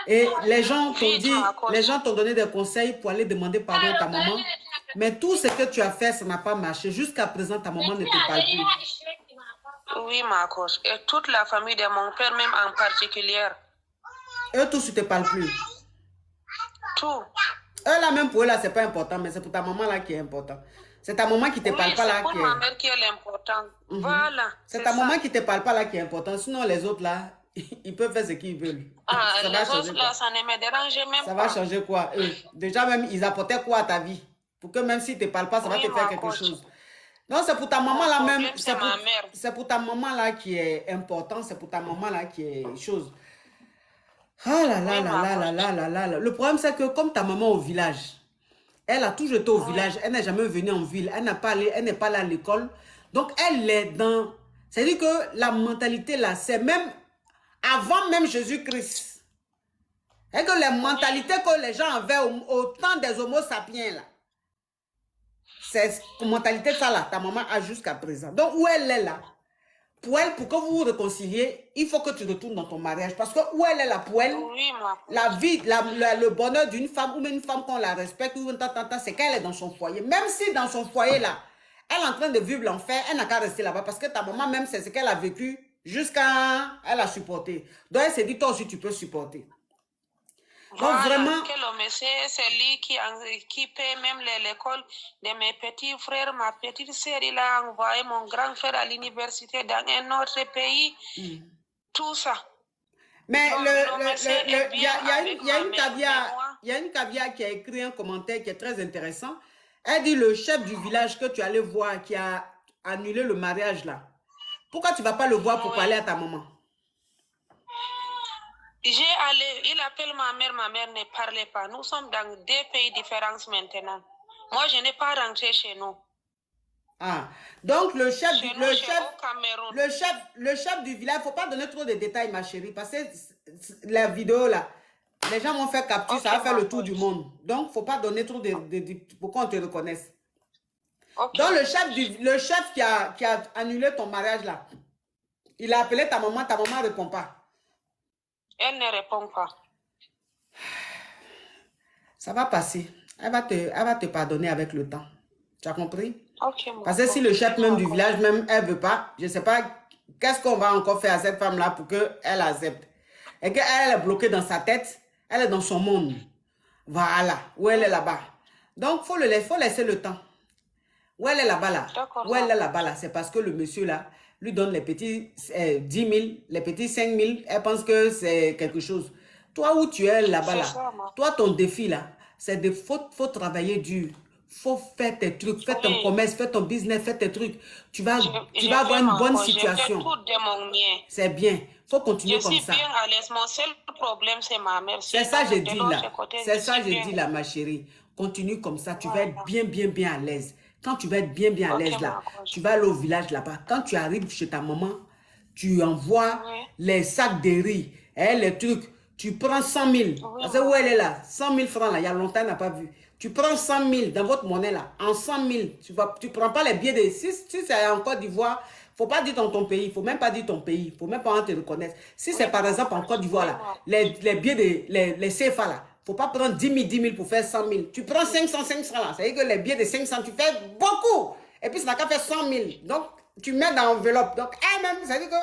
Et les gens t'ont donné des conseils pour aller demander pardon à ta maman. Mais tout ce que tu as fait, ça n'a pas marché. Jusqu'à présent, ta maman ne te parle plus. Oui, ma coach. Et toute la famille de mon père, même en particulier. Eux tous, ils ne te parlent plus. Tout. Eux là, même pour eux là, c'est pas important, mais c'est pour ta maman là qui est important. C'est ta maman qui te parle pas là c'est pour ma mère qui est l'important. Voilà. C'est ta maman qui te parle pas là qui est important. Sinon, les autres là, ils peuvent faire ce qu'ils veulent. Les autres là, ça ne me dérange même pas. Ça va changer quoi? Déjà même, ils apportaient quoi à ta vie? Pour que même s'ils ne te parlent pas, ça va te faire quelque chose. Non, c'est pour ta maman là même. C'est pour ta maman là qui est important. C'est pour ta maman là qui est chose. Ah là là là là là là là là. Le problème, c'est que comme ta maman au village, elle a toujours été au village, elle n'est jamais venue en ville, elle n'est pas allée à l'école. Donc, elle est dans... C'est-à-dire que la mentalité là, c'est même avant même Jésus-Christ. Et que les mentalités que les gens avaient au temps des homo sapiens là, c'est la mentalité ça là, ta maman a jusqu'à présent. Donc, où elle est là, pour elle, pour que vous vous réconciliez, il faut que tu retournes dans ton mariage. Parce que où elle est là, pour elle, la vie, le bonheur d'une femme, ou même une femme qu'on la respecte, c'est qu'elle est dans son foyer. Même si dans son foyer là, elle est en train de vivre l'enfer, elle n'a qu'à rester là-bas. Parce que ta maman même, c'est ce qu'elle a vécu jusqu'à elle a supporté. Donc elle s'est dit, toi aussi tu peux supporter. Donc Voilà, vraiment... que le monsieur, c'est lui qui paie même l'école de mes petits frères. Ma petite sœur, il a envoyé mon grand frère à l'université dans un autre pays. Tout ça. Mais Donc, il y a une caviar qui a écrit un commentaire qui est très intéressant. Elle dit, le chef du village que tu allais voir, qui a annulé le mariage là, pourquoi tu ne vas pas le voir pour parler à ta maman? Il appelle ma mère ne parlait pas. Nous sommes dans 2 pays différents maintenant. Moi, je n'ai pas rentré chez nous. Ah, donc le chef du village, il ne faut pas donner trop de détails, ma chérie, parce que la vidéo là, les gens vont faire capture, ça va faire le tour du monde. Donc, il ne faut pas donner trop de pour qu'on te reconnaisse. Donc, le chef qui a annulé ton mariage là, il a appelé ta maman ne répond pas. Elle ne répond pas. Ça va passer. Elle va te pardonner avec le temps. Tu as compris? Parce que si Ok, le chef même du village, même, elle ne veut pas, je ne sais pas, qu'est-ce qu'on va encore faire à cette femme-là pour qu'elle accepte? Et qu'elle est bloquée dans sa tête, elle est dans son monde. Voilà, où elle est là-bas. Donc, faut laisser le temps. Où elle est là-bas là? Où elle est là-bas là? C'est parce que le monsieur là, lui donne les petits 10 000, les petits 5 000, elle pense que c'est quelque chose. Toi, où tu es là-bas là, toi, ton défi là, c'est de faut travailler dur. Faut faire tes trucs, faire ton commerce, faire ton business, faire tes trucs. Tu vas avoir une bonne situation. C'est bien. Faut continuer comme ça. Je suis bien à l'aise. Mon seul problème, c'est ma mère. C'est ça que j'ai dit là. C'est ça que j'ai dit là, ma chérie. Continue comme ça. Tu vas être bien à l'aise. Quand tu vas être bien à l'aise là, tu vas aller au village là-bas. Quand tu arrives chez ta maman, tu envoies les sacs de riz, les trucs. Tu prends 100 000. Parce que où elle est là, 100 000 francs là, il y a longtemps, elle n'a pas vu. Tu prends 100 000 dans votre monnaie là, en 100 000. Tu ne prends pas les billets de... Si c'est en Côte d'Ivoire, il ne faut pas dire dans ton pays, il ne faut même pas dire ton pays, il ne faut même pas te reconnaître. Si c'est par exemple en Côte d'Ivoire là, les billets les CFA là, il ne faut pas prendre 10 000 pour faire 100 000. Tu prends 500 là, c'est-à-dire que les billets de 500, tu fais beaucoup. Et puis ça n'a qu'à faire 100 000. Donc, tu mets dans l'enveloppe. Donc, elle-même, c'est-à-dire que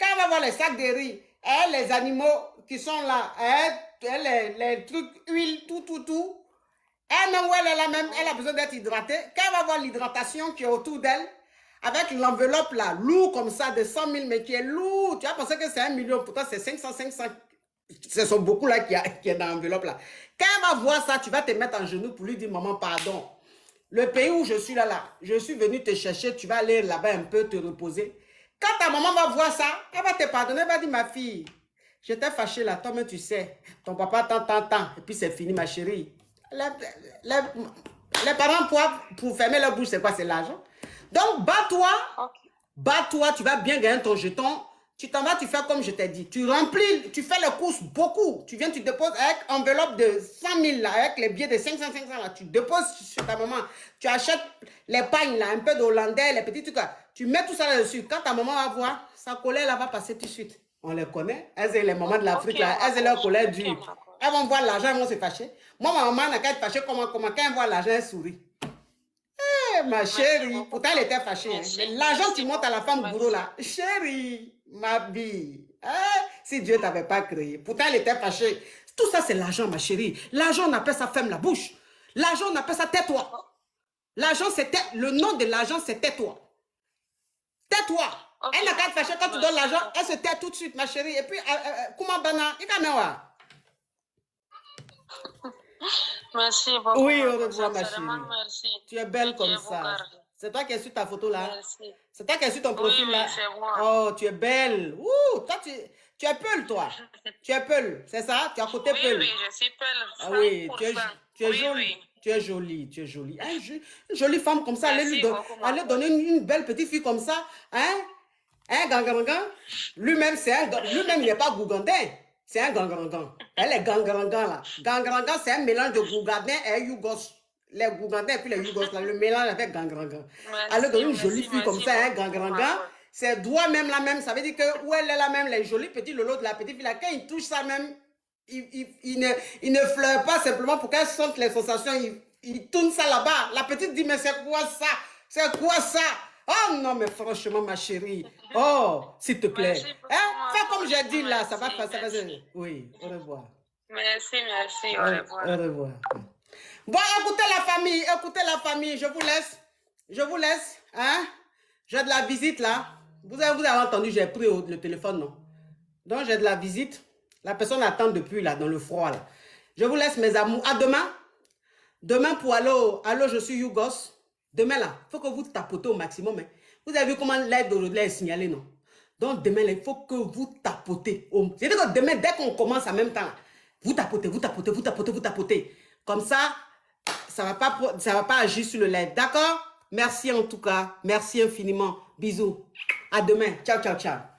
quand elle va voir les sacs de riz, les animaux qui sont là, les trucs, huile, tout. Elle-même, où elle est là même, elle a besoin d'être hydratée. Quand elle va voir l'hydratation qui est autour d'elle, avec l'enveloppe là, lourd comme ça, de 100 000, mais qui est lourd, tu vas penser que c'est 1 million, pourtant c'est 500. Ce sont beaucoup là qui est dans l'enveloppe là. Quand elle va voir ça, tu vas te mettre en genoux pour lui dire, maman, pardon. Le pays où je suis là, je suis venu te chercher, tu vas aller là-bas un peu te reposer. Quand ta maman va voir ça, elle va te pardonner, elle va dire, ma fille, j'étais fâchée là, toi-même tu sais, ton papa tant, et puis c'est fini ma chérie. Les parents, pour fermer leur bouche, c'est quoi? C'est l'argent. Donc, bats-toi, tu vas bien gagner ton jeton. Tu t'en vas, tu fais comme je t'ai dit. Tu remplis, tu fais les courses beaucoup. Tu viens, tu déposes avec enveloppe de 100 000 là, avec les billets de 500 là. Tu déposes chez ta maman. Tu achètes les pagnes là, un peu de hollandais, les petits trucs là. Tu mets tout ça là-dessus. Quand ta maman va voir, sa colère là va passer tout de suite. On les connaît. Elles sont les mamans de l'Afrique là. Elles ont leur colère dure. Elles vont voir l'argent, elles vont se fâcher. Moi, ma maman n'a qu'à être fâchée comment quand elle voit l'argent, elle sourit. Ma chérie, pourtant elle était fâchée. Hein. Mais l'argent, tu montes à la femme bourreau là. Chérie, ma bille. Si Dieu ne t'avait pas créé. Pourtant elle était fâchée. Tout ça, c'est l'argent, ma chérie. L'argent, on appelle ça ferme la bouche. L'argent, on appelle ça tais-toi. L'argent, le nom de l'argent, c'est tais-toi. Tais-toi. Elle n'a qu'à être fâchée quand tu donnes l'argent, elle se tait tout de suite, ma chérie. Et puis, comment bana, il va me Merci beaucoup. Oui, au revoir, ma chérie. Merci. Tu es belle comme ça. C'est toi qui es sur ta photo là. Merci. C'est toi qui es sur ton profil là. Oui, c'est moi. Oh, tu es belle. Ouh, toi, tu es Peul, toi. Tu es Peul, c'est ça? Tu es à côté Peul. Oui, je suis Peul. Ah oui, tu es jolie. Oui. Tu es jolie, tu es jolie. Une jolie femme comme ça, allez donner une belle petite fille comme ça. Un gangarangan. Lui-même, il n'est pas gougandin. C'est un gangarangan. Elle est gangarangan là. Gangarangan, c'est un mélange de gougandin et yougos. Les gougandins et puis les yougos là. Le mélange avec gangarangan. Elle donne une jolie fille comme ça, un gangarangan. ses doigts même là même, ça veut dire que où elle est là même, les jolis petits lolos de la petite fille là, quand il touche ça même, il ne fleure pas simplement pour qu'elle sente les sensations, il tourne ça là-bas. La petite dit, mais c'est quoi ça? C'est quoi ça? Oh non, mais franchement, ma chérie. Oh, s'il te plaît. Hein? Fais comme j'ai dit là, ça va faire ça. Oui, au revoir. Merci, au revoir. Au revoir. Bon, écoutez la famille, je vous laisse, hein? J'ai de la visite là. Vous avez entendu, j'ai pris le téléphone, non? Donc, j'ai de la visite. La personne attend depuis là, dans le froid là. Je vous laisse, mes amours. À demain. Demain pour Allo, je suis Yougos. Demain là, il faut que vous tapotez au maximum. Hein. Vous avez vu comment l'aide d'aujourd'hui est signalée, non? Donc demain là, il faut que vous tapotez. C'est-à-dire que demain, dès qu'on commence en même temps, là, vous tapotez. Comme ça, ça va pas agir sur le LED. D'accord? Merci en tout cas. Merci infiniment. Bisous. À demain. Ciao, ciao, ciao.